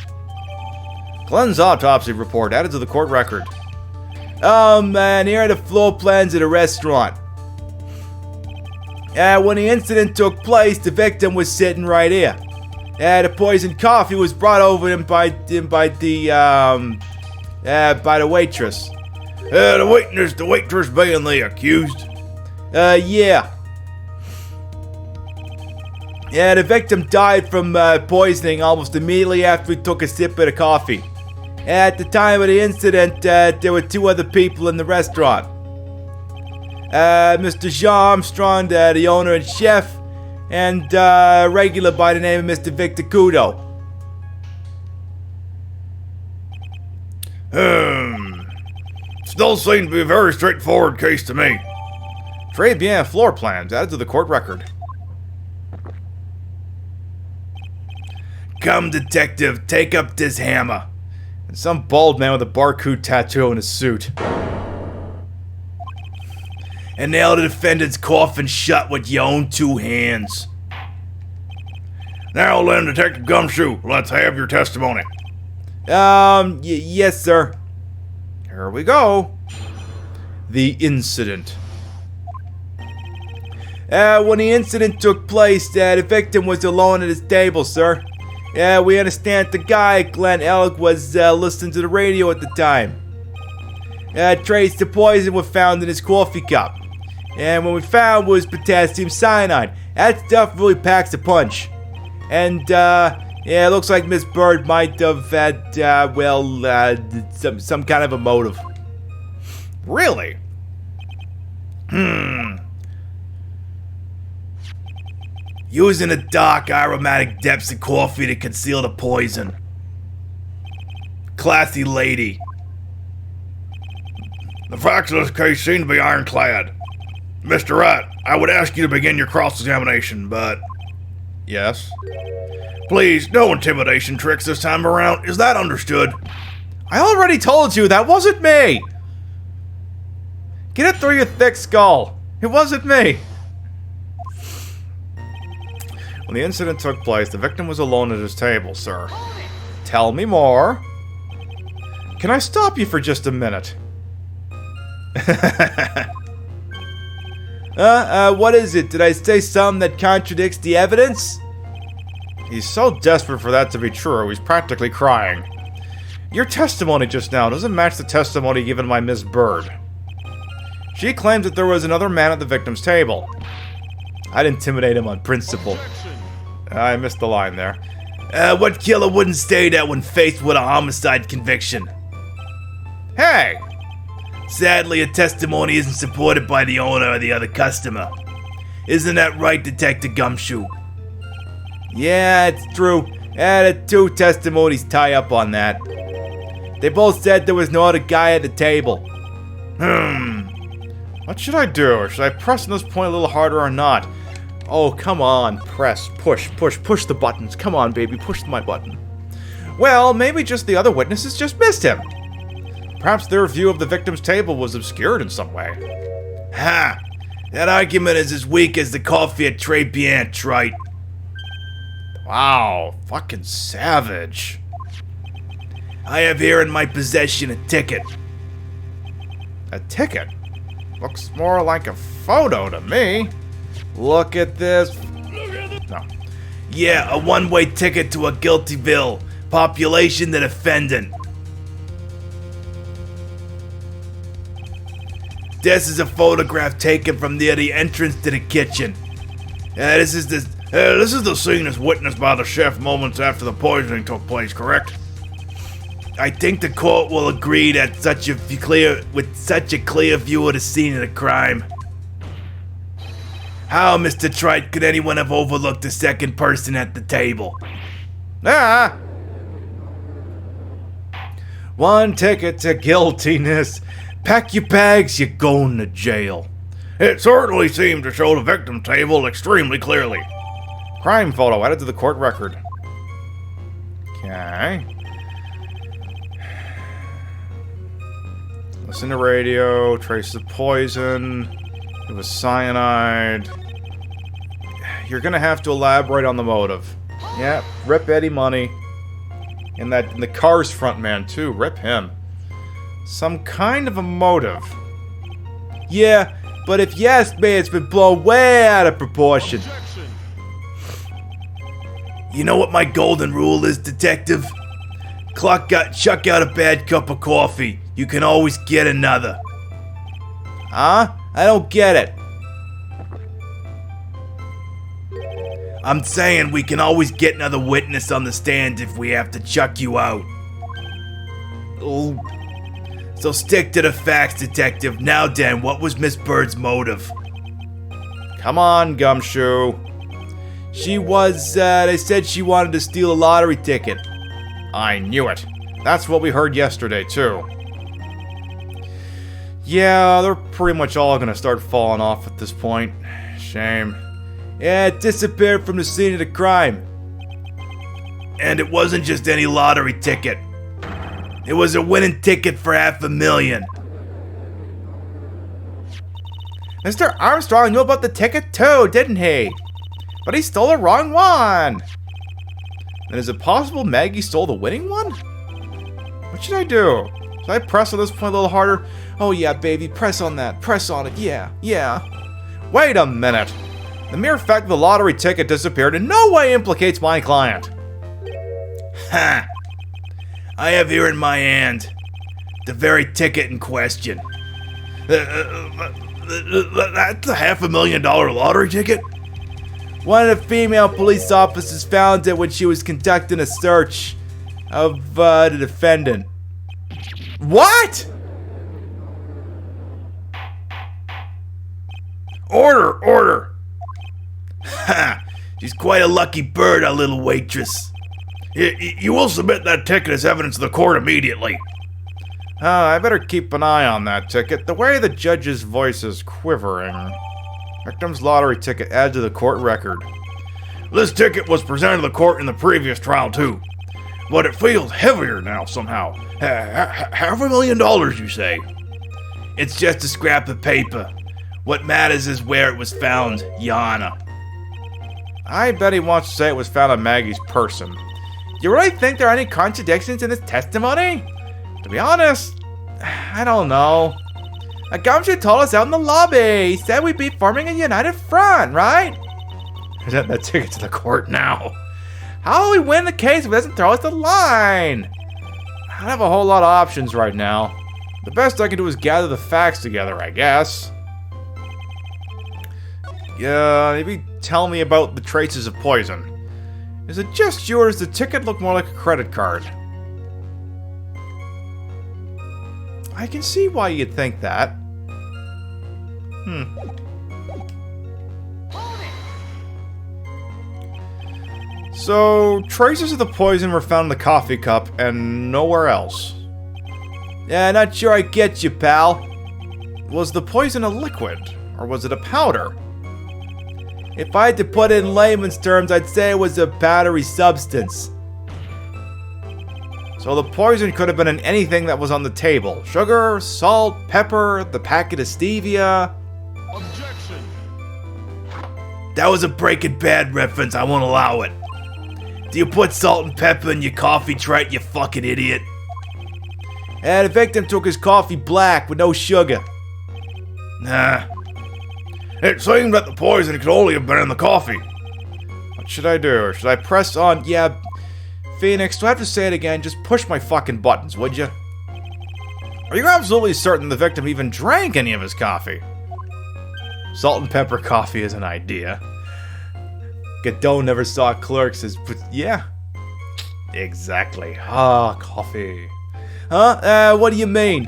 [SPEAKER 3] Glenn's autopsy report added to the court record.
[SPEAKER 4] And here are the floor plans of the restaurant. When the incident took place, the victim was sitting right here. The poisoned coffee was brought over him by the waitress.
[SPEAKER 3] The waitress being the accused.
[SPEAKER 4] Yeah. The victim died from poisoning almost immediately after he took a sip of the coffee. At the time of the incident, there were 2 other people in the restaurant. Mr. Jean Armstrong, the owner and chef, and a regular by the name of Mr. Victor Kudo.
[SPEAKER 3] Still seems to be a very straightforward case to me.
[SPEAKER 2] Très bien, floor plans added to the court record.
[SPEAKER 4] Come, detective, take up this hammer.
[SPEAKER 3] And some bald man with a barcode tattoo and a suit.
[SPEAKER 4] And nail the defendant's coffin shut with your own 2 hands.
[SPEAKER 3] Now then, Detective Gumshoe, let's have your testimony.
[SPEAKER 4] Yes, sir.
[SPEAKER 3] Here we go. The incident.
[SPEAKER 4] When the incident took place, the victim was alone at his table, sir. We understand the guy, Glenn Elk, was listening to the radio at the time. Trace of poison was found in his coffee cup. And what we found was potassium cyanide. That stuff really packs a punch. And, it looks like Miss Byrde might have had, some kind of a motive.
[SPEAKER 3] Really?
[SPEAKER 4] Using the dark aromatic depths of coffee to conceal the poison. Classy lady.
[SPEAKER 3] The facts of this case seem to be ironclad. Mr. Wright, I would ask you to begin your cross-examination, but...
[SPEAKER 2] Yes?
[SPEAKER 3] Please, no intimidation tricks this time around. Is that understood?
[SPEAKER 4] I already told you that wasn't me! Get it through your thick skull. It wasn't me.
[SPEAKER 2] When the incident took place, the victim was alone at his table, sir. Tell me more. Can I stop you for just a minute?
[SPEAKER 4] What is it? Did I say something that contradicts the evidence?
[SPEAKER 2] He's so desperate for that to be true, he's practically crying. Your testimony just now doesn't match the testimony given by Miss Byrde. She claims that there was another man at the victim's table.
[SPEAKER 4] I'd intimidate him on principle.
[SPEAKER 2] I missed the line there.
[SPEAKER 4] What killer wouldn't say that when faced with a homicide conviction?
[SPEAKER 2] Hey!
[SPEAKER 4] Sadly, a testimony isn't supported by the owner or the other customer. Isn't that right, Detective Gumshoe? Yeah, it's true. The 2 testimonies tie up on that. They both said there was no other guy at the table.
[SPEAKER 2] What should I do? Should I press on this point a little harder or not? Oh, come on. Press. Push the buttons. Come on, baby. Push my button. Well, maybe just the other witnesses just missed him. Perhaps their view of the victim's table was obscured in some way.
[SPEAKER 4] Ha! That argument is as weak as the coffee at Tribulations, right?
[SPEAKER 2] Wow. Fucking savage.
[SPEAKER 4] I have here in my possession a ticket.
[SPEAKER 2] A ticket? Looks more like a photo to me. Look at this. No.
[SPEAKER 4] Yeah, a one-way ticket to a guiltyville. Population the defendant. This is a photograph taken from near the entrance to the kitchen. This is the scene as witnessed by the chef moments after the poisoning took place, correct? I think the court will agree that with such a clear view of the scene of the crime. How, Mr. Trite, could anyone have overlooked the second person at the table?
[SPEAKER 3] One ticket to guiltiness. Pack your bags, you're going to jail.
[SPEAKER 4] It certainly seemed to show the victim table extremely clearly.
[SPEAKER 3] Crime photo added to the court record. Okay. Listen to radio, traces of poison. It was cyanide. You're gonna have to elaborate on the motive. Yeah, rip Eddie Money. And the car's front man too, rip him. Some kind of a motive. Yeah, but if you ask me, it's been blown way out of proportion.
[SPEAKER 4] You know what my golden rule is, detective? Chuck out a bad cup of coffee. You can always get another.
[SPEAKER 3] Huh? I don't get it.
[SPEAKER 4] I'm saying we can always get another witness on the stand if we have to chuck you out.
[SPEAKER 3] Oh,
[SPEAKER 4] So stick to the facts, detective. Now then, what was Miss Byrde's motive?
[SPEAKER 3] come on, Gumshoe. She was, they said she wanted to steal a lottery ticket. I knew it. That's what we heard yesterday, too. Yeah, they're pretty much all gonna start falling off at this point. Shame. Yeah, it disappeared from the scene of the crime.
[SPEAKER 4] And it wasn't just any lottery ticket. It was a winning ticket for $500,000.
[SPEAKER 3] Mr. Armstrong knew about the ticket too, didn't he? But he stole the wrong one. Then is it possible Maggie stole the winning one? What should I do? Should I press on this point a little harder? Oh yeah, baby, press on that. Press on it. Yeah, yeah. Wait a minute. The mere fact that the lottery ticket disappeared in no way implicates my client.
[SPEAKER 4] Ha! I have here in my hand the very ticket in question. That's a $500,000 lottery ticket?
[SPEAKER 3] One of the female police officers found it when she was conducting a search of the defendant. What?
[SPEAKER 4] Order, order! Ha! She's quite a lucky bird, our little waitress. You will submit that ticket as evidence to the court immediately.
[SPEAKER 3] I better keep an eye on that ticket. The way the judge's voice is quivering. Victim's lottery ticket added to the court record.
[SPEAKER 4] This ticket was presented to the court in the previous trial too, but it feels heavier now somehow. $500,000, you say? It's just a scrap of paper. What matters is where it was found, Yana.
[SPEAKER 3] I bet he wants to say it was found on Maggie's person. You really think there are any contradictions in his testimony? To be honest, I don't know. A gumshoe told us out in the lobby. He said we'd be forming a united front, right? Present that ticket to the court now. How will we win the case if he doesn't throw us the line? I don't have a whole lot of options right now. The best I can do is gather the facts together, I guess. Yeah, maybe tell me about the traces of poison. Is it just you, or does the ticket look more like a credit card? I can see why you'd think that. So, traces of the poison were found in the coffee cup and nowhere else. Yeah, not sure I get you, pal. Was the poison a liquid, or was it a powder? If I had to put it in layman's terms, I'd say it was a powdery substance. So the poison could have been in anything that was on the table. Sugar, salt, pepper, the packet of stevia.
[SPEAKER 9] Objection!
[SPEAKER 4] That was a Breaking Bad reference, I won't allow it. Do you put salt and pepper in your coffee, Trent, you fucking idiot?
[SPEAKER 3] And the victim took his coffee black with no sugar.
[SPEAKER 4] Nah. It seemed that the poison could only have been in the coffee.
[SPEAKER 3] What should I do? Should I press on? Yeah, Phoenix, do I have to say it again? Just push my fucking buttons, would you? Are you absolutely certain the victim even drank any of his coffee? Salt and pepper coffee is an idea. Godot never saw Clerks as... But yeah. Exactly. Ah, coffee. Huh? What do you mean?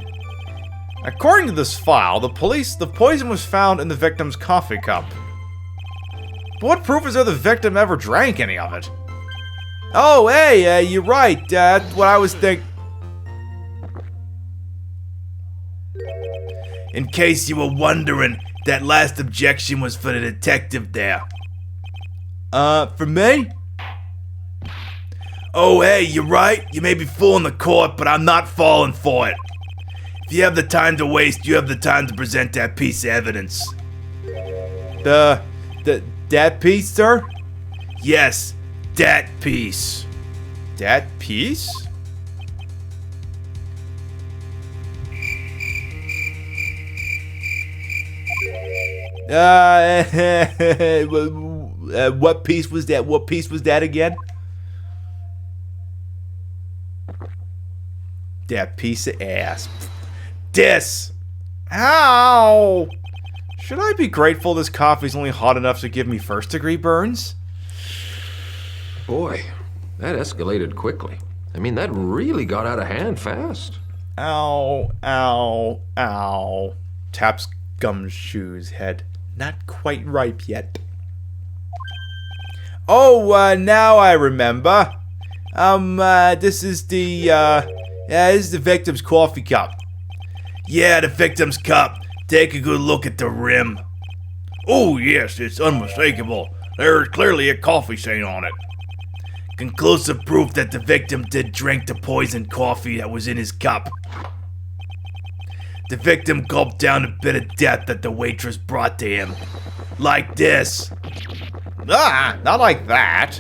[SPEAKER 3] According to this file, the poison was found in the victim's coffee cup. But what proof is there the victim ever drank any of it? Oh, hey, you're right. That's what I was thinking.
[SPEAKER 4] In case you were wondering, That last objection was for the detective there.
[SPEAKER 3] For me?
[SPEAKER 4] Oh, hey, you're right. You may be fooling the court, but I'm not falling for it. If you have the time to waste, you have the time to present that piece of evidence.
[SPEAKER 3] That piece, sir?
[SPEAKER 4] Yes, that piece.
[SPEAKER 3] That piece? What piece was that? What piece was that again? That piece of ass.
[SPEAKER 4] This.
[SPEAKER 3] Ow! Should I be grateful this coffee's only hot enough to give me first-degree burns?
[SPEAKER 7] Boy, that escalated quickly. I mean, that really got out of hand fast.
[SPEAKER 3] Ow, ow, ow. Taps Gumshoe's head. Not quite ripe yet. Oh, now I remember. This is the victim's coffee cup.
[SPEAKER 4] Yeah, the victim's cup. Take a good look at the rim. Oh, yes, it's unmistakable. There is clearly a coffee stain on it. Conclusive proof that the victim did drink the poisoned coffee that was in his cup. The victim gulped down a bit of death that the waitress brought to him. Like this.
[SPEAKER 3] Ah, not like that.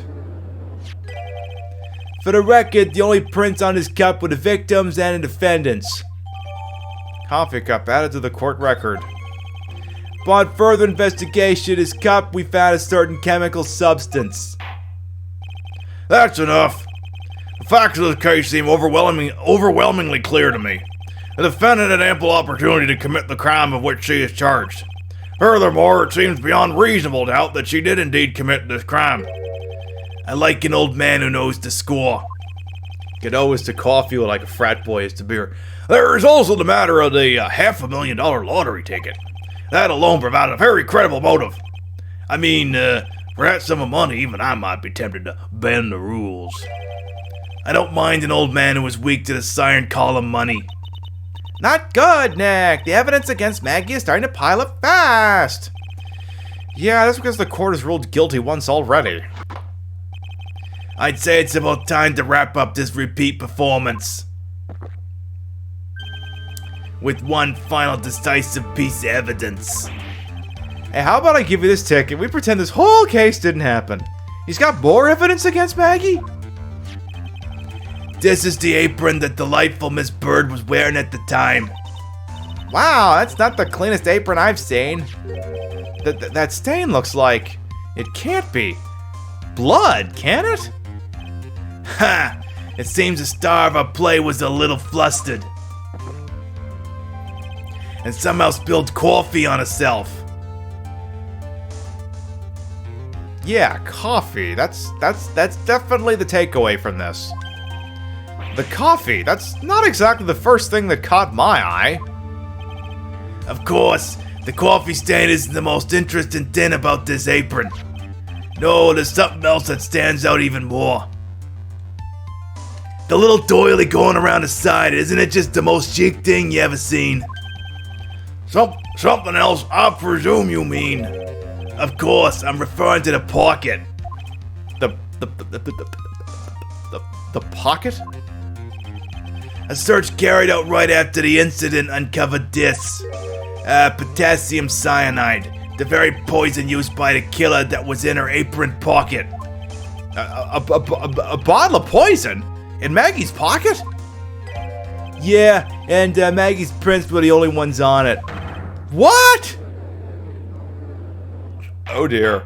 [SPEAKER 3] For the record, the only prints on his cup were the victim's and the defendant's. Coffee cup added to the court record. Upon further investigation, his cup we found a certain chemical substance.
[SPEAKER 4] That's enough. The facts of the case seem overwhelmingly clear to me. The defendant had ample opportunity to commit the crime of which she is charged. Furthermore, it seems beyond reasonable doubt that she did indeed commit this crime. I like an old man who knows the score.
[SPEAKER 3] Godot is to coffee like a frat boy is to beer.
[SPEAKER 4] There is also the matter of the $500,000 lottery ticket. That alone provided a very credible motive. I mean, for that sum of money, even I might be tempted to bend the rules. I don't mind an old man who is weak to the siren column money.
[SPEAKER 3] Not good, Nick. The evidence against Maggie is starting to pile up fast. Yeah, that's because the court has ruled guilty once already.
[SPEAKER 4] I'd say it's about time to wrap up this repeat performance with one final decisive piece of evidence.
[SPEAKER 3] Hey, how about I give you this ticket? We pretend this whole case didn't happen. He's got more evidence against Maggie?
[SPEAKER 4] This is the apron that delightful Miss Byrde was wearing at the time.
[SPEAKER 3] Wow, that's not the cleanest apron I've seen. That stain looks like... It can't be blood, can it?
[SPEAKER 4] Ha! It seems the star of our play was a little flustered. And somehow spilled coffee on herself.
[SPEAKER 3] Yeah, coffee. That's definitely the takeaway from this. The coffee, that's not exactly the first thing that caught my eye.
[SPEAKER 4] Of course, the coffee stain isn't the most interesting thing about this apron. No, there's something else that stands out even more. The little doily going around the side, isn't it just the most chic thing you ever seen? Something else, I presume you mean. Of course, I'm referring to the pocket.
[SPEAKER 3] The pocket?
[SPEAKER 4] A search carried out right after the incident uncovered this. Potassium cyanide, the very poison used by the killer that was in her apron pocket.
[SPEAKER 3] A bottle of poison? In Maggie's pocket? Yeah, and Maggie's prints were the only ones on it. What? Oh dear.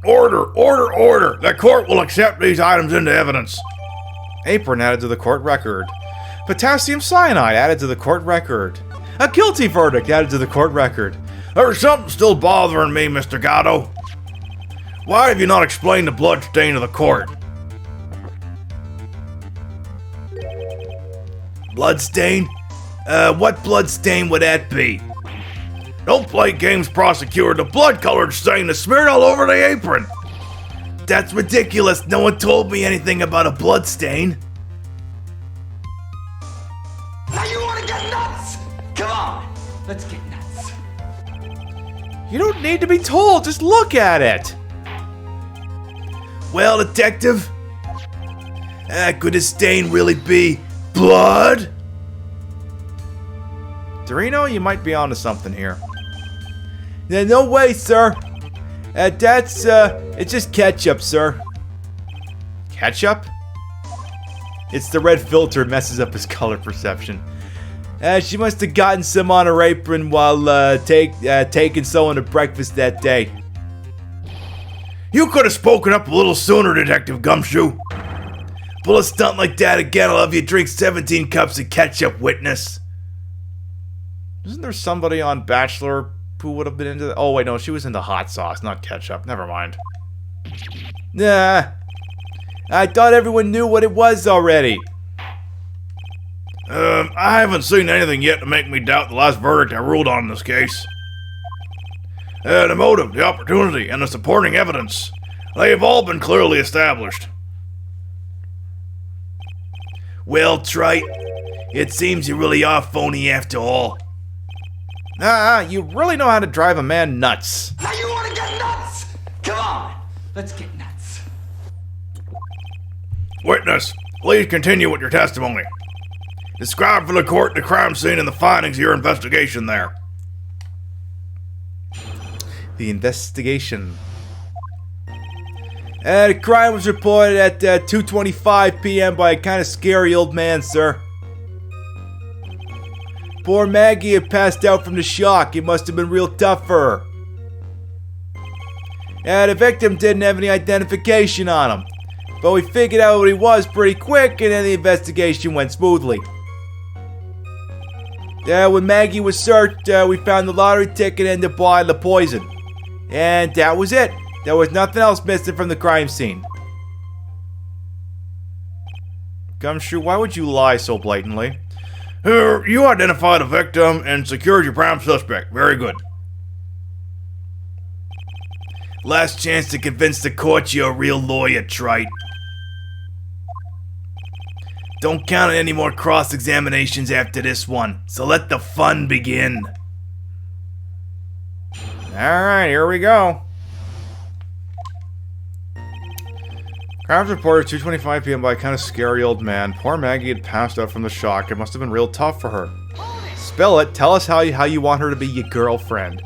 [SPEAKER 4] Order! The court will accept these items into evidence.
[SPEAKER 3] Apron added to the court record. Potassium cyanide added to the court record. A guilty verdict added to the court record.
[SPEAKER 4] There's something still bothering me, Mr. Gatto. Why have you not explained the blood stain to the court? Blood stain? What blood stain would that be? Don't play games, prosecutor. The blood-colored stain is smeared all over the apron. That's ridiculous. No one told me anything about a blood stain.
[SPEAKER 8] Now you want to get nuts? Come on, let's get nuts.
[SPEAKER 3] You don't need to be told, just look at it.
[SPEAKER 4] Well, Detective, could this stain really be blood?
[SPEAKER 3] Dorino, you might be onto something here.
[SPEAKER 4] Yeah, no way, sir. It's just ketchup, sir.
[SPEAKER 3] Ketchup? It's the red filter messes up his color perception.
[SPEAKER 4] She must have gotten some on her apron while taking someone to breakfast that day. You could have spoken up a little sooner, Detective Gumshoe. Pull a stunt like that again, I'll have you drink 17 cups of ketchup, witness.
[SPEAKER 3] Isn't there somebody on Bachelor who would have been into that? Oh, wait, no, she was into hot sauce, not ketchup. Never mind.
[SPEAKER 4] Nah. I thought everyone knew what it was already. I haven't seen anything yet to make me doubt the last verdict I ruled on in this case. The motive, the opportunity, and the supporting evidence, they have all been clearly established. Well, Trite, it seems you really are phony after all.
[SPEAKER 3] You really know how to drive a man nuts.
[SPEAKER 8] Now you want to get nuts? Come on, let's get nuts.
[SPEAKER 4] Witness, please continue with your testimony. Describe for the court the crime scene and the findings of your investigation there.
[SPEAKER 3] The investigation.
[SPEAKER 4] The crime was reported at 2:25 p.m. by a kind of scary old man, sir. Poor Maggie had passed out from the shock. It must have been real tough for her. The victim didn't have any identification on him, but we figured out what he was pretty quick, and then the investigation went smoothly. When Maggie was searched, we found the lottery ticket and the bottle of poison. And that was it. There was nothing else missing from the crime scene.
[SPEAKER 3] Gumshoe, why would you lie so blatantly?
[SPEAKER 4] You identified the victim and secured your prime suspect. Very good. Last chance to convince the court you're a real lawyer, Trite. Don't count on any more cross-examinations after this one, so let the fun begin.
[SPEAKER 3] Alright, here we go. Crime reported 2:25 p.m. by a kind of scary old man. Poor Maggie had passed out from the shock. It must have been real tough for her. Spill it. Tell us how you want her to be your girlfriend.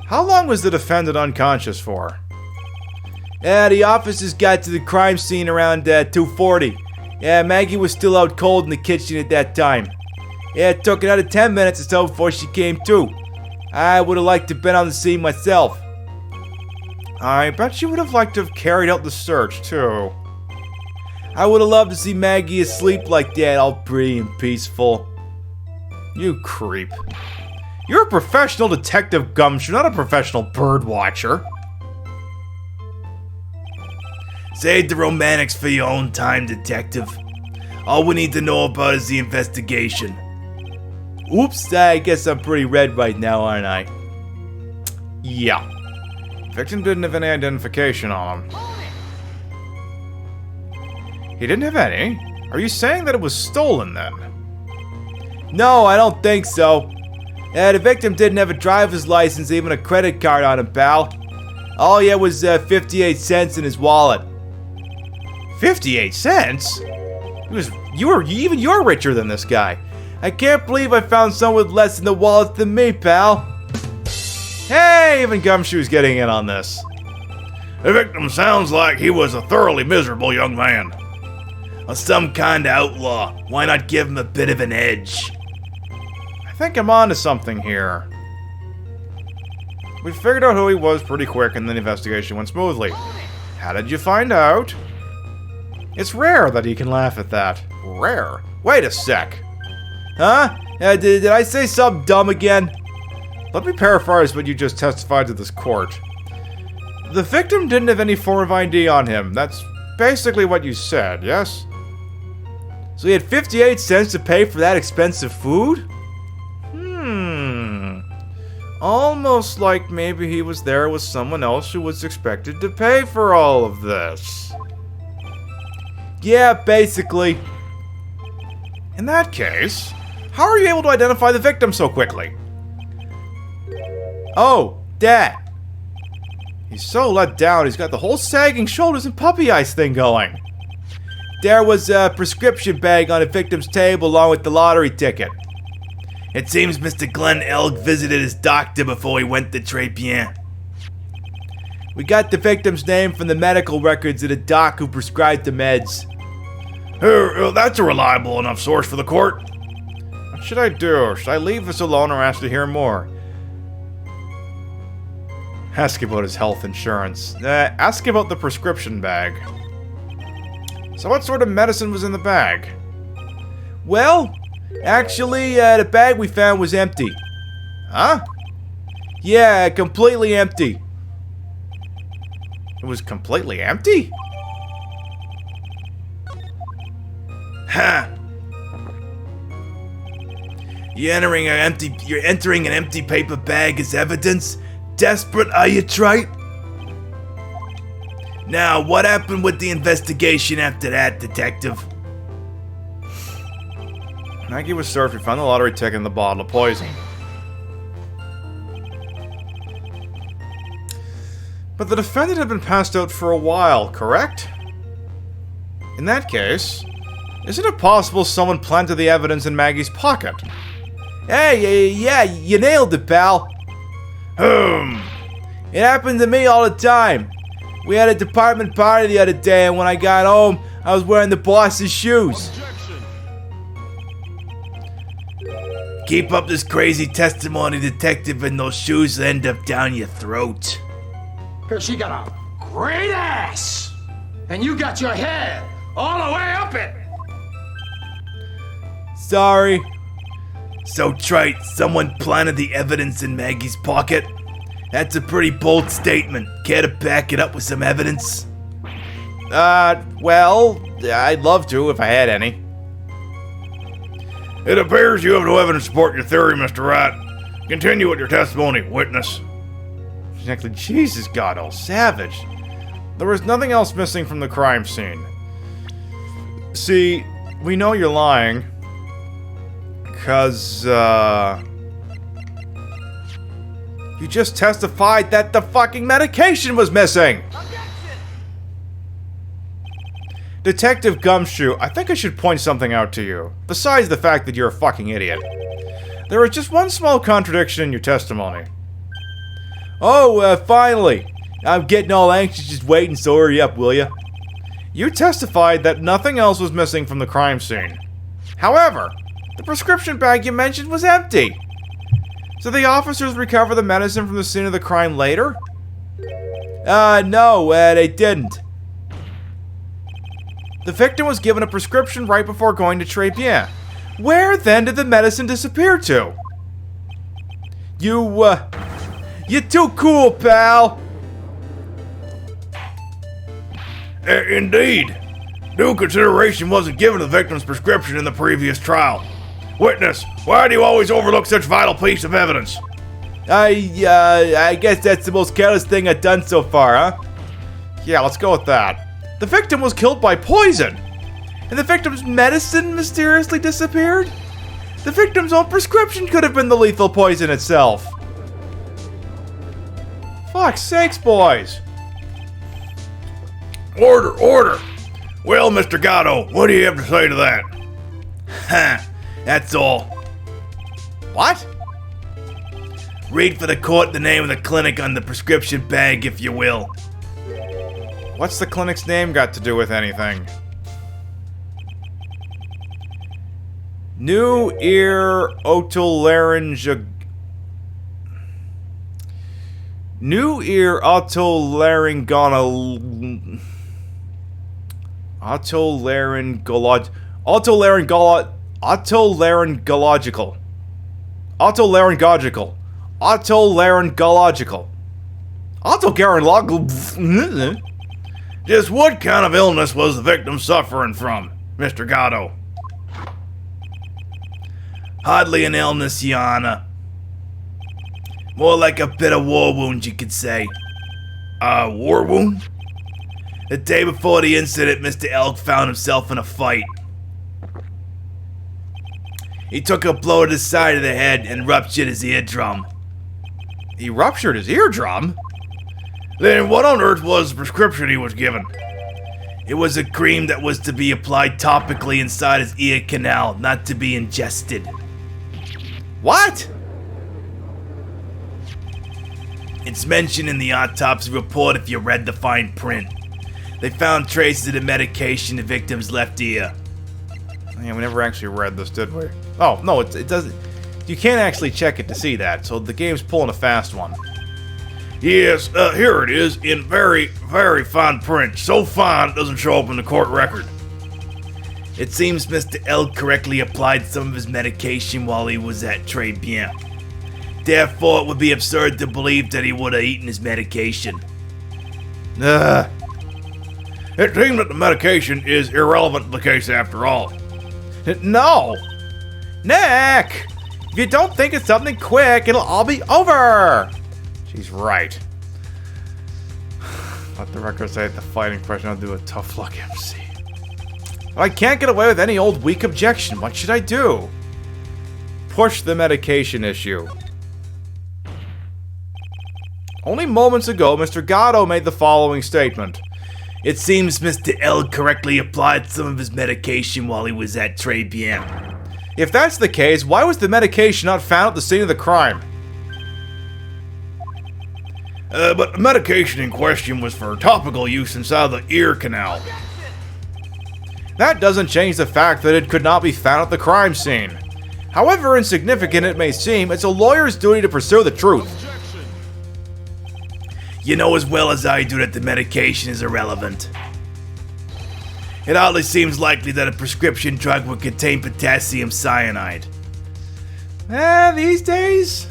[SPEAKER 3] How long was the defendant unconscious for?
[SPEAKER 4] The officers got to the crime scene around 2:40. Maggie was still out cold in the kitchen at that time. It took another 10 minutes or so before she came to. I would have liked to have been on the scene myself.
[SPEAKER 3] I bet you would have liked to have carried out the search, too.
[SPEAKER 4] I would have loved to see Maggie asleep like that, all pretty and peaceful.
[SPEAKER 3] You creep. You're a professional detective, Gumshoe, not a professional bird watcher.
[SPEAKER 4] Save the romantics for your own time, Detective. All we need to know about is the investigation. Oops, I guess I'm pretty red right now, aren't I?
[SPEAKER 3] Yeah. Victim didn't have any identification on him. He didn't have any? Are you saying that it was stolen then?
[SPEAKER 4] No, I don't think so. The victim didn't have a driver's license, even a credit card on him, pal. All he had was 58 cents in his wallet.
[SPEAKER 3] 58 cents? You're richer than this guy.
[SPEAKER 4] I can't believe I found someone with less in the wallet than me, pal.
[SPEAKER 3] Hey, even Gumshoe's getting in on this.
[SPEAKER 4] The victim sounds like he was a thoroughly miserable young man. Some kind of outlaw. Why not give him a bit of an edge?
[SPEAKER 3] I think I'm on to something here. We figured out who he was pretty quick and the investigation went smoothly. How did you find out? It's rare that he can laugh at that. Rare? Wait a sec.
[SPEAKER 4] Huh? Did I say something dumb again?
[SPEAKER 3] Let me paraphrase what you just testified to this court. The victim didn't have any form of ID on him. That's basically what you said, yes?
[SPEAKER 4] So he had 58 cents to pay for that expensive food?
[SPEAKER 3] Almost like maybe he was there with someone else who was expected to pay for all of this.
[SPEAKER 4] Yeah, basically.
[SPEAKER 3] In that case, how are you able to identify the victim so quickly?
[SPEAKER 4] Oh, that.
[SPEAKER 3] He's so let down, he's got the whole sagging shoulders and puppy eyes thing going. There was a prescription bag on the victim's table along with the lottery ticket.
[SPEAKER 4] It seems Mr. Glenn Elk visited his doctor before he went to Tribulations.
[SPEAKER 3] We got the victim's name from the medical records of the doc who prescribed the meds.
[SPEAKER 4] That's a reliable enough source for the court.
[SPEAKER 3] What should I do? Should I leave this alone or ask to hear more? Ask about his health insurance. Ask about the prescription bag. So what sort of medicine was in the bag? Well, actually, the bag we found was empty. Huh? Yeah, completely empty. It was completely empty?
[SPEAKER 4] Ha! You're entering an empty paper bag as evidence? Desperate, are you, trite? Now, what happened with the investigation after that, detective?
[SPEAKER 3] Maggey was served. We found the lottery ticket in the bottle of poison. But the defendant had been passed out for a while, correct? In that case, isn't it possible someone planted the evidence in Maggie's pocket? Hey, yeah, you nailed it, pal. It happened to me all the time. We had a department party the other day, and when I got home, I was wearing the boss's shoes.
[SPEAKER 4] Keep up this crazy testimony, detective, and those shoes will end up down your throat.
[SPEAKER 8] She got a great ass, and you got your head all the way up it.
[SPEAKER 3] Sorry.
[SPEAKER 4] So, trite, someone planted the evidence in Maggie's pocket? That's a pretty bold statement. Care to back it up with some evidence?
[SPEAKER 3] Well, I'd love to if I had any.
[SPEAKER 4] It appears you have no evidence to support your theory, Mr. Wright. Continue with your testimony, witness.
[SPEAKER 3] Exactly. Jesus, God, all savage. There was nothing else missing from the crime scene. See, we know you're lying. Because, you just testified that the fucking medication was missing! Detective Gumshoe, I think I should point something out to you. Besides the fact that you're a fucking idiot. There is just one small contradiction in your testimony. Oh, finally! I'm getting all anxious just waiting, so hurry up, will ya? You testified that nothing else was missing from the crime scene. However, the prescription bag you mentioned was empty. So the officers recover the medicine from the scene of the crime later? No, they didn't. The victim was given a prescription right before going to Tribulations. Where then did the medicine disappear to? You're too cool, pal!
[SPEAKER 4] Indeed. Due consideration wasn't given to the victim's prescription in the previous trial. Witness, why do you always overlook such vital piece of evidence?
[SPEAKER 3] I guess that's the most careless thing I've done so far, huh? Yeah, let's go with that. The victim was killed by poison, and the victim's medicine mysteriously disappeared? The victim's own prescription could have been the lethal poison itself. Fuck's sakes, boys.
[SPEAKER 4] Order! Well, Mr. Gatto, what do you have to say to that? Ha! That's all.
[SPEAKER 3] What?
[SPEAKER 4] Read for the court the name of the clinic on the prescription bag, if you will.
[SPEAKER 3] What's the clinic's name got to do with anything? New ear otolaryngological. New ear otolaryngological.
[SPEAKER 4] Just what kind of illness was the victim suffering from, Mr. Gatto? Hardly an illness, Your Honor. More like a bit of war wound, you could say. A war wound? The day before the incident, Mr. Elk found himself in a fight. He took a blow to the side of the head and ruptured his eardrum.
[SPEAKER 3] He ruptured his eardrum?
[SPEAKER 4] Then what on earth was the prescription he was given? It was a cream that was to be applied topically inside his ear canal, not to be ingested.
[SPEAKER 3] What?
[SPEAKER 4] It's mentioned in the autopsy report if you read the fine print. They found traces of the medication in the victim's left ear.
[SPEAKER 3] Yeah, we never actually read this, did we? Oh, no, it doesn't. You can't actually check it to see that, so the game's pulling a fast one.
[SPEAKER 4] Yes, here it is in very, very fine print. So fine it doesn't show up in the court record. It seems Mr. L correctly applied some of his medication while he was at Tribulations. Therefore, it would be absurd to believe that he would have eaten his medication.
[SPEAKER 3] Ugh.
[SPEAKER 4] It seems that the medication is irrelevant to the case after all.
[SPEAKER 3] No! Nick! If you don't think of something quick, it'll all be over! She's right. Let the record say at the fighting question, I'll do a tough luck MC. I can't get away with any old weak objection. What should I do? Push the medication issue. Only moments ago, Mr. Gatto made the following statement.
[SPEAKER 4] It seems Mr. L correctly applied some of his medication while he was at Tribulations.
[SPEAKER 3] If that's the case, why was the medication not found at the scene of the crime?
[SPEAKER 4] But the medication in question was for topical use inside the ear canal.
[SPEAKER 3] That doesn't change the fact that it could not be found at the crime scene. However insignificant it may seem, it's a lawyer's duty to pursue the truth.
[SPEAKER 4] You know as well as I do that the medication is irrelevant. It hardly seems likely that a prescription drug would contain potassium cyanide.
[SPEAKER 3] These days?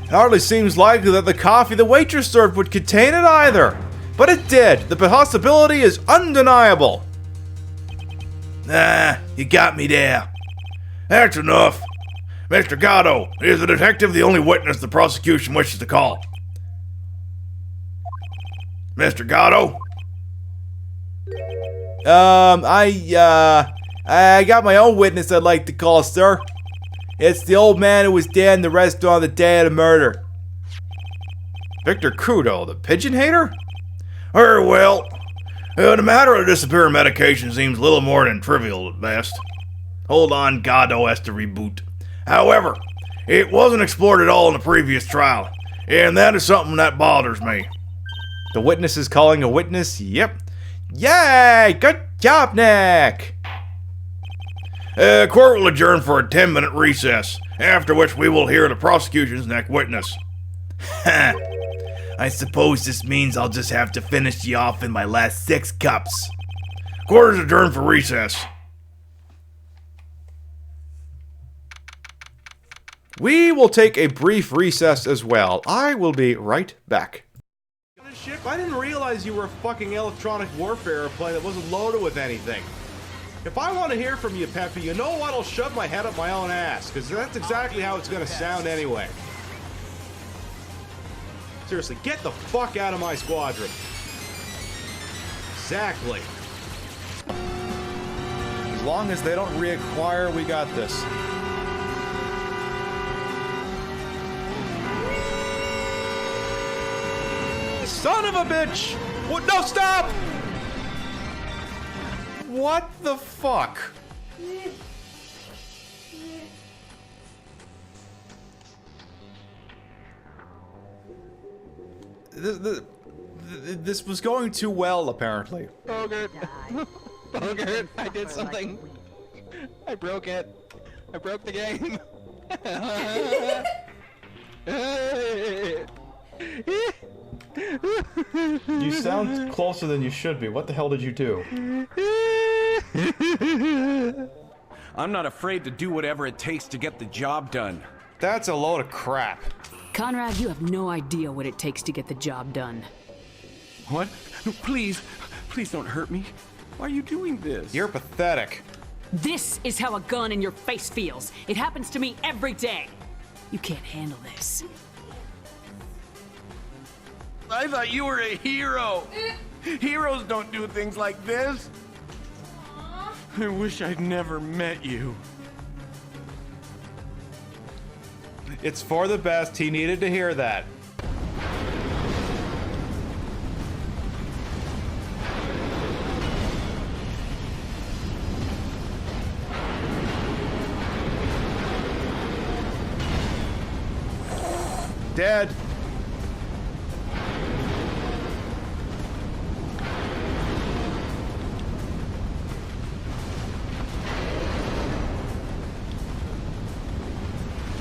[SPEAKER 3] It hardly seems likely that the coffee the waitress served would contain it either. But it did. The possibility is undeniable.
[SPEAKER 4] You got me there. That's enough. Mr. Gatto, is the detective the only witness the prosecution wishes to call? Mr. Gatto?
[SPEAKER 3] I got my own witness I'd like to call, sir. It's the old man who was dead in the restaurant the day of the murder. Victor Crudo, the pigeon hater?
[SPEAKER 4] Very well. The matter of the disappearing medication seems little more than trivial at best. Hold on, Gatto has to reboot. However, it wasn't explored at all in the previous trial, and that is something that bothers me.
[SPEAKER 3] The witness is calling a witness? Yep. Yay! Good job, Nick!
[SPEAKER 4] Court will adjourn for a 10-minute recess, after which we will hear the prosecution's next witness. I suppose this means I'll just have to finish you off in my last 6 cups. Court is adjourned for recess.
[SPEAKER 3] We will take a brief recess as well. I will be right back. Ship, I didn't realize you were a fucking electronic warfare plane that wasn't loaded with anything. If I want to hear from you, Peppy, you know what? I'll shove my head up my own ass, because that's exactly how it's going to sound anyway. Seriously, get the fuck out of my squadron. Exactly. As long as they don't reacquire, we got this. Son of a bitch! What? No, stop! What the fuck? This was going too well, apparently.
[SPEAKER 10] Bogart. Bogart, I did something. I broke it. I broke the game.
[SPEAKER 3] You sound closer than you should be. What the hell did you do?
[SPEAKER 11] I'm not afraid to do whatever it takes to get the job done.
[SPEAKER 3] That's a load of crap.
[SPEAKER 12] Conrad, you have no idea what it takes to get the job done.
[SPEAKER 11] What? No, please don't hurt me. Why are you doing this?
[SPEAKER 3] You're pathetic.
[SPEAKER 12] This is how a gun in your face feels. It happens to me every day. You can't handle this.
[SPEAKER 11] I thought you were a hero. Heroes don't do things like this. I wish I'd never met you.
[SPEAKER 3] It's for the best. He needed to hear that. Dead.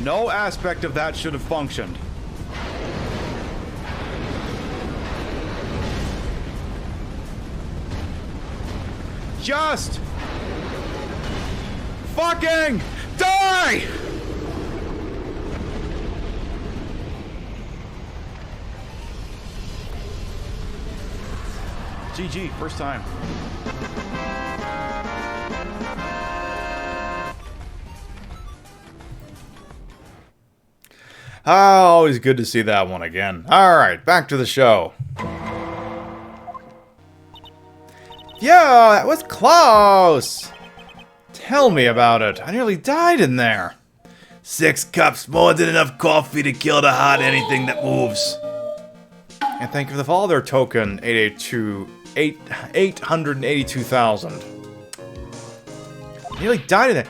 [SPEAKER 3] No aspect of that should have functioned. Just fucking die! GG, first time. Always good to see that one again. Alright, back to the show. Yeah, that was close! Tell me about it. I nearly died in there.
[SPEAKER 4] 6 cups, more than enough coffee to kill the hot anything that moves.
[SPEAKER 3] And thank you for the follow there, token 882,000. Nearly died in there.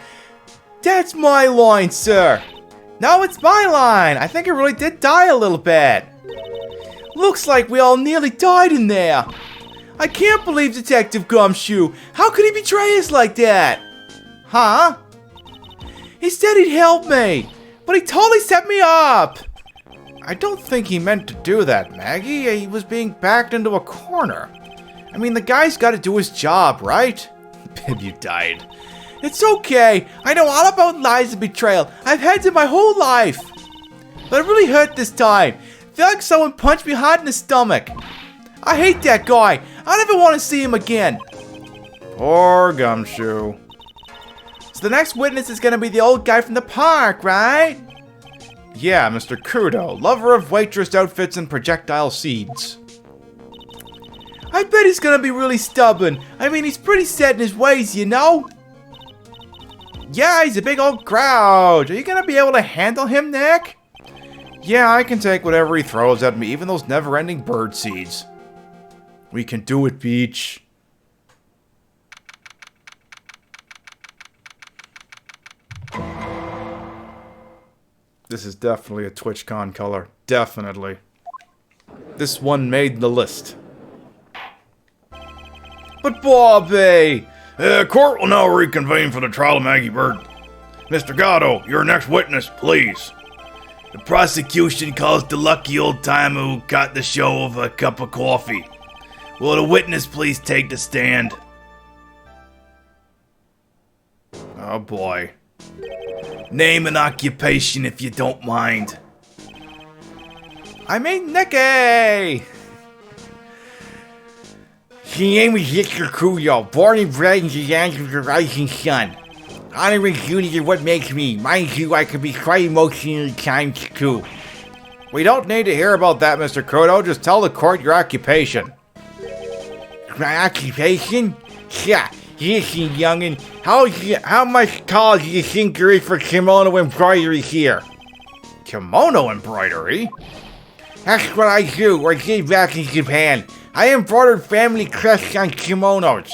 [SPEAKER 3] That's my line, sir. No, it's my line. I think I really did die a little bit. Looks like we all nearly died in there. I can't believe Detective Gumshoe. How could he betray us like that? Huh? He said he'd help me, but he totally set me up. I don't think he meant to do that, Maggie. He was being backed into a corner. I mean, the guy's got to do his job, right? Pib, you died. It's okay. I know all about lies and betrayal. I've had them my whole life. But it really hurt this time. I feel like someone punched me hard in the stomach. I hate that guy. I don't ever want to see him again. Poor Gumshoe. So the next witness is going to be the old guy from the park, right? Yeah, Mr. Kudo, lover of waitress outfits and projectile seeds. I bet he's gonna be really stubborn. I mean, he's pretty set in his ways, you know? Yeah, he's a big old grouch. Are you gonna be able to handle him, Nick? Yeah, I can take whatever he throws at me, even those never-ending bird seeds. We can do it, Beach. This is definitely a TwitchCon color. Definitely. This one made the list. But Bobby!
[SPEAKER 4] Court will now reconvene for the trial of Maggey Byrde. Mr. Gatto, your next witness, please. The prosecution calls the lucky old timer who got the show over a cup of coffee. Will the witness please take the stand?
[SPEAKER 3] Oh boy.
[SPEAKER 4] Name and occupation if you don't mind.
[SPEAKER 3] I mean Nicky!
[SPEAKER 6] His name is Victor Kudo, born and bred in the land of the rising sun. Honor and duty are what makes me. Mind you, I can be quite emotional at times too.
[SPEAKER 3] We don't need to hear about that, Mr. Kudo. Just tell the court your occupation.
[SPEAKER 6] My occupation? Yeah, listen, youngin'. How much call do you think there is for kimono embroidery here?
[SPEAKER 3] Kimono embroidery?
[SPEAKER 6] That's what I do, or did back in Japan. I embroidered family crests on kimonos.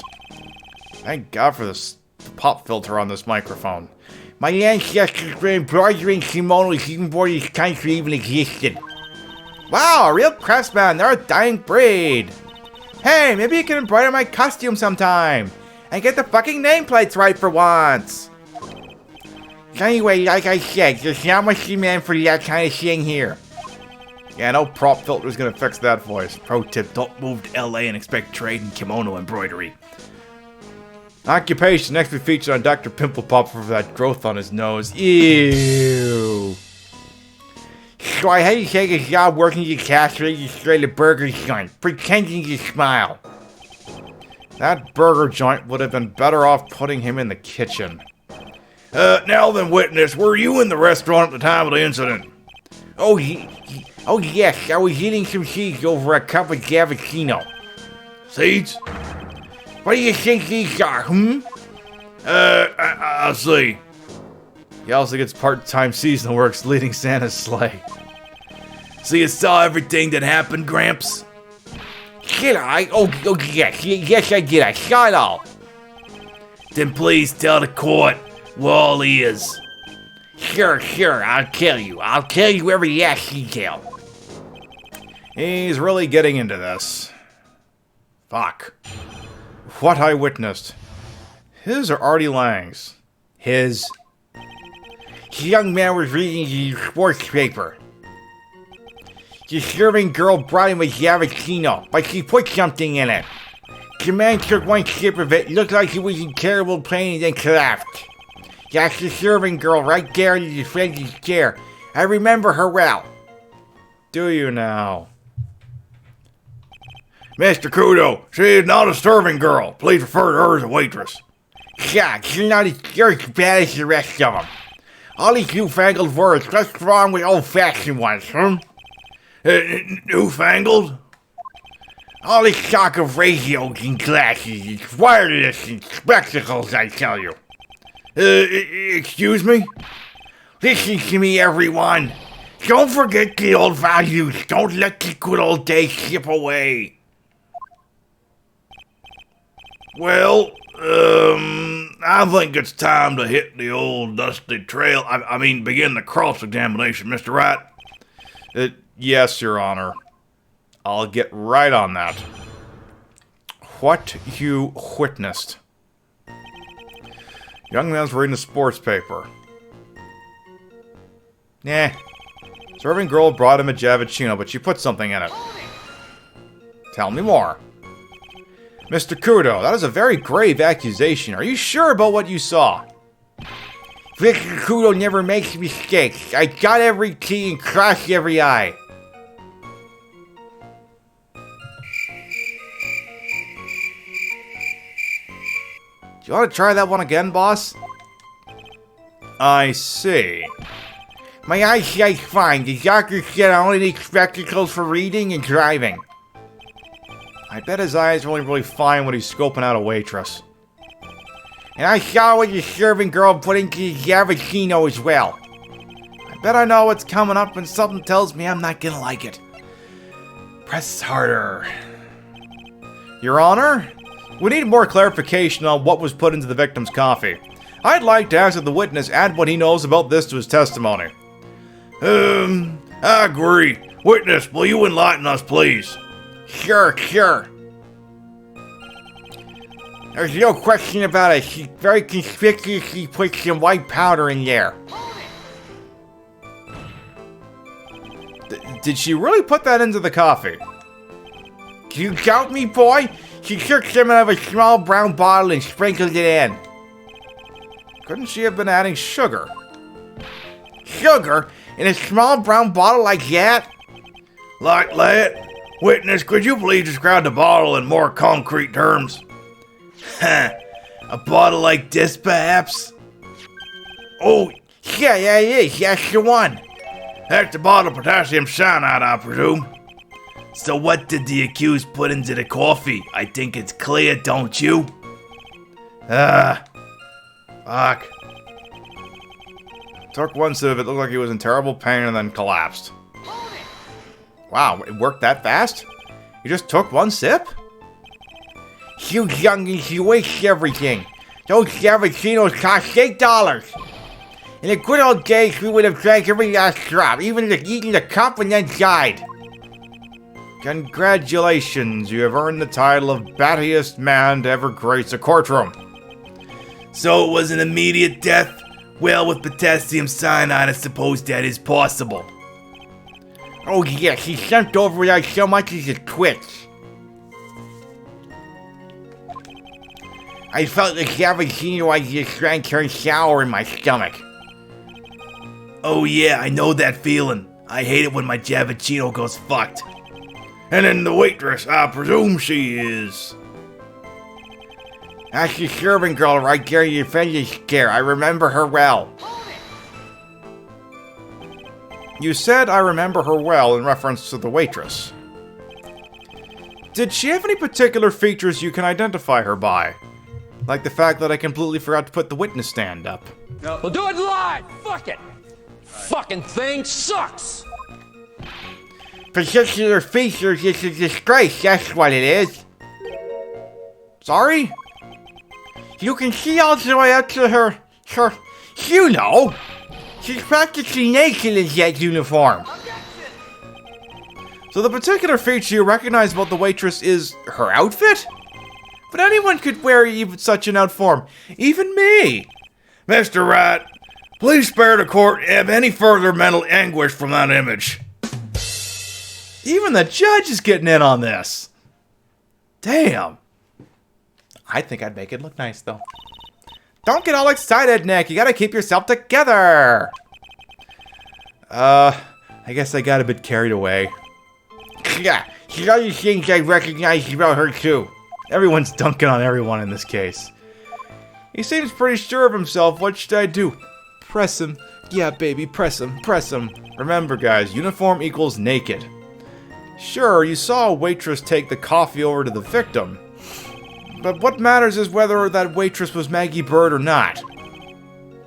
[SPEAKER 3] Thank God for this pop filter on this microphone.
[SPEAKER 6] My ancestors were embroidering kimonos even before this country even existed.
[SPEAKER 3] Wow, a real craftsman. They're a dying breed. Hey, maybe you can embroider my costume sometime. And get the fucking nameplates right for once.
[SPEAKER 6] Anyway, like I said, there's not much demand for that kind of thing here.
[SPEAKER 3] Yeah, no prop filter's gonna fix that voice.
[SPEAKER 4] Pro tip, don't move to LA and expect trade in kimono embroidery.
[SPEAKER 3] Occupation, next we featured on Dr. Pimple Popper for that growth on his nose. Ew.
[SPEAKER 6] So I had to take a job working at the cash register at a burger joint, pretending to smile.
[SPEAKER 3] That burger joint would have been better off putting him in the kitchen.
[SPEAKER 4] Now then, witness, were you in the restaurant at the time of the incident?
[SPEAKER 6] Oh yes, I was eating some seeds over a cup of cappuccino.
[SPEAKER 4] Seeds?
[SPEAKER 6] What do you think these are,
[SPEAKER 4] I see.
[SPEAKER 3] He also gets part-time seasonal works leading Santa's sleigh.
[SPEAKER 4] So you saw everything that happened, Gramps?
[SPEAKER 6] Did I? Oh, yes, I did. I saw it all.
[SPEAKER 4] Then please tell the court we're all ears.
[SPEAKER 6] Sure, I'll tell you. I'll tell you every last detail.
[SPEAKER 3] He's really getting into this. Fuck. What I witnessed. His or Artie Lang's? His.
[SPEAKER 6] The young man was reading the sports paper. The serving girl brought him a Javicino, but she put something in it. The man took one sip of it, looked like he was in terrible pain, and then collapsed. That's the serving girl right there in the defendant's chair. I remember her well.
[SPEAKER 3] Do you now?
[SPEAKER 4] Mr. Kudo, she is not a serving girl. Please refer to her as a waitress.
[SPEAKER 6] Yeah, she's not as bad as the rest of them. All these newfangled words, what's wrong with old-fashioned ones,
[SPEAKER 4] Newfangled?
[SPEAKER 6] All this talk of radios and glasses, it's wireless and spectacles, I tell you.
[SPEAKER 4] Excuse me?
[SPEAKER 6] Listen to me, everyone. Don't forget the old values. Don't let the good old days slip away.
[SPEAKER 4] Well, I think it's time to hit the old dusty trail. I mean, begin the cross-examination, Mr. Wright.
[SPEAKER 3] Yes, Your Honor. I'll get right on that. What you witnessed. Young man's reading a sports paper. Nah. Serving girl brought him a Javicino, but she put something in it. Tell me more. Mr. Kudo, that is a very grave accusation. Are you sure about what you saw?
[SPEAKER 6] Mr. Kudo never makes mistakes. I got every T and crossed every I.
[SPEAKER 3] Do you want to try that one again, boss? I see.
[SPEAKER 6] My eyesight's fine. The doctor said I only need spectacles for reading and driving.
[SPEAKER 3] I bet his eyes are only really fine when he's scoping out a waitress.
[SPEAKER 6] And I saw what the serving girl put into the Javicino as well.
[SPEAKER 3] I bet I know what's coming up and something tells me I'm not gonna like it. Press harder. Your Honor? We need more clarification on what was put into the victim's coffee. I'd like to ask that the witness add what he knows about this to his testimony.
[SPEAKER 4] I agree. Witness, will you enlighten us, please?
[SPEAKER 6] Sure. There's no question about it. She very conspicuously put some white powder in there.
[SPEAKER 3] Did she really put that into the coffee?
[SPEAKER 6] Do you doubt me, boy? She took some out of a small brown bottle and sprinkled it in.
[SPEAKER 3] Couldn't she have been adding sugar?
[SPEAKER 6] Sugar? In a small brown bottle like that?
[SPEAKER 4] Like that? Witness, could you please describe the bottle in more concrete terms? A bottle like this, perhaps?
[SPEAKER 6] Oh, yeah, it is. That's the one.
[SPEAKER 4] That's the bottle of potassium cyanide, I presume. So what did the accused put into the coffee? I think it's clear, don't you?
[SPEAKER 3] Fuck. Took one sip of it, looked like he was in terrible pain and then collapsed. Wow, it worked that fast? You just took one sip?
[SPEAKER 6] You youngins, you waste everything. Those Javicinos cost $8. In the good old days, we would have drank every last drop, even eaten the cup and then died.
[SPEAKER 3] Congratulations, you have earned the title of battiest man to ever grace a courtroom.
[SPEAKER 4] So it was an immediate death? Well, with potassium cyanide, I suppose that is possible.
[SPEAKER 6] Oh yes, he slumped over without so much as a twitch. I felt the Javicino I just drank turned sour in my stomach.
[SPEAKER 4] Oh yeah, I know that feeling. I hate it when my Javicino goes fucked. And then the waitress, I presume she is...
[SPEAKER 6] That's the serving girl right there in the defendant's chair. I remember her well.
[SPEAKER 3] You said I remember her well in reference to the waitress. Did she have any particular features you can identify her by? Like the fact that I completely forgot to put the witness stand up.
[SPEAKER 8] We'll do it live. Fuck it. Fucking thing sucks.
[SPEAKER 6] Particular features is a disgrace, that's what it is.
[SPEAKER 3] Sorry?
[SPEAKER 6] You can see all the way up to her, you know. She's practically naked in that uniform.
[SPEAKER 3] So the particular feature you recognize about the waitress is her outfit? But anyone could wear even such an outform, even me.
[SPEAKER 4] Mr. Rat, please spare the court of any further mental anguish from that image.
[SPEAKER 3] Even the judge is getting in on this. Damn. I think I'd make it look nice, though. Don't get all excited, Nick. You gotta keep yourself together. I guess I got a bit carried away.
[SPEAKER 6] Yeah, she other things I recognize about her too.
[SPEAKER 3] Everyone's dunking on everyone in this case. He seems pretty sure of himself. What should I do? Press him. Yeah, baby, press him. Press him. Remember, guys, uniform equals naked. Sure, you saw a waitress take the coffee over to the victim. But what matters is whether that waitress was Maggey Byrde or not.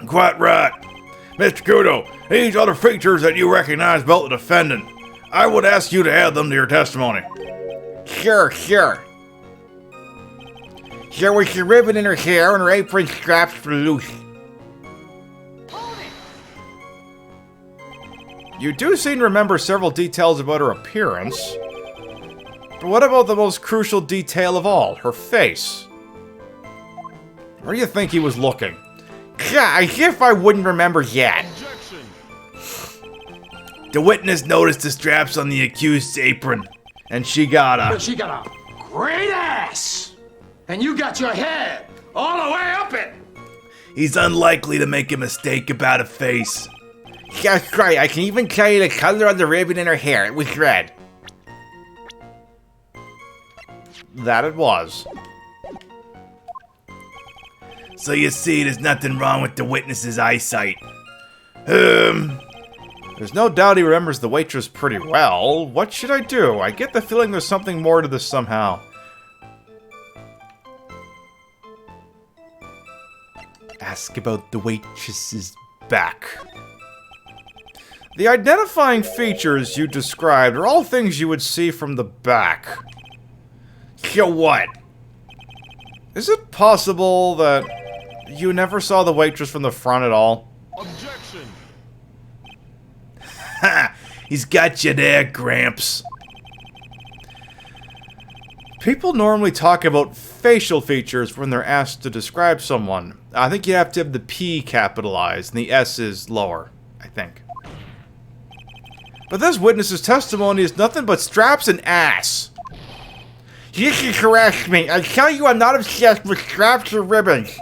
[SPEAKER 4] Quite right. Mr. Kudo, these are the features that you recognize about the defendant. I would ask you to add them to your testimony.
[SPEAKER 6] Sure. There was a ribbon in her hair and her apron straps were loose.
[SPEAKER 3] You do seem to remember several details about her appearance. But what about the most crucial detail of all, her face? Where do you think he was looking?
[SPEAKER 6] Yeah, as if I wouldn't remember that.
[SPEAKER 4] The witness noticed the straps on the accused's apron, and she got a
[SPEAKER 8] Great ass! And you got your head all the way up it!
[SPEAKER 4] He's unlikely to make a mistake about a face.
[SPEAKER 6] That's right, I can even tell you the color of the ribbon in her hair. It was red.
[SPEAKER 3] That it was.
[SPEAKER 4] So you see, there's nothing wrong with the witness's eyesight.
[SPEAKER 3] There's no doubt he remembers the waitress pretty well. What should I do? I get the feeling there's something more to this somehow. Ask about the waitress's back. The identifying features you described are all things you would see from the back.
[SPEAKER 6] So what?
[SPEAKER 3] Is it possible that you never saw the waitress from the front at all?
[SPEAKER 2] Objection!
[SPEAKER 4] Ha! He's got you there, Gramps.
[SPEAKER 3] People normally talk about facial features when they're asked to describe someone. I think you have to have the P capitalized and the S is lower, I think. But this witness's testimony is nothing but straps and ass.
[SPEAKER 6] This is harassment. I tell you I'm not obsessed with straps or ribbons.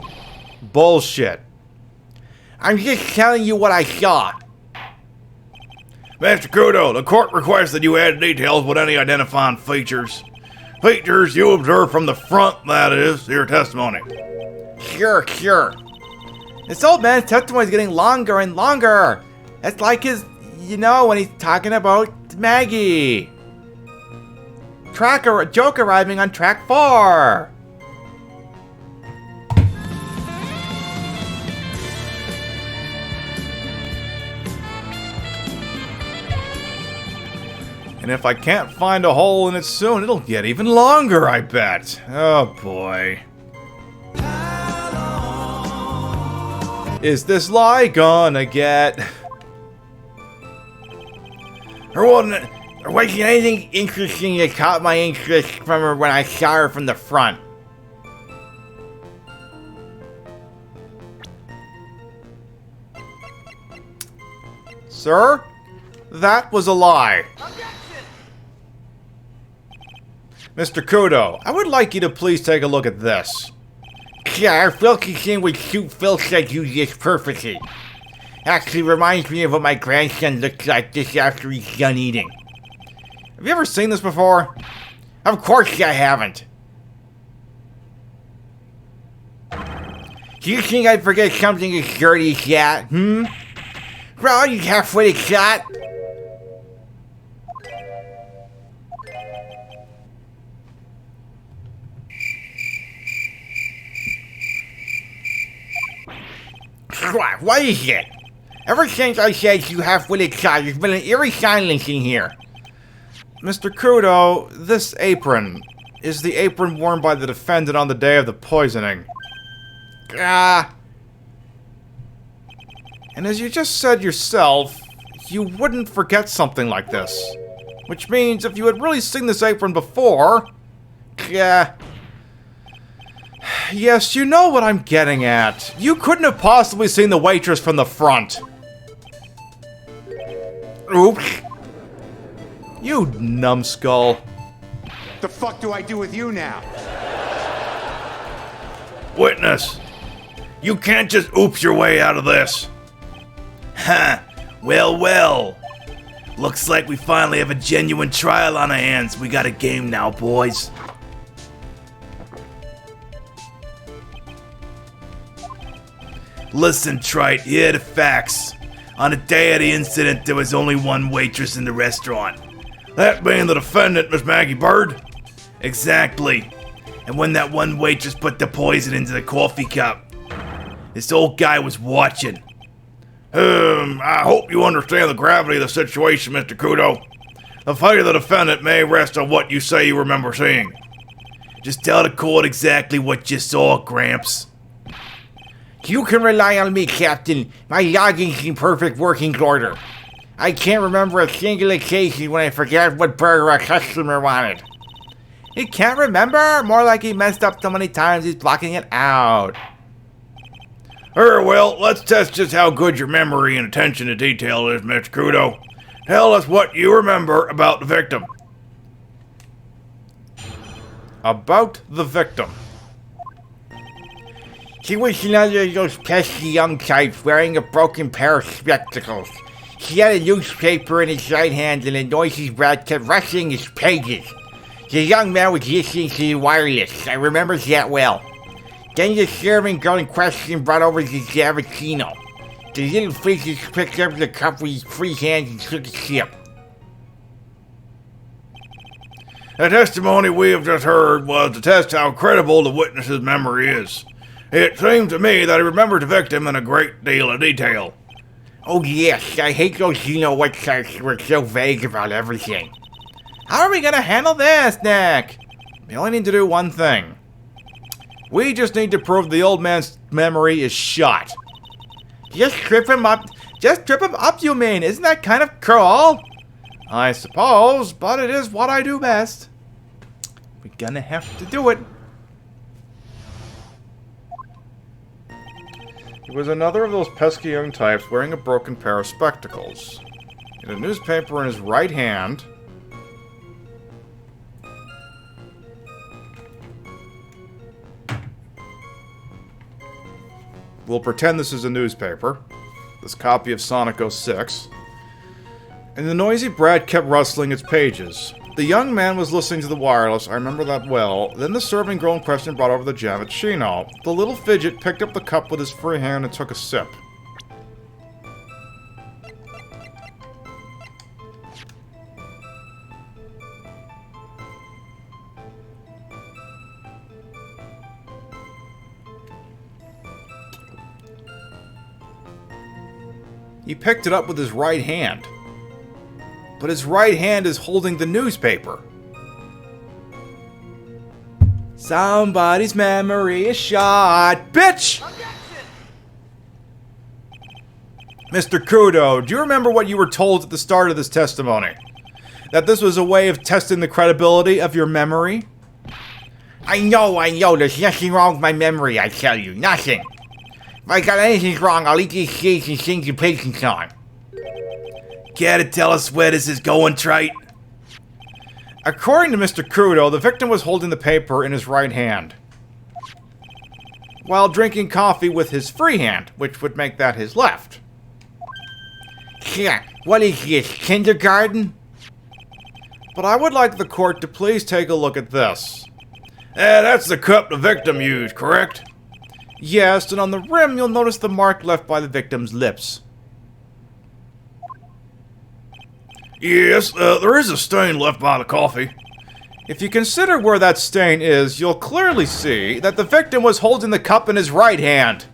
[SPEAKER 3] Bullshit.
[SPEAKER 6] I'm just telling you what I saw.
[SPEAKER 4] Mr. Kudo, the court requests that you add details with any identifying features. Features you observe from the front, that is, to your testimony.
[SPEAKER 6] Sure.
[SPEAKER 3] This old man's testimony is getting longer and longer. It's like his, when he's talking about Maggie. Joke arriving on track 4. And if I can't find a hole in it soon, it'll get even longer, I bet. Oh boy. Is this lie gonna get?
[SPEAKER 6] There wasn't anything interesting that caught my interest from her when I saw her from the front.
[SPEAKER 3] Sir, that was a lie. Mr. Kudo, I would like you to please take a look at this.
[SPEAKER 6] Yeah, our filthy thing would suit Phil said you this perfectly. Actually reminds me of what my grandson looks like just after he's done eating.
[SPEAKER 3] Have you ever seen this before?
[SPEAKER 6] Of course I haven't. Do you think I'd forget something as dirty as that, Bro, you half-witted shot. What is it? Ever since I said you have Willie shot, there's been an eerie silence in here.
[SPEAKER 3] Mr. Kudo, this apron is the apron worn by the defendant on the day of the poisoning. And as you just said yourself, you wouldn't forget something like this. Which means if you had really seen this apron before... Yes, you know what I'm getting at. You couldn't have possibly seen the waitress from the front. Oops. You numbskull.
[SPEAKER 9] The fuck do I do with you now?
[SPEAKER 4] Witness, you can't just oops your way out of this. Ha! Well. Looks like we finally have a genuine trial on our hands. We got a game now, boys. Listen, Trite, hear the facts. On the day of the incident, there was only one waitress in the restaurant. That being the defendant, Miss Maggey Byrde. Exactly. And when that one waitress put the poison into the coffee cup, this old guy was watching. I hope you understand the gravity of the situation, Mr. Kudo. The fate of the defendant may rest on what you say you remember seeing. Just tell the court exactly what you saw, Gramps.
[SPEAKER 6] You can rely on me, Captain. My logging's in perfect working order. I can't remember a single occasion when I forgot what burger a customer wanted.
[SPEAKER 3] He can't remember? More like he messed up so many times he's blocking it out.
[SPEAKER 4] Well, let's test just how good your memory and attention to detail is, Mr. Kudo. Tell us what you remember about the victim.
[SPEAKER 3] About the victim.
[SPEAKER 6] She was another of those pesky young types wearing a broken pair of spectacles. She had a newspaper in his right hand and a noisy rat kept rustling its pages. The young man was listening to the wireless. I remember that well. Then the serving girl in question brought over the Zavicino. The little freak picked up the cup with his free hands and took a sip.
[SPEAKER 4] The testimony we have just heard was to test how credible the witness's memory is. It seems to me that he remembered the victim in a great deal of detail.
[SPEAKER 6] Oh yes, I hate those you-know-what types who are so vague about everything.
[SPEAKER 3] How are we gonna handle this, Nick? We only need to do one thing. We just need to prove the old man's memory is shot.
[SPEAKER 6] Just trip him up.
[SPEAKER 3] Just trip him up, you mean? Isn't that kind of cruel? I suppose, but it is what I do best. We're gonna have to do it. He was another of those pesky young types wearing a broken pair of spectacles. He had a newspaper in his right hand. We'll pretend this is a newspaper. This copy of Sonic 06. And the noisy brat kept rustling its pages. The young man was listening to the wireless, I remember that well. Then the serving girl in question brought over the Javicino. The little fidget picked up the cup with his free hand and took a sip. He picked it up with his right hand. But his right hand is holding the newspaper. Somebody's memory is shot, bitch! Mr. Kudo, do you remember what you were told at the start of this testimony? That this was a way of testing the credibility of your memory?
[SPEAKER 6] I know, there's nothing wrong with my memory, I tell you, nothing. If I got anything wrong, I'll eat these seeds and sing the patient song.
[SPEAKER 4] Care to tell us where this is going, Trite?
[SPEAKER 3] According to Mr. Kudo, the victim was holding the paper in his right hand, while drinking coffee with his free hand, which would make that his left.
[SPEAKER 6] Yeah, what is this, kindergarten?
[SPEAKER 3] But I would like the court to please take a look at this.
[SPEAKER 4] That's the cup the victim used, correct?
[SPEAKER 3] Yes, and on the rim you'll notice the mark left by the victim's lips.
[SPEAKER 4] Yes, there is a stain left by the coffee.
[SPEAKER 3] If you consider where that stain is, you'll clearly see that the victim was holding the cup in his right hand.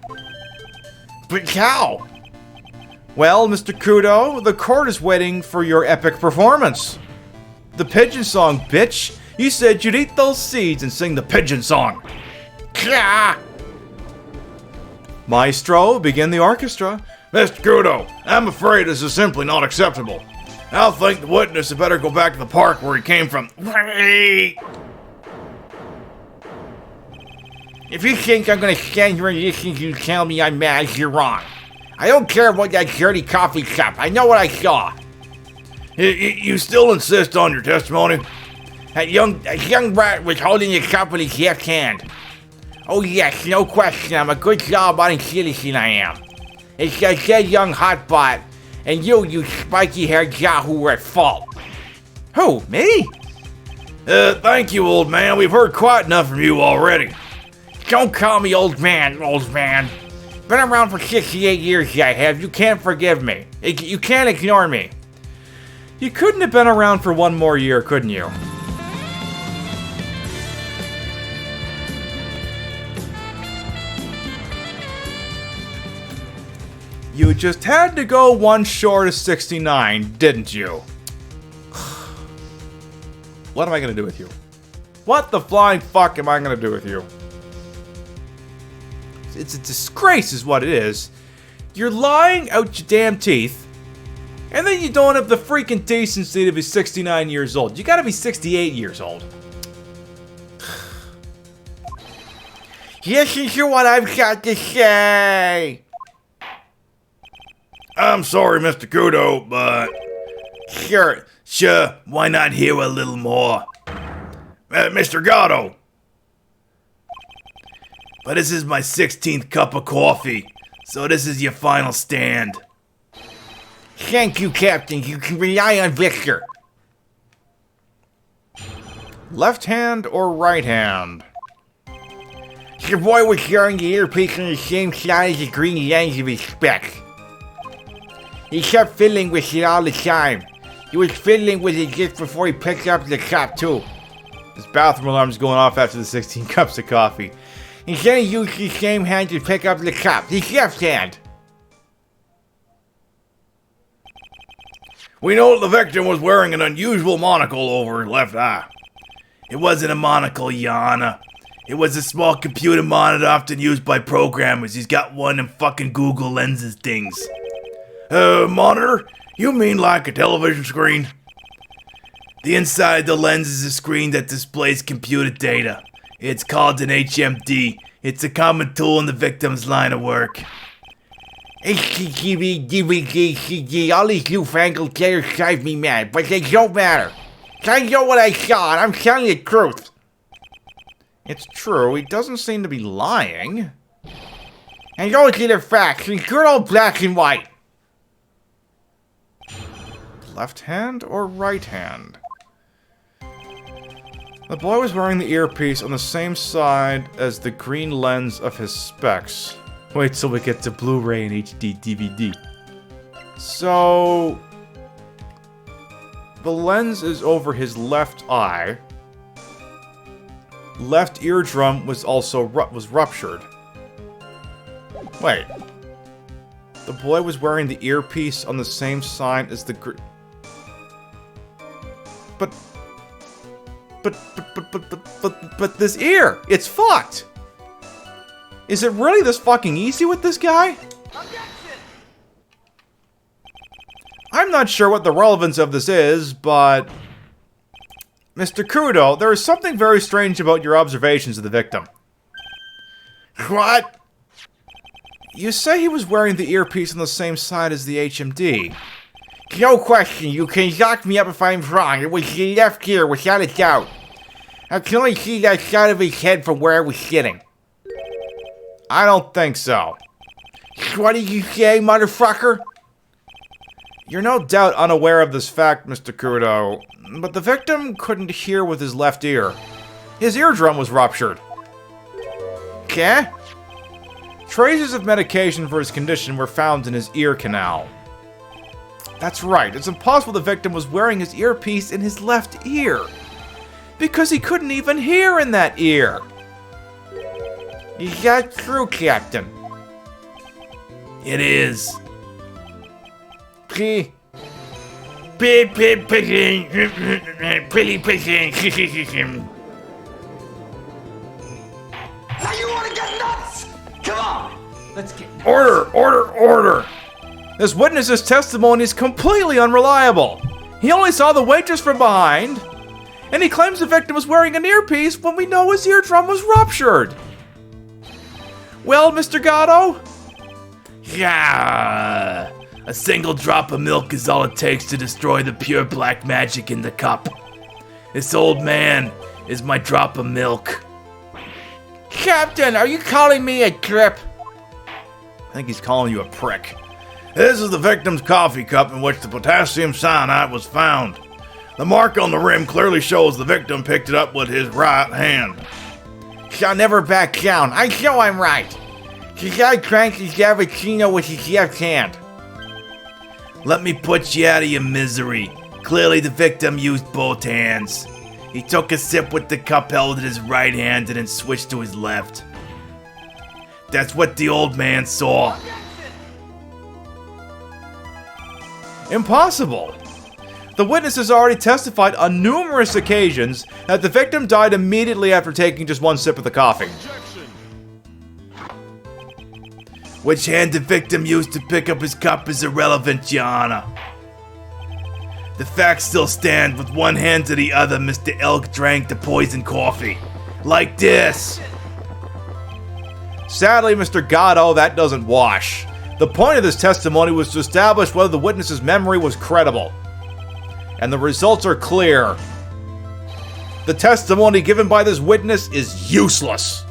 [SPEAKER 6] But how?
[SPEAKER 3] Well, Mr. Kudo, the court is waiting for your epic performance. The pigeon song, bitch. You said you'd eat those seeds and sing the pigeon song.
[SPEAKER 6] Kah!
[SPEAKER 3] Maestro, begin the orchestra.
[SPEAKER 4] Mr. Kudo, I'm afraid this is simply not acceptable. I'll think the witness had better go back to the park where he came from.
[SPEAKER 6] Wait. If you think I'm gonna stand here and listen to you tell me I'm mad, you're wrong. I don't care about that dirty coffee cup. I know what I saw.
[SPEAKER 4] You still insist on your testimony?
[SPEAKER 6] That young rat was holding the cup with his left hand. Oh yes, no question. I'm a good job-abiding citizen, I am. It's that dead young hotbot, and you spiky-haired yahoo were at fault.
[SPEAKER 3] Who, me?
[SPEAKER 4] Thank you, old man. We've heard quite enough from you already.
[SPEAKER 6] Don't call me old man, Been around for 68 years, I have. You can't forgive me. You can't ignore me.
[SPEAKER 3] You couldn't have been around for one more year, couldn't you? You just had to go one short of 69, didn't you? What am I gonna do with you? What the flying fuck am I gonna do with you? It's a disgrace is what it is. You're lying out your damn teeth, and then you don't have the freaking decency to be 69 years old. You gotta be 68 years old.
[SPEAKER 6] Listen to what I've got to say.
[SPEAKER 4] I'm sorry, Mr. Kudo, but... Sure, why not hear a little more? Mr. Gatto. But this is my 16th cup of coffee, so this is your final stand.
[SPEAKER 6] Thank you, Captain. You can rely on Victor.
[SPEAKER 3] Left hand or right hand?
[SPEAKER 6] Your boy was wearing the earpiece on the same side as the green lens of his specs. He kept fiddling with it all the time. He was fiddling with it just before he picked up the cup, too.
[SPEAKER 3] His bathroom alarm's going off after the 16 cups of coffee.
[SPEAKER 6] He then used his same hand to pick up the cup, his left hand.
[SPEAKER 4] We know the victim was wearing an unusual monocle over his left eye. It wasn't a monocle, Yana. It was a small computer monitor often used by programmers. He's got one of them fucking Google Lenses things. Monitor? You mean like a television screen? The inside of the lens is a screen that displays computer data. It's called an HMD. It's a common tool in the victim's line of work.
[SPEAKER 6] HTTV, DVD, CD, all these newfangled letters drive me mad, but they don't matter. I know what I saw, and I'm telling the truth.
[SPEAKER 3] It's true, he doesn't seem to be lying.
[SPEAKER 6] And those are the facts, in good old black and white.
[SPEAKER 3] Left hand or right hand? The boy was wearing the earpiece on the same side as the green lens of his specs. Wait till we get to Blu-ray and HD DVD. So... the lens is over his left eye. Left eardrum was also ruptured. Wait. The boy was wearing the earpiece on the same side as the But this ear, it's fucked. Is it really this fucking easy with this guy? I'm not sure what the relevance of this is, but... Mr. Kudo, there is something very strange about your observations of the victim.
[SPEAKER 6] What?
[SPEAKER 3] You say he was wearing the earpiece on the same side as the HMD.
[SPEAKER 6] No question, you can lock me up if I'm wrong. It was the left ear, without a doubt. I can only see that side of his head from where I was sitting.
[SPEAKER 3] I don't think so.
[SPEAKER 6] What did you say, motherfucker?
[SPEAKER 3] You're no doubt unaware of this fact, Mr. Kudo, but the victim couldn't hear with his left ear. His eardrum was ruptured.
[SPEAKER 6] Okay?
[SPEAKER 3] Traces of medication for his condition were found in his ear canal. That's right, it's impossible the victim was wearing his earpiece in his left ear. Because he couldn't even hear in that ear.
[SPEAKER 6] Is that true, Captain?
[SPEAKER 4] It is.
[SPEAKER 6] P.
[SPEAKER 4] Pretty pigeon.
[SPEAKER 8] Now you want to get nuts? Come on, let's get nuts.
[SPEAKER 3] Order! This witness's testimony is completely unreliable. He only saw the waitress from behind, and he claims the victim was wearing an earpiece when we know his eardrum was ruptured. Well, Mr. Gatto?
[SPEAKER 4] Yeah. A single drop of milk is all it takes to destroy the pure black magic in the cup. This old man is my drop of milk.
[SPEAKER 6] Captain, are you calling me a trip?
[SPEAKER 4] I think he's calling you a prick. This is the victim's coffee cup in which the potassium cyanide was found. The mark on the rim clearly shows the victim picked it up with his right hand.
[SPEAKER 6] Shall never back down. I know I'm right. The guy drank his cappuccino with his left hand.
[SPEAKER 4] Let me put you out of your misery. Clearly the victim used both hands. He took a sip with the cup held in his right hand and then switched to his left. That's what the old man saw.
[SPEAKER 3] Impossible! The witness has already testified on numerous occasions that the victim died immediately after taking just one sip of the coffee.
[SPEAKER 4] Which hand the victim used to pick up his cup is irrelevant, Your Honor. The facts still stand. With one hand to the other, Mr. Elk drank the poison coffee. Like this.
[SPEAKER 3] Sadly, Mr. Gatto, that doesn't wash. The point of this testimony was to establish whether the witness's memory was credible. And the results are clear. The testimony given by this witness is useless.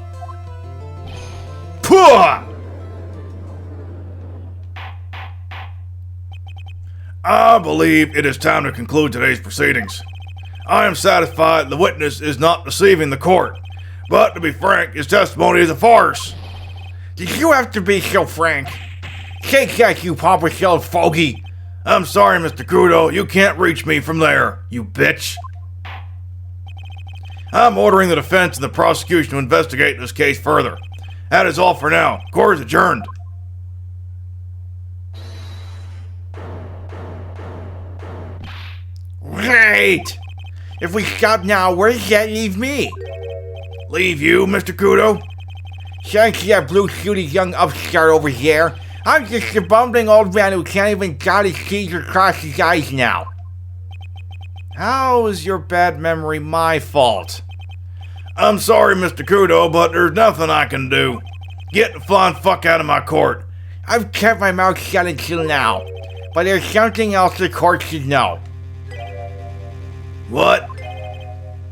[SPEAKER 3] Puh!
[SPEAKER 4] I believe it is time to conclude today's proceedings. I am satisfied the witness is not deceiving the court, but to be frank, his testimony is a farce.
[SPEAKER 6] Did you have to be so frank? Take that, you papa-shelled fogey.
[SPEAKER 4] I'm sorry, Mr. Kudo, you can't reach me from there, you bitch. I'm ordering the defense and the prosecution to investigate this case further. That is all for now. Court is adjourned.
[SPEAKER 6] Great! If we stop now, where does that leave me?
[SPEAKER 4] Leave you, Mr. Kudo?
[SPEAKER 6] Thanks to that blue-suited young upstart over there, I'm just a bumbling old man who can't even dot his T's or cross his eyes now.
[SPEAKER 3] How is your bad memory my fault?
[SPEAKER 4] I'm sorry, Mr. Kudo, but there's nothing I can do. Get the flying fuck out of my court.
[SPEAKER 6] I've kept my mouth shut until now, but there's something else the court should know.
[SPEAKER 4] What?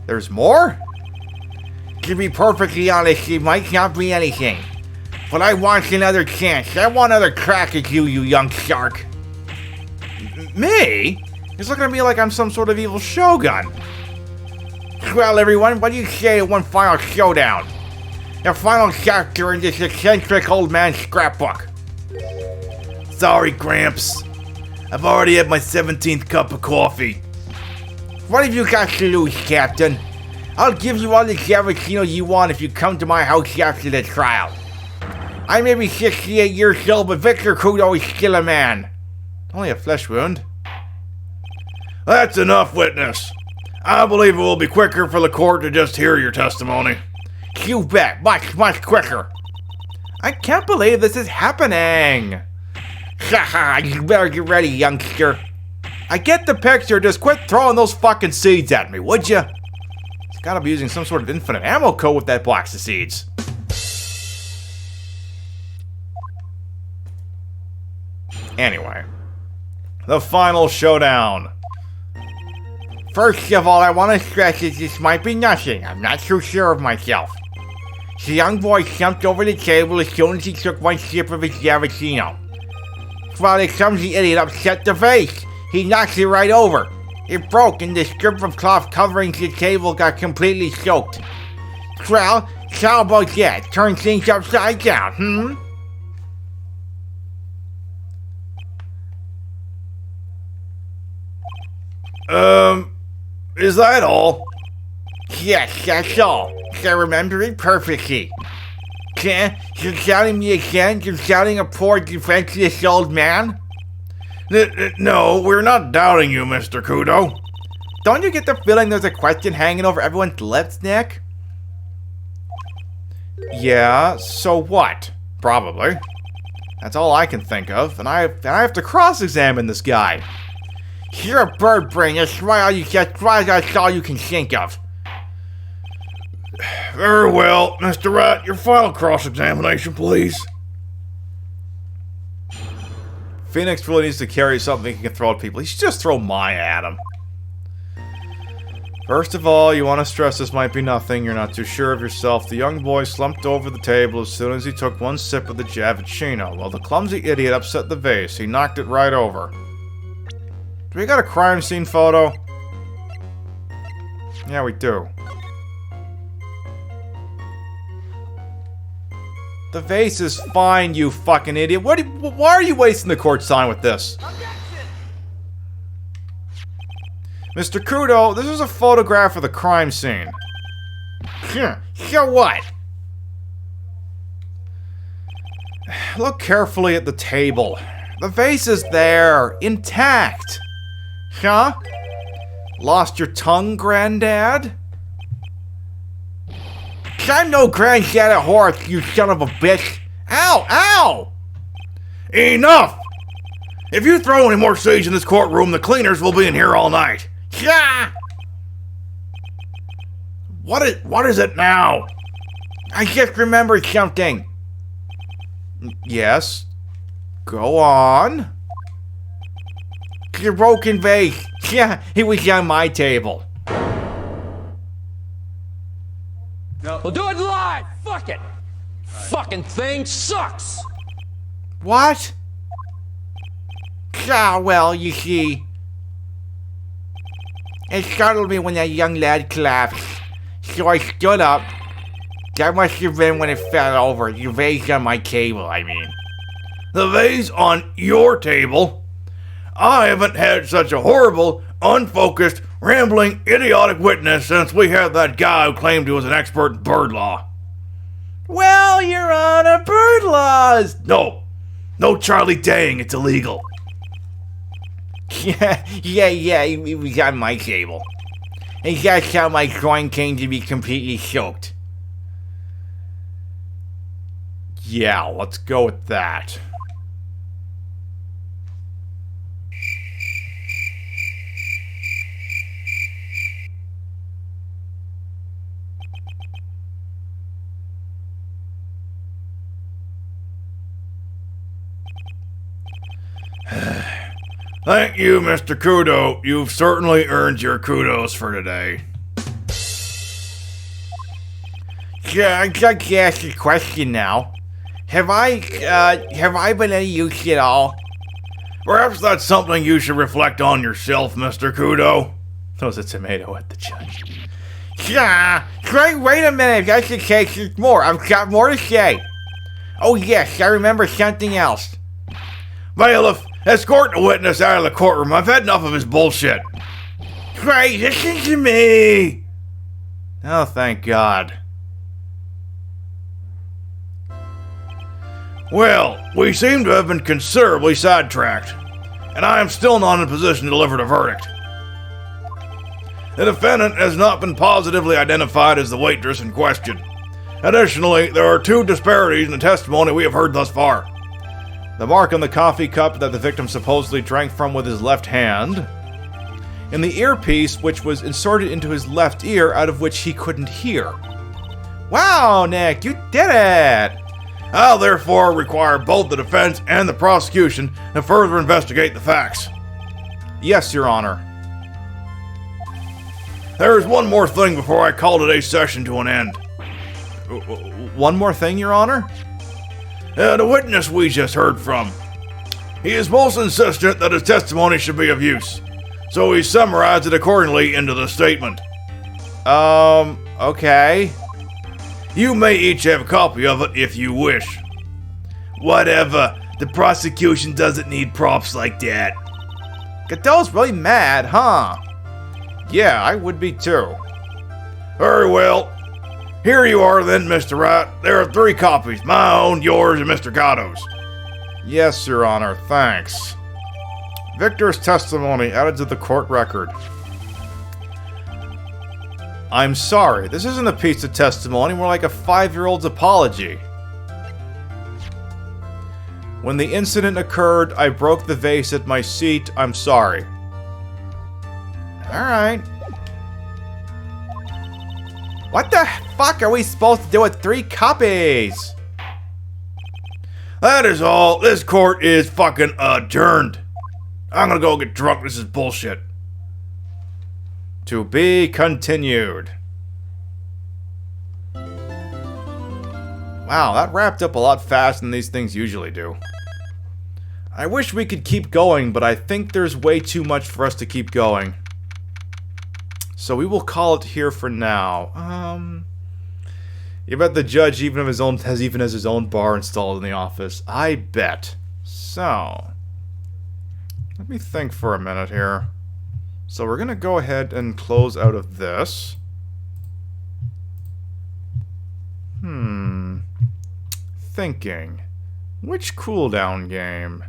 [SPEAKER 3] There's more?
[SPEAKER 6] To be perfectly honest, it might not be anything. But I want another chance. I want another crack at you, you young shark.
[SPEAKER 3] Me? He's looking at me like I'm some sort of evil shogun.
[SPEAKER 6] Well, everyone, what do you say to one final showdown? The final chapter in this eccentric old man's scrapbook.
[SPEAKER 4] Sorry, Gramps. I've already had my 17th cup of coffee.
[SPEAKER 6] What have you got to lose, Captain? I'll give you all the cappuccino you want if you come to my house after the trial. I may be 68 years old, but Victor Kudo is still a man.
[SPEAKER 3] Only a flesh wound.
[SPEAKER 4] That's enough, witness. I believe it will be quicker for the court to just hear your testimony.
[SPEAKER 6] You bet. Much, much quicker.
[SPEAKER 3] I can't believe this is happening.
[SPEAKER 6] Haha, you better get ready, youngster.
[SPEAKER 3] I get the picture, just quit throwing those fucking seeds at me, would ya? He's gotta be using some sort of infinite ammo code with that box of seeds. Anyway, the final showdown.
[SPEAKER 6] First of all, I want to stress that this might be nothing. I'm not so sure of myself. The young boy jumped over the table as soon as he took one sip of his cappuccino. While the clumsy idiot upset the vase, he knocked it right over. It broke and the strip of cloth covering the table got completely soaked. Well, how about that? Turn things upside down,
[SPEAKER 4] Is that all?
[SPEAKER 6] Yes, that's all. I remember it perfectly. You're shouting me again? You're shouting a poor, defenseless old man?
[SPEAKER 4] No, we're not doubting you, Mr. Kudo.
[SPEAKER 6] Don't you get the feeling there's a question hanging over everyone's lips, Nick? Yeah, so what? Probably. That's all I can think of, and I have to cross-examine this guy. You're a bird brain, that's all you can think of.
[SPEAKER 4] Very well, Mr. Rat, your final cross-examination, please.
[SPEAKER 3] Phoenix really needs to carry something he can throw at people. He should just throw Maya at him. First of all, you want to stress this might be nothing. You're not too sure of yourself. The young boy slumped over the table as soon as he took one sip of the Javicino. While the clumsy idiot upset the vase, he knocked it right over. Do we got a crime scene photo? Yeah, we do. The vase is fine, you fucking idiot. Why are you wasting the court sign with this? Mr. Kudo, this is a photograph of the crime scene.
[SPEAKER 6] So what?
[SPEAKER 3] Look carefully at the table. The vase is there, intact. Huh? Lost your tongue, Granddad?
[SPEAKER 6] I'm no granddad at horse, you son of a bitch. Ow! Ow!
[SPEAKER 4] Enough! If you throw any more sage in this courtroom, the cleaners will be in here all night.
[SPEAKER 6] Yeah!
[SPEAKER 4] What is it now?
[SPEAKER 6] I just remembered something.
[SPEAKER 3] Yes? Go on.
[SPEAKER 6] The broken vase. Yeah, it was on my table.
[SPEAKER 8] No. We'll do it live! Fuck it! Fucking thing sucks!
[SPEAKER 6] What? Ah, well, you see. It startled me when that young lad collapsed. So I stood up. That must have been when it fell over. The vase on my table, I mean.
[SPEAKER 4] The vase on your table? I haven't had such a horrible, unfocused, rambling, idiotic witness since we had that guy who claimed he was an expert in bird law.
[SPEAKER 6] Well, Your Honor, bird laws!
[SPEAKER 4] No Charlie Dang, it's illegal.
[SPEAKER 6] Yeah, it was on my table. And that's how my groin came to be completely soaked.
[SPEAKER 3] Yeah, let's go with that.
[SPEAKER 4] Thank you, Mr. Kudo. You've certainly earned your kudos for today.
[SPEAKER 6] Yeah, I'd like to ask a question now. Have I been any use at all?
[SPEAKER 4] Perhaps that's something you should reflect on yourself, Mr. Kudo.
[SPEAKER 3] Throws a tomato at the judge.
[SPEAKER 6] Yeah, wait a minute. If that's the case, there's more. I've got more to say. Oh yes, I remember something else.
[SPEAKER 4] Bailiff, escort the witness out of the courtroom. I've had enough of his bullshit.
[SPEAKER 6] Great, listen to me.
[SPEAKER 3] Oh, thank God.
[SPEAKER 4] Well, we seem to have been considerably sidetracked, and I am still not in a position to deliver the verdict. The defendant has not been positively identified as the waitress in question. Additionally, there are two disparities in the testimony we have heard thus far.
[SPEAKER 3] The mark on the coffee cup that the victim supposedly drank from with his left hand, and the earpiece which was inserted into his left ear out of which he couldn't hear. Wow, Nick, you did it!
[SPEAKER 4] I'll therefore require both the defense and the prosecution to further investigate the facts.
[SPEAKER 3] Yes, Your Honor.
[SPEAKER 4] There is one more thing before I call today's session to an end.
[SPEAKER 3] One more thing, Your Honor?
[SPEAKER 4] The witness we just heard from. He is most insistent that his testimony should be of use, so he summarized it accordingly into the statement.
[SPEAKER 3] Okay.
[SPEAKER 4] You may each have a copy of it if you wish. Whatever. The prosecution doesn't need props like that.
[SPEAKER 3] Godot's really mad, huh? Yeah, I would be too.
[SPEAKER 4] Very well. Here you are then, Mr. Wright. There are 3 copies. My own, yours, and Mr. Gatto's.
[SPEAKER 3] Yes, Your Honor, thanks. Victor's testimony added to the court record. I'm sorry, this isn't a piece of testimony, more like a 5-year-old's apology. When the incident occurred, I broke the vase at my seat. I'm sorry. Alright. What the fuck are we supposed to do with 3 copies?
[SPEAKER 4] That is all. This court is fucking adjourned. I'm gonna go get drunk. This is bullshit.
[SPEAKER 3] To be continued. Wow, that wrapped up a lot faster than these things usually do. I wish we could keep going, but I think there's way too much for us to keep going. So we will call it here for now. You bet the judge has his own bar installed in the office. I bet. So, let me think for a minute here. So we're gonna go ahead and close out of this. Thinking. Which cooldown game?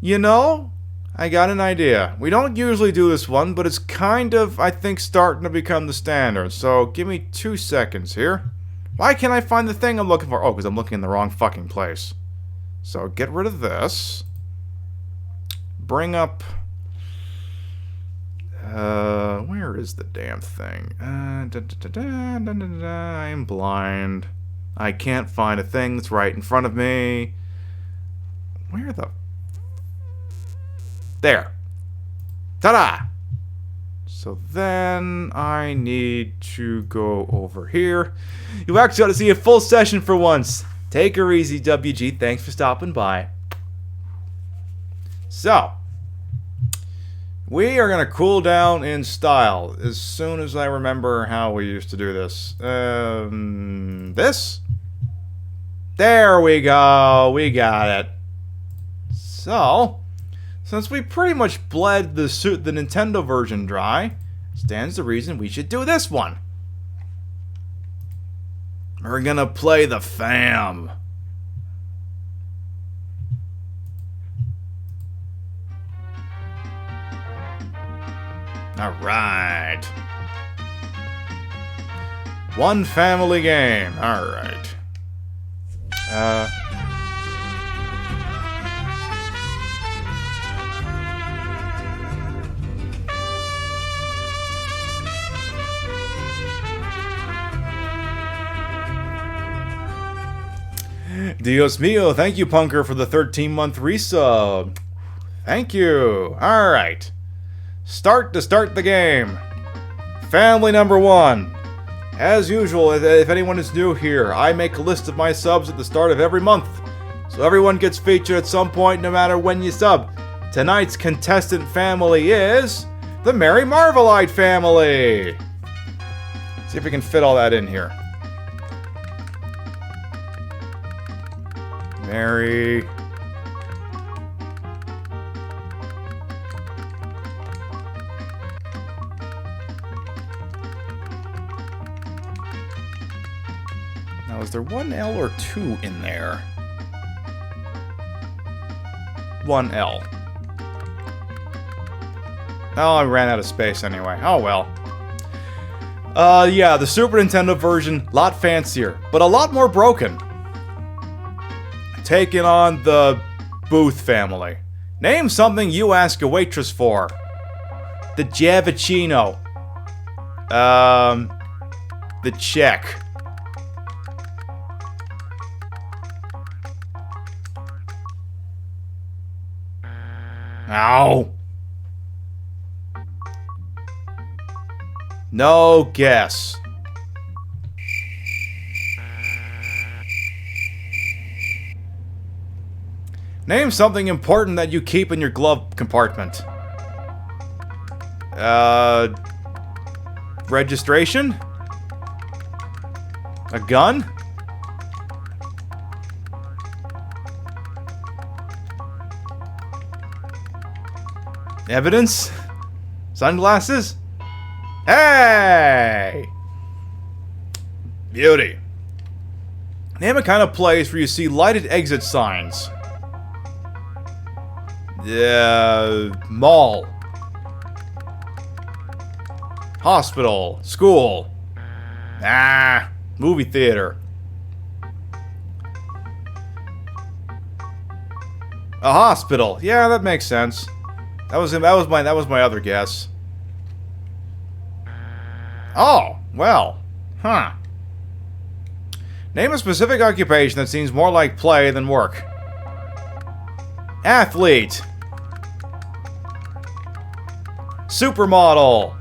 [SPEAKER 3] You know, I got an idea. We don't usually do this one, but it's kind of, I think, starting to become the standard. So give me 2 seconds here. Why can't I find the thing I'm looking for? Oh, because I'm looking in the wrong fucking place. So get rid of this. Bring up... where is the damn thing? I'm blind. I can't find a thing that's right in front of me. Where the... There. Ta-da! So then I need to go over here. You actually got to see a full session for once. Take her easy, WG. Thanks for stopping by. So, we are going to cool down in style as soon as I remember how we used to do this. This? There we go. We got it. So, since we pretty much bled the Nintendo version dry, stands to reason we should do this one. We're gonna play the fam. Alright. One family game. Alright. Dios mío, thank you, Punker, for the 13-month resub. Thank you. Alright. Start the game. Family number 1. As usual, if anyone is new here, I make a list of my subs at the start of every month. So everyone gets featured at some point no matter when you sub. Tonight's contestant family is the Mary Marvelite family. See if we can fit all that in here. Mary. Now, is there one L or 2 in there? 1 L. Oh, I ran out of space anyway. Oh well. Yeah, the Super Nintendo version, lot fancier, but a lot more broken. Taking on the Booth family. Name something you ask a waitress for. The Javicino. The Czech. Ow. No guess. Name something important that you keep in your glove compartment. Registration? A gun? Evidence? Sunglasses? Hey! Beauty. Name a kind of place where you see lighted exit signs. Mall. Hospital. School. Movie theater. A hospital. Yeah, that makes sense. That was my other guess. Oh, well. Huh. Name a specific occupation that seems more like play than work. Athlete. Supermodel.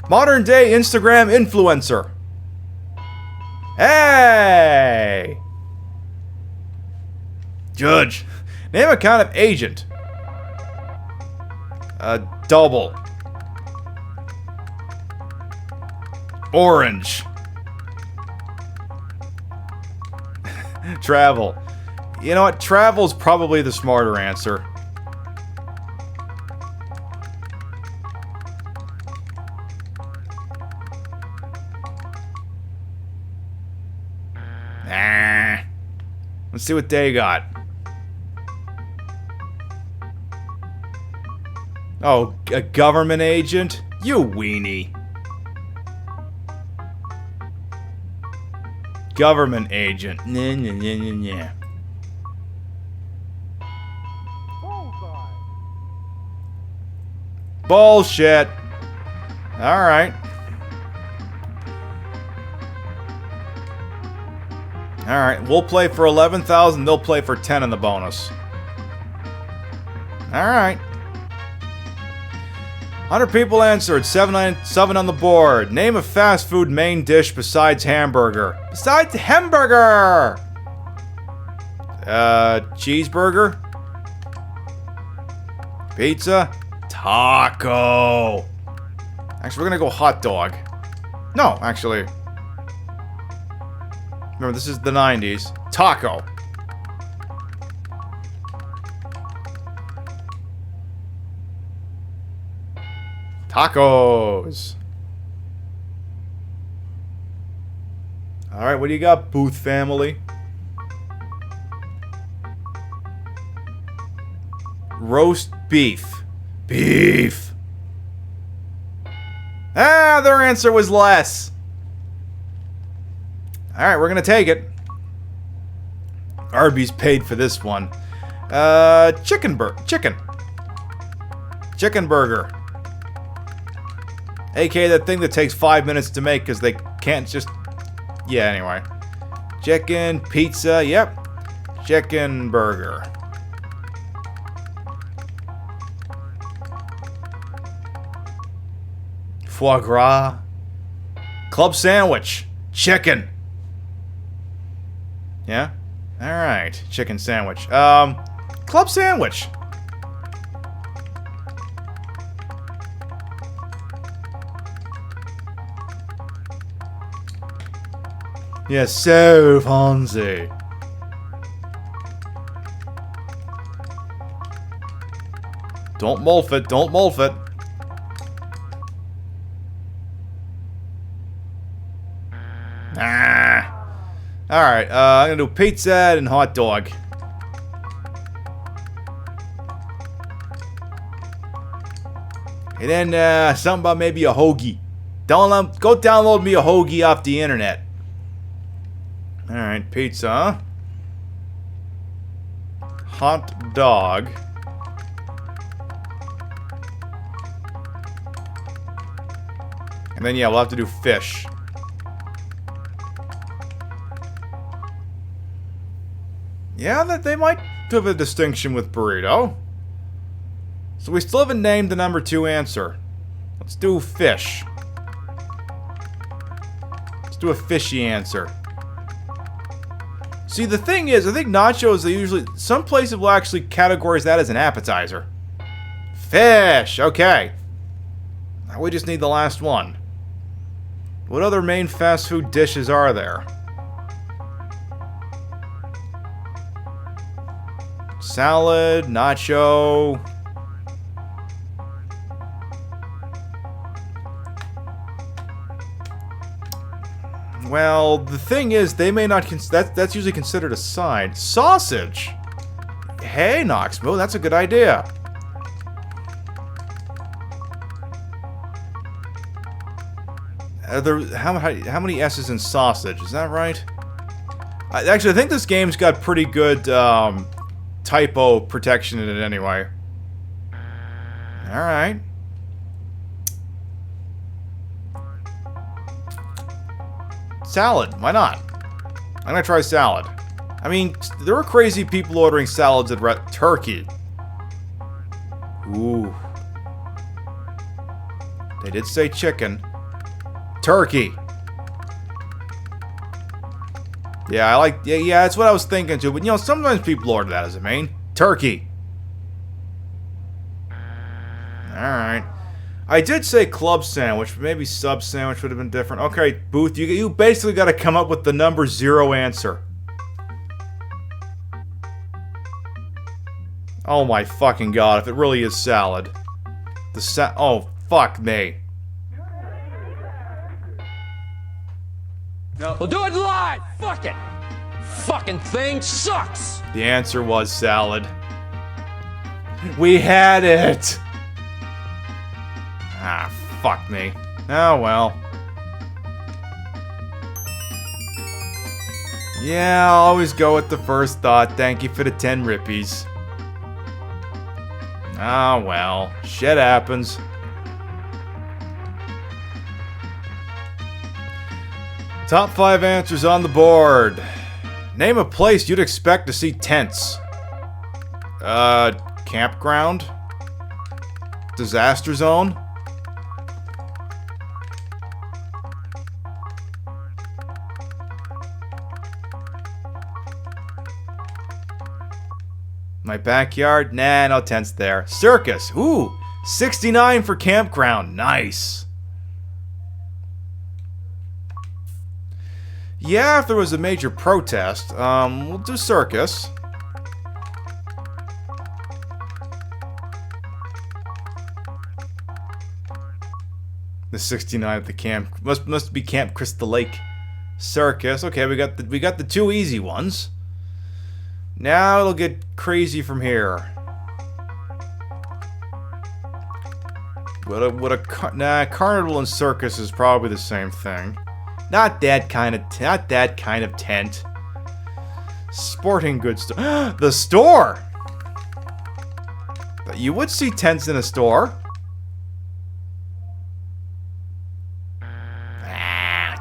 [SPEAKER 3] Modern day Instagram influencer. Hey! Judge. Name a kind of agent. A double. Orange. Travel. You know what? Travel's probably the smarter answer. Let's see what they got. Oh, a government agent? You weenie. Government agent. Nah. Bullshit. Alright. Alright, we'll play for 11,000, they'll play for 10 in the bonus. Alright. 100 people answered, 7 on the board. Name a fast food main dish besides hamburger. Besides hamburger! Cheeseburger? Pizza? Taco! Actually, we're gonna go hot dog. No, actually. Remember, this is the 90s. Taco. Tacos. Alright, what do you got, Booth family? Roast beef. Beef. Ah, their answer was less. Alright, we're gonna take it. Arby's paid for this one. Chicken burger. AKA that thing that takes 5 minutes to make because they can't just... Yeah, anyway. Chicken, pizza, yep. Chicken burger. Foie gras. Club sandwich. Chicken. Yeah? Alright. Chicken sandwich. Club sandwich. Yeah, so fancy. Don't mulf it, don't mulf it. Alright, I'm gonna do pizza and hot dog. And then, something about maybe a hoagie. Go download me a hoagie off the internet. Alright, pizza. Hot dog. And then, yeah, we'll have to do fish. Yeah, that they might have a distinction with burrito. So we still haven't named the number 2 answer. Let's do fish. Let's do a fishy answer. See, the thing is, I think nachos, they usually... Some places will actually categorize that as an appetizer. Fish! Okay. Now we just need the last one. What other main fast food dishes are there? Salad, nacho... Well, the thing is, they may not... That's usually considered a side. Sausage! Hey, Noxmo, that's a good idea. How many S's in sausage? Is that right? Actually, I think this game's got pretty good typo protection in it anyway. Alright. Salad. Why not? I'm gonna try salad. I mean, there are crazy people ordering salads at turkey. Ooh. They did say chicken. Turkey. Yeah, I like... Yeah, that's what I was thinking too. But, you know, sometimes people order that as a main. Turkey. Alright. I did say club sandwich, but maybe sub sandwich would have been different. Okay, Booth, you basically got to come up with the number 0 answer. Oh my fucking god, if it really is salad. Oh, fuck me.
[SPEAKER 8] No. We'll do it live! Fuck it! Fucking thing sucks!
[SPEAKER 3] The answer was salad. We had it! Ah, fuck me. Oh well. Yeah, I'll always go with the first thought. Thank you for the 10 rippies. Ah, well. Shit happens. Top 5 answers on the board. Name a place you'd expect to see tents. Campground? Disaster zone? My backyard? Nah, no tents there. Circus. Ooh, 69 for campground. Nice. Yeah, if there was a major protest, we'll do circus. The 69 at the camp must be Camp Crystal Lake. Circus. Okay, we got the 2 easy ones. Now it'll get crazy from here. Carnival and circus is probably the same thing. Not that kind of tent. Sporting goods store. The store. You would see tents in a store.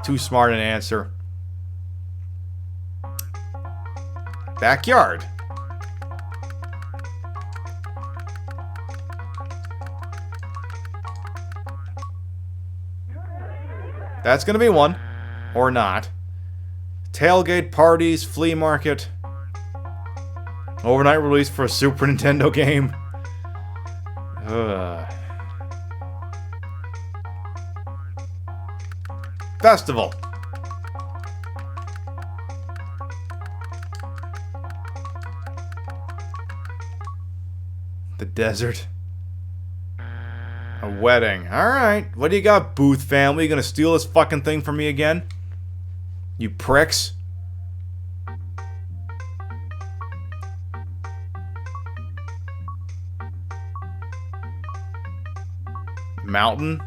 [SPEAKER 3] Too smart an answer. Backyard. That's gonna be one. Or not. Tailgate parties, flea market. Overnight release for a Super Nintendo game. Festival. The desert. A wedding. Alright. What do you got, Booth family? You gonna steal this fucking thing from me again? You pricks. Mountain.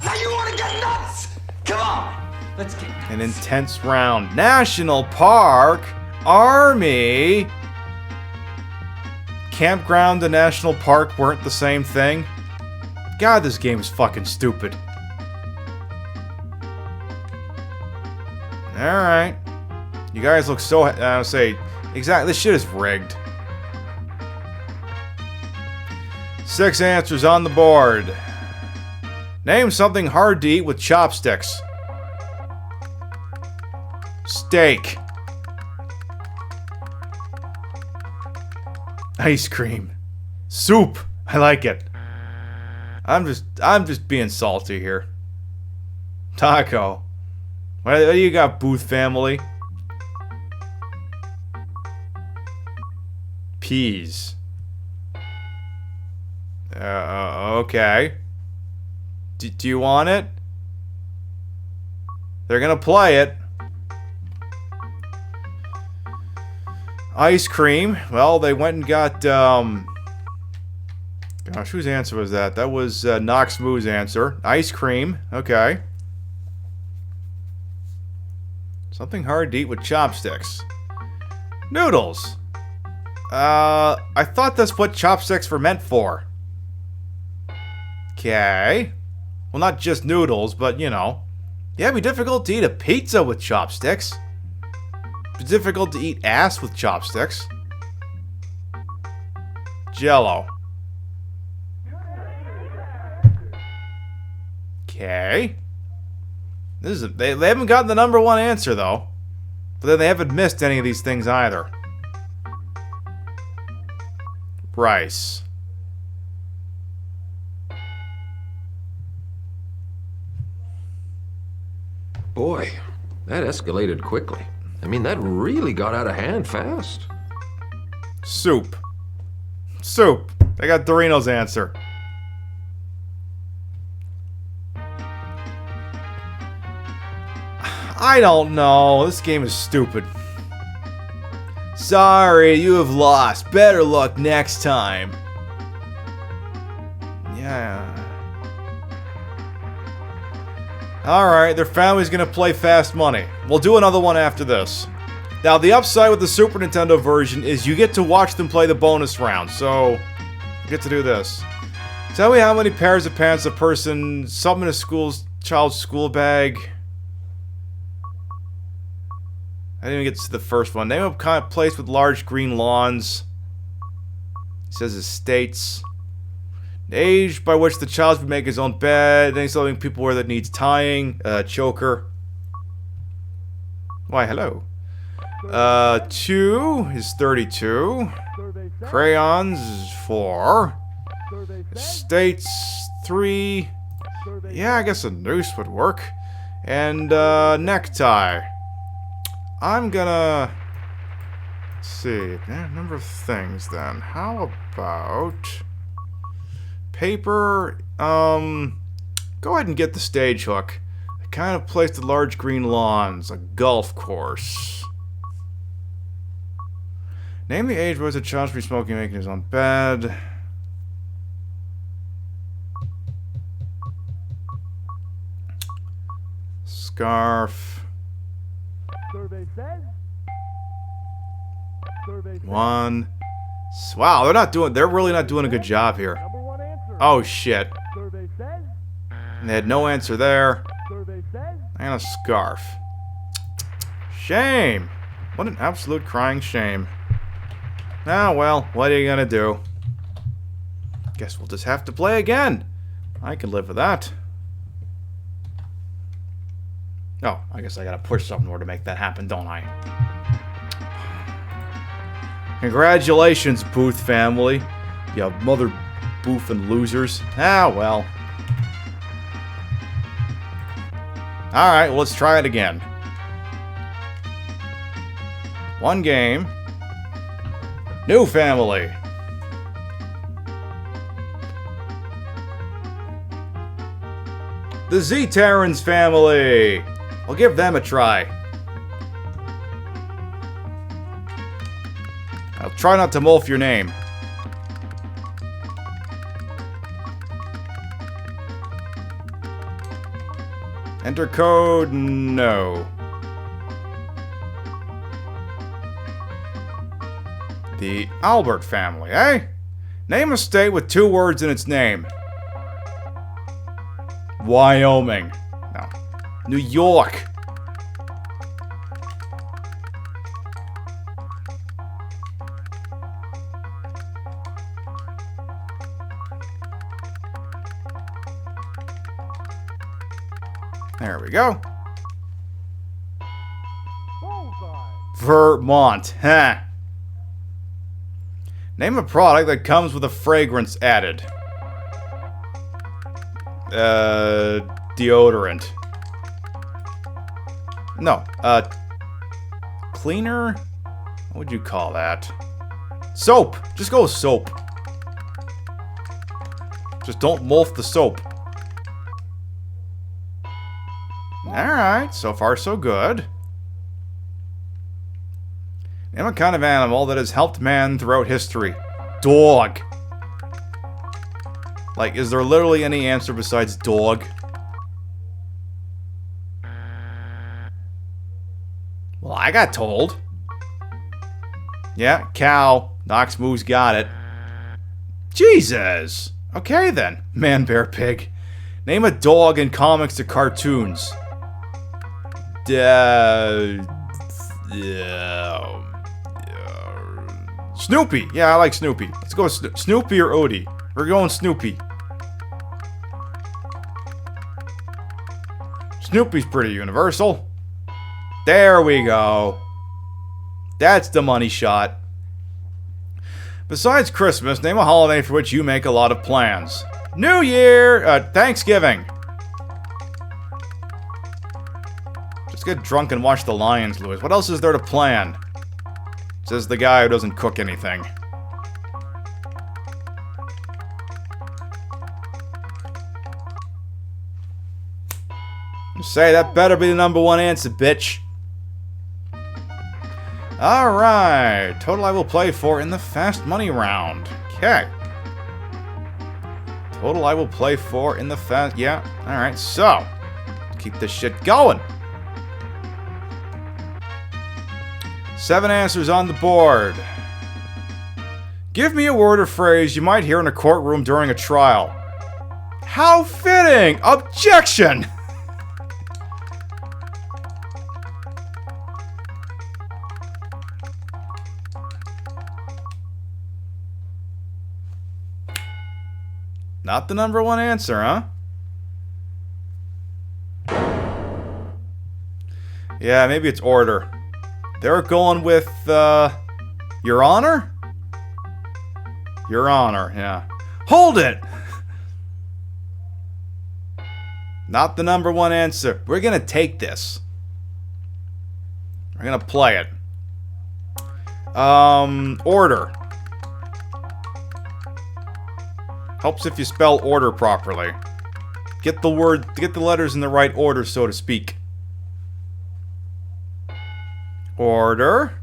[SPEAKER 8] Now you wanna get nuts? Come on! Let's get nuts.
[SPEAKER 3] An intense round. National Park. Army. Campground and National Park weren't the same thing. God, this game is fucking stupid. Alright. You guys look so... exactly, this shit is rigged. 6 answers on the board. Name something hard to eat with chopsticks. Steak. Ice cream. Soup. I like it. I'm just being salty here. Taco. What do you got, Booth family? Peas. Okay. Do you want it? They're gonna play it. Ice cream. Well, they went and got, gosh, whose answer was that? That was Knox Moo's answer. Ice cream. Okay. Something hard to eat with chopsticks. Noodles. I thought that's what chopsticks were meant for. Okay. Well, not just noodles, but, you know. Yeah, it'd be difficult to eat a pizza with chopsticks. It's difficult to eat ass with chopsticks. Jello. Okay. They haven't gotten the number one answer, though. But then they haven't missed any of these things either. Rice.
[SPEAKER 7] Boy, that escalated quickly. I mean, that really got out of hand fast.
[SPEAKER 3] Soup. Soup. They got Dorino's answer. I don't know. This game is stupid. Sorry, you have lost. Better luck next time. Yeah. Alright, their family's gonna play Fast Money. We'll do another one after this. Now, the upside with the Super Nintendo version is you get to watch them play the bonus round, so you get to do this. Tell me how many pairs of pants a person, something in a child's school bag. I didn't even get to the first one. Name of a place with large green lawns. It says estates. The age by which the child should make his own bed. Any something people wear that needs tying. Choker. Why, hello. 2 is 32. Crayons is 4. Estates 3. Yeah, I guess a noose would work. And necktie. I'm gonna see. Number of things then. How about paper? Go ahead and get the stage hook. A kind of place with large green lawns. A golf course. Name the age where a child should be smoking, making his own bed. Scarf.
[SPEAKER 13] Survey says.
[SPEAKER 3] One. Wow, they're really not doing a good job here. Oh shit. And they had no answer there. And a scarf. Shame. What an absolute crying shame. Ah, well, what are you gonna do? Guess we'll just have to play again. I can live with that. Oh, I guess I gotta push something in order to make that happen, don't I? Congratulations, Booth family. You mother boofing losers. Ah, well. Alright, well, let's try it again. One game. New family. The Z-Terrans family. I'll give them a try. I'll try not to morph your name. Enter code, no. The Albert family, eh? Name a state with 2 words in its name. Wyoming. No. New York. There we go. Vermont. Huh. Name a product that comes with a fragrance added. Deodorant. No, cleaner? What would you call that? Soap! Just go with soap. Just don't wolf the soap. Alright, so far so good. Name a kind of animal that has helped man throughout history. Dog. Like, is there literally any answer besides dog? Well, I got told. Yeah, cow. Knox Moose got it. Jesus! Okay then. Man, bear, pig. Name a dog in comics or cartoons. Snoopy. Yeah, I like Snoopy. Let's go with Snoopy or Odie. We're going Snoopy. Snoopy's pretty universal. There we go. That's the money shot. Besides Christmas, name a holiday for which you make a lot of plans. New Year! Thanksgiving. Just get drunk and watch the Lions, Louis. What else is there to plan? Says the guy who doesn't cook anything. Say, that better be the number one answer, bitch. Alright. Total I will play for in the fast money round. Okay. Total I will play for in the fast... Yeah. Alright, so. Let's keep this shit going. 7 answers on the board. Give me a word or phrase you might hear in a courtroom during a trial. How fitting! Objection! Not the number one answer, huh? Yeah, maybe it's order. They're going with, Your Honor? Your Honor, yeah. Hold it! Not the number one answer. We're gonna take this. We're gonna play it. Order. Helps if you spell order properly. Get the letters in the right order, so to speak. Order.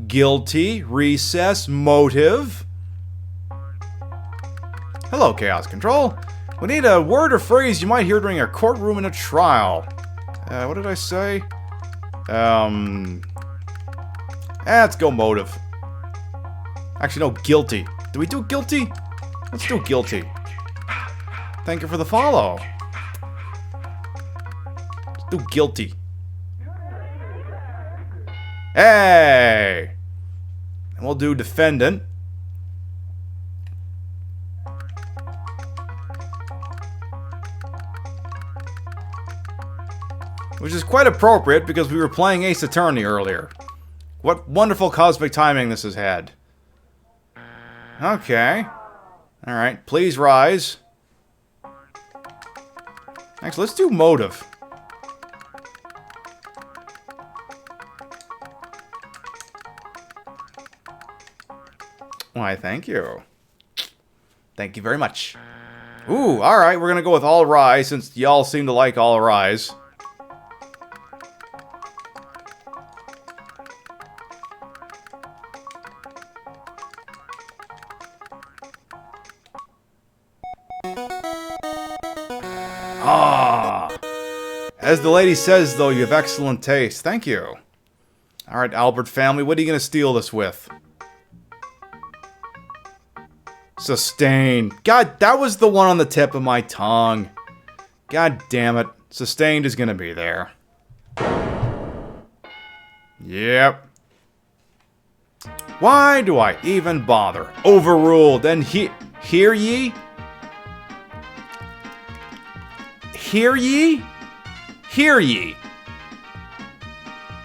[SPEAKER 3] Guilty. Recess. Motive. Hello, Chaos Control. We need a word or phrase you might hear during a courtroom in a trial. What did I say? Let's go motive. Actually, no, guilty. Do we do guilty? Let's do guilty. Thank you for the follow. Let's do guilty. Hey! And we'll do defendant. Which is quite appropriate because we were playing Ace Attorney earlier. What wonderful cosmic timing this has had. Okay. Alright, please rise. Next, let's do motive. Why, thank you. Thank you very much. Ooh, alright, we're gonna go with all rise since y'all seem to like all rise. As the lady says, though, you have excellent taste. Thank you. Alright, Albert family, what are you going to steal this with? Sustain. God, that was the one on the tip of my tongue. God damn it. Sustained is going to be there. Yep. Why do I even bother? Overruled. And hear ye? Hear ye? Hear ye.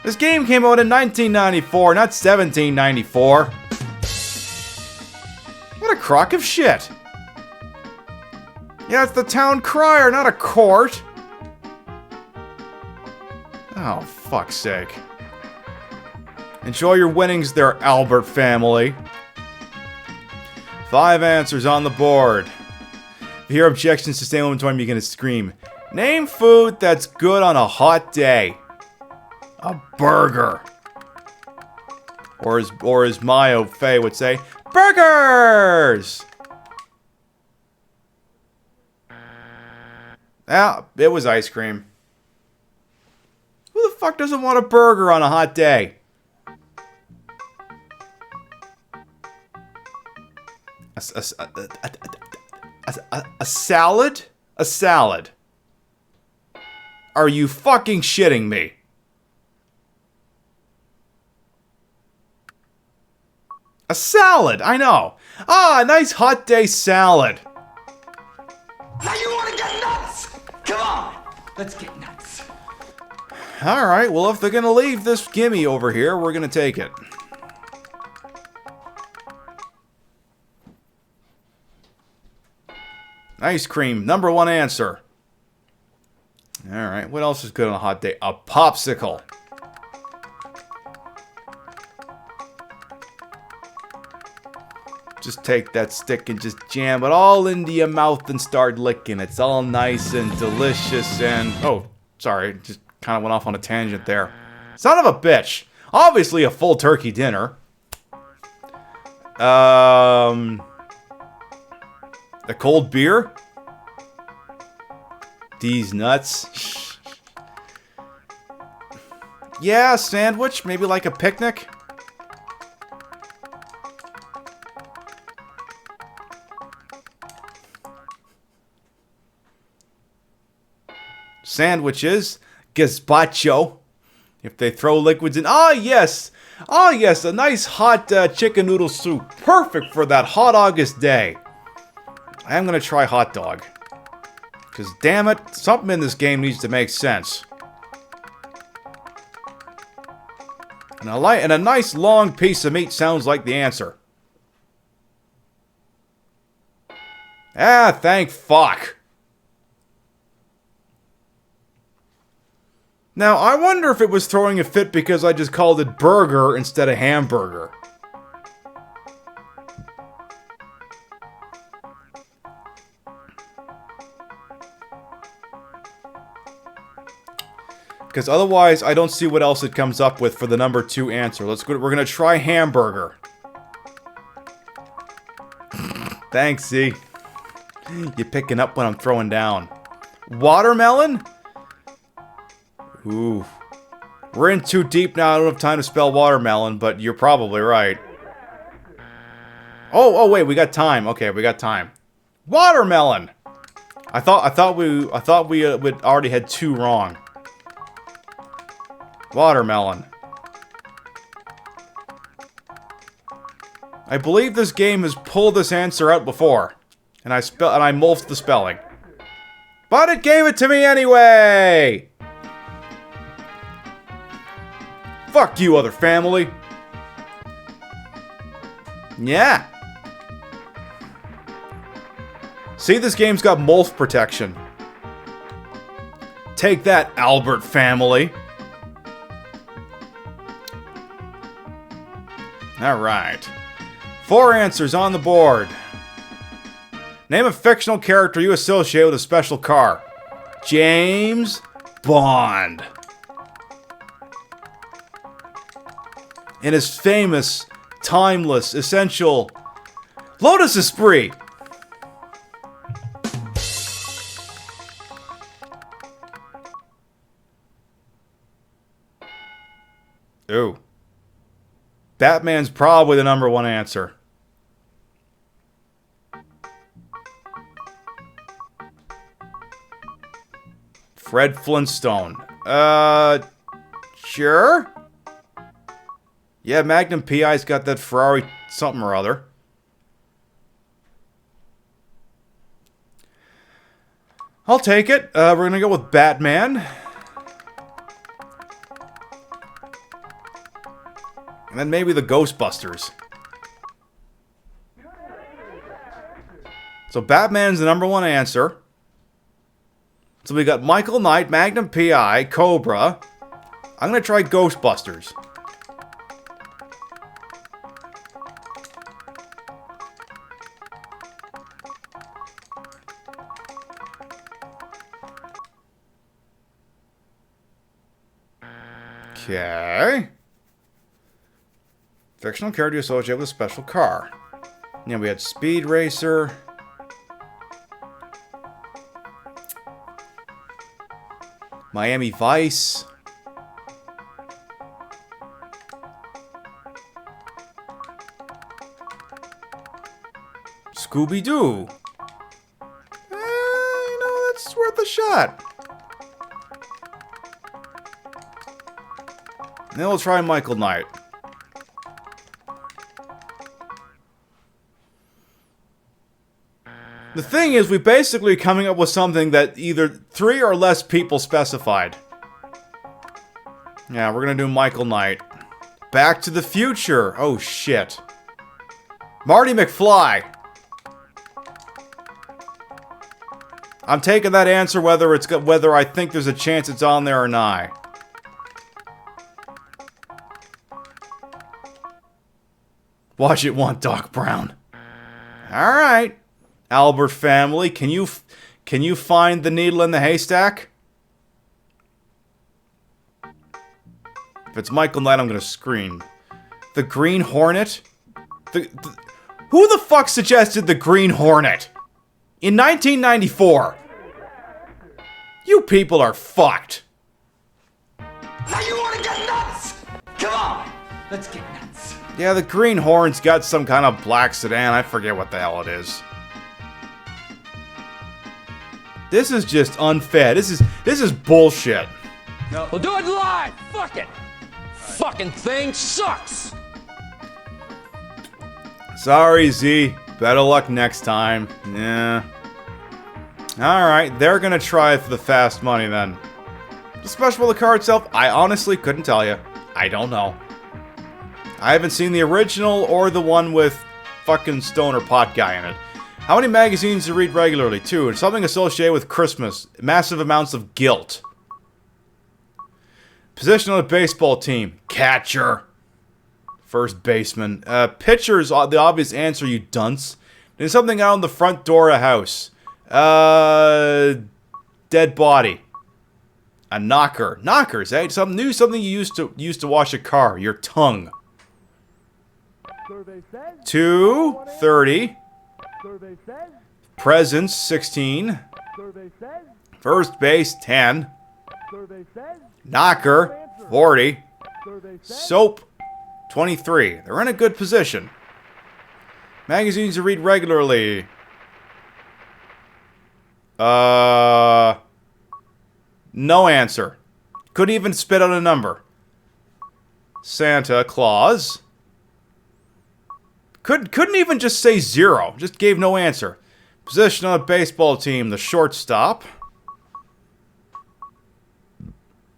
[SPEAKER 3] This game came out in 1994, not 1794. What a crock of shit. Yeah, it's the town crier, not a court. Oh, fuck's sake. Enjoy your winnings there, Albert family. 5 answers on the board. If you hear objections to staying home and join me, you're gonna scream. Name food that's good on a hot day. A burger. Or as Mayo Faye would say, burgers! Ah, it was ice cream. Who the fuck doesn't want a burger on a hot day? A salad? A salad. Are you fucking shitting me? A salad, I know. Ah, a nice hot day salad.
[SPEAKER 8] Now you want to get nuts? Come on, let's get nuts.
[SPEAKER 3] Alright, well if they're gonna leave this gimme over here, we're gonna take it. Ice cream, number one answer. Alright, what else is good on a hot day? A popsicle. Just take that stick and just jam it all into your mouth and start licking. It's all nice and delicious and... Oh, sorry, just kind of went off on a tangent there. Son of a bitch. Obviously a full turkey dinner. A cold beer? These nuts. Yeah, a sandwich. Maybe like a picnic. Sandwiches. Gazpacho. If they throw liquids in. Ah, yes. Ah, yes. A nice hot chicken noodle soup. Perfect for that hot August day. I am going to try hot dog. Because, damn it, something in this game needs to make sense. And a nice long piece of meat sounds like the answer. Ah, thank fuck. Now, I wonder if it was throwing a fit because I just called it burger instead of hamburger. Because otherwise, I don't see what else it comes up with for the number 2 answer. Let's go. We're gonna try hamburger. Thanks, Z. You're picking up what I'm throwing down. Watermelon? Ooh. We're in too deep now. I don't have time to spell watermelon, but you're probably right. Oh, wait, we got time. Okay, we got time. Watermelon. I thought we already had 2 wrong. Watermelon. I believe this game has pulled this answer out before, and I mulched the spelling. But it gave it to me anyway. Fuck you, other family. Yeah. See, this game's got mulch protection. Take that, Albert family. Alright. 4 answers on the board. Name a fictional character you associate with a special car. James Bond. In his famous, timeless, essential Lotus Esprit. Ooh. Batman's probably the number 1 answer. Fred Flintstone. Sure? Yeah, Magnum PI's got that Ferrari something or other. I'll take it. We're gonna go with Batman. And then maybe the Ghostbusters. So Batman's the number 1 answer. So we got Michael Knight, Magnum PI, Cobra. I'm gonna try Ghostbusters. Okay. Fictional character associated with a special car. Yeah, we had Speed Racer. Miami Vice. Scooby-Doo. You know, that's worth a shot. Then we'll try Michael Knight. The thing is, we basically coming up with something that either 3 or less people specified. Yeah, we're gonna do Michael Knight. Back to the Future. Oh shit. Marty McFly. I'm taking that answer whether I think there's a chance it's on there or not. Watch it want Doc Brown. All right. Albert family, can you find the needle in the haystack? If it's Michael Knight, I'm gonna scream. The Green Hornet? Who the fuck suggested the Green Hornet? In 1994? You people are fucked.
[SPEAKER 8] Now you want to get nuts? Come on, let's get nuts.
[SPEAKER 3] Yeah, the Green Hornet's got some kind of black sedan. I forget what the hell it is. This is just unfair. This is bullshit.
[SPEAKER 8] No. We'll do it live. Fuck it. Fucking thing sucks.
[SPEAKER 3] Sorry, Z. Better luck next time. Yeah. Alright, they're gonna try for the fast money then. The special with the car itself, I honestly couldn't tell you. I don't know. I haven't seen the original or the one with fucking Stoner Pot Guy in it. How many magazines do you read regularly? 2. Something associated with Christmas. Massive amounts of guilt. Position on the baseball team. Catcher. First baseman. Pitcher is the obvious answer, you dunce. There's something out on the front door of a house. Dead body. A knocker. Knockers, eh? Something new, something you used to wash a car. Your tongue. 2:30. Presents 16. First base 10. Knocker 40. Soap 23. They're in a good position. Magazines you read regularly. No answer. Couldn't even spit out a number. Santa Claus. Couldn't even just say 0. Just gave no answer. Position on a baseball team. The shortstop.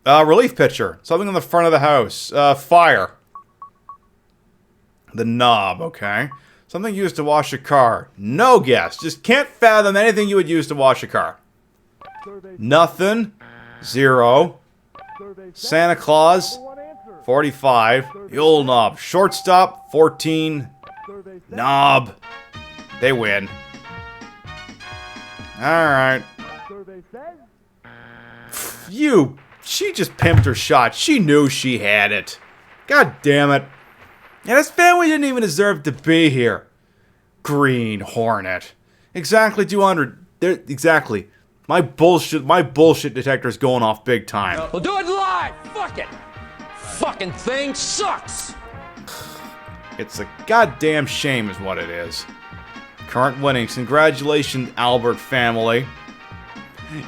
[SPEAKER 3] Relief pitcher. Something on the front of the house. Fire. The knob. Okay. Something used to wash a car. No guess. Just can't fathom anything you would use to wash a car. Nothing. 0. Santa Claus. 45. The old knob. Shortstop. 14. Knob. They win. Alright. She just pimped her shot. She knew she had it. God damn it. And his family didn't even deserve to be here. Green Hornet. Exactly 200. Exactly. My bullshit detector's going off big time.
[SPEAKER 8] We'll do it live. Fuck it. Fucking thing sucks.
[SPEAKER 3] It's a goddamn shame is what it is. Current winnings. Congratulations, Albert family.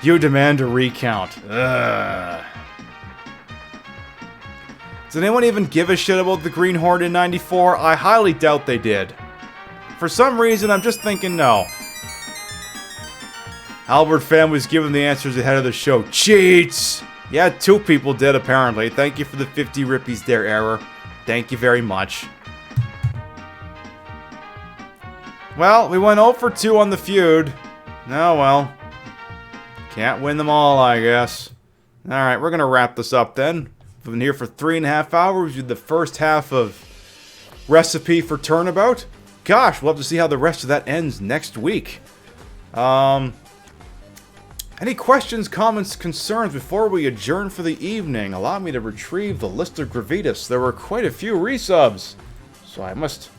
[SPEAKER 3] You demand a recount. Ugh. Does anyone even give a shit about the Green Hornet in 94? I highly doubt they did. For some reason, I'm just thinking no. Albert family's giving the answers ahead of the show. Cheats! Yeah, 2 people did apparently. Thank you for the 50 rippies there, error. Thank you very much. Well, we went 0 for 2 on the feud. Oh well. Can't win them all, I guess. Alright, we're gonna wrap this up then. We've been here for 3.5 hours with the first half of Recipe for Turnabout. Gosh, we'll have to see how the rest of that ends next week. Any questions, comments, concerns before we adjourn for the evening? Allow me to retrieve the list of gravitas. There were quite a few resubs, so I must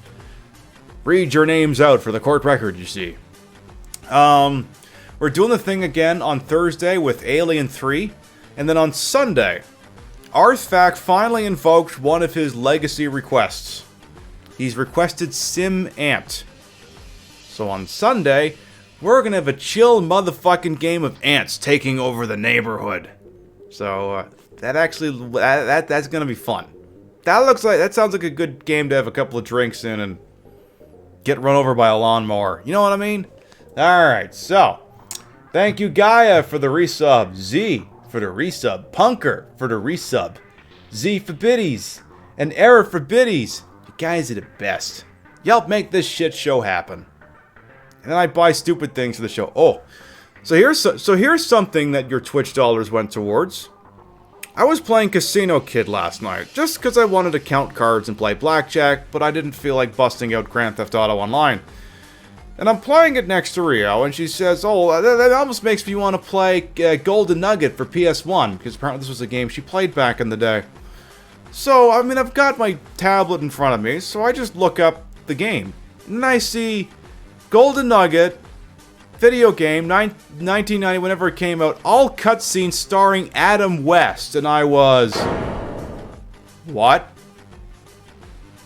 [SPEAKER 3] read your names out for the court record, you see. We're doing the thing again on Thursday with Alien 3, and then on Sunday, Arthfac finally invoked one of his legacy requests. He's requested Sim Ant. So on Sunday, we're gonna have a chill motherfucking game of ants taking over the neighborhood. So that's gonna be fun. That sounds like a good game to have a couple of drinks in and get run over by a lawnmower. You know what I mean? Alright, so thank you Gaia for the resub, Z for the resub, Punker for the resub, Z for biddies, and Error for biddies. You guys are the best. You help make this shit show happen. And then I buy stupid things for the show. Oh, so here's something that your Twitch dollars went towards. I was playing Casino Kid last night, just because I wanted to count cards and play blackjack, but I didn't feel like busting out Grand Theft Auto Online. And I'm playing it next to Rio, and she says, oh, that almost makes me want to play Golden Nugget for PS1, because apparently this was a game she played back in the day. So, I mean, I've got my tablet in front of me, so I just look up the game. And I see Golden Nugget, video game, 1990, whenever it came out, all cutscenes starring Adam West, and I was... What?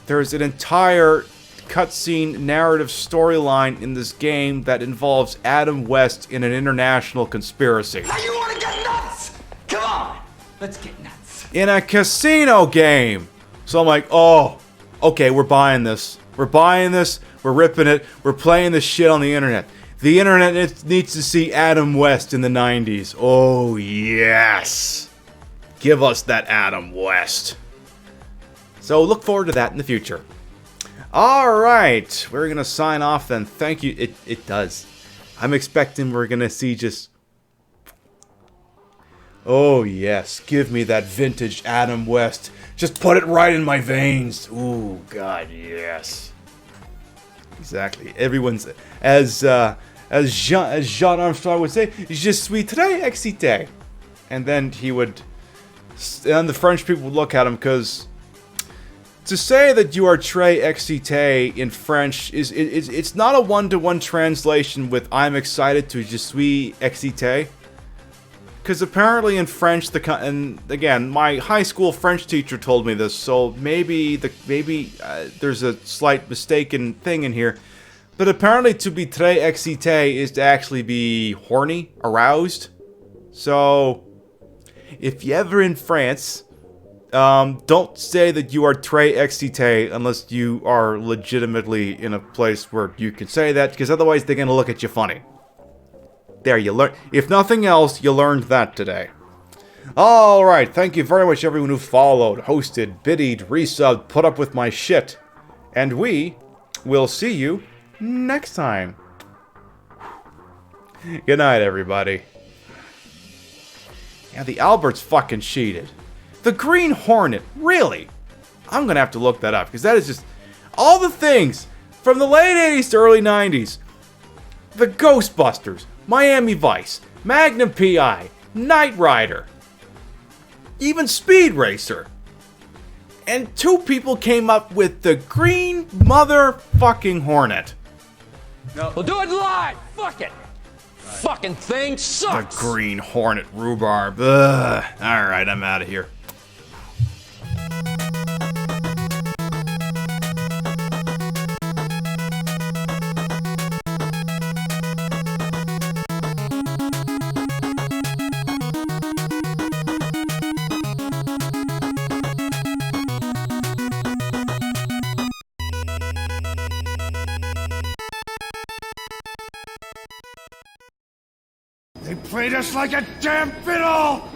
[SPEAKER 3] There's an entire cutscene narrative storyline in this game that involves Adam West in an international conspiracy.
[SPEAKER 8] Now you want to get nuts? Come on, let's get nuts.
[SPEAKER 3] In a casino game! So I'm like, oh, okay, we're buying this. We're buying this, we're ripping it, we're playing this shit on the internet. The internet needs to see Adam West in the 90s. Oh, yes! Give us that Adam West. So look forward to that in the future. Alright, we're gonna sign off then. Thank you. It does. I'm expecting we're gonna see just... Oh, yes. Give me that vintage Adam West. Just put it right in my veins. Ooh, God, yes. Exactly. Everyone's... As Jean Armstrong would say, je suis très excité. And then he would... And the French people would look at him, because... To say that you are très excité in French it's not a one-to-one translation with I'm excited to je suis excité. Because apparently in French, and again, my high school French teacher told me this, so maybe there's a slight mistaken thing in here. But apparently to be très excité is to actually be horny, aroused. So, if you're ever in France, don't say that you are très excité unless you are legitimately in a place where you can say that, because otherwise they're going to look at you funny. There, you learn. If nothing else, you learned that today. Alright, thank you very much everyone who followed, hosted, biddied, resubbed, put up with my shit. And we will see you next time. Good night, everybody. Yeah, the Albert's fucking cheated. The Green Hornet, really? I'm gonna have to look that up, because that is just... All the things from the late 80s to early 90s. The Ghostbusters, Miami Vice, Magnum P.I., Knight Rider, even Speed Racer. And 2 people came up with the Green Motherfucking Hornet.
[SPEAKER 8] No. We'll do it live. Fuck it. Fucking thing sucks.
[SPEAKER 3] The Green Hornet rhubarb. Ugh. Alright, I'm out of here.
[SPEAKER 9] They played us like a damn fiddle!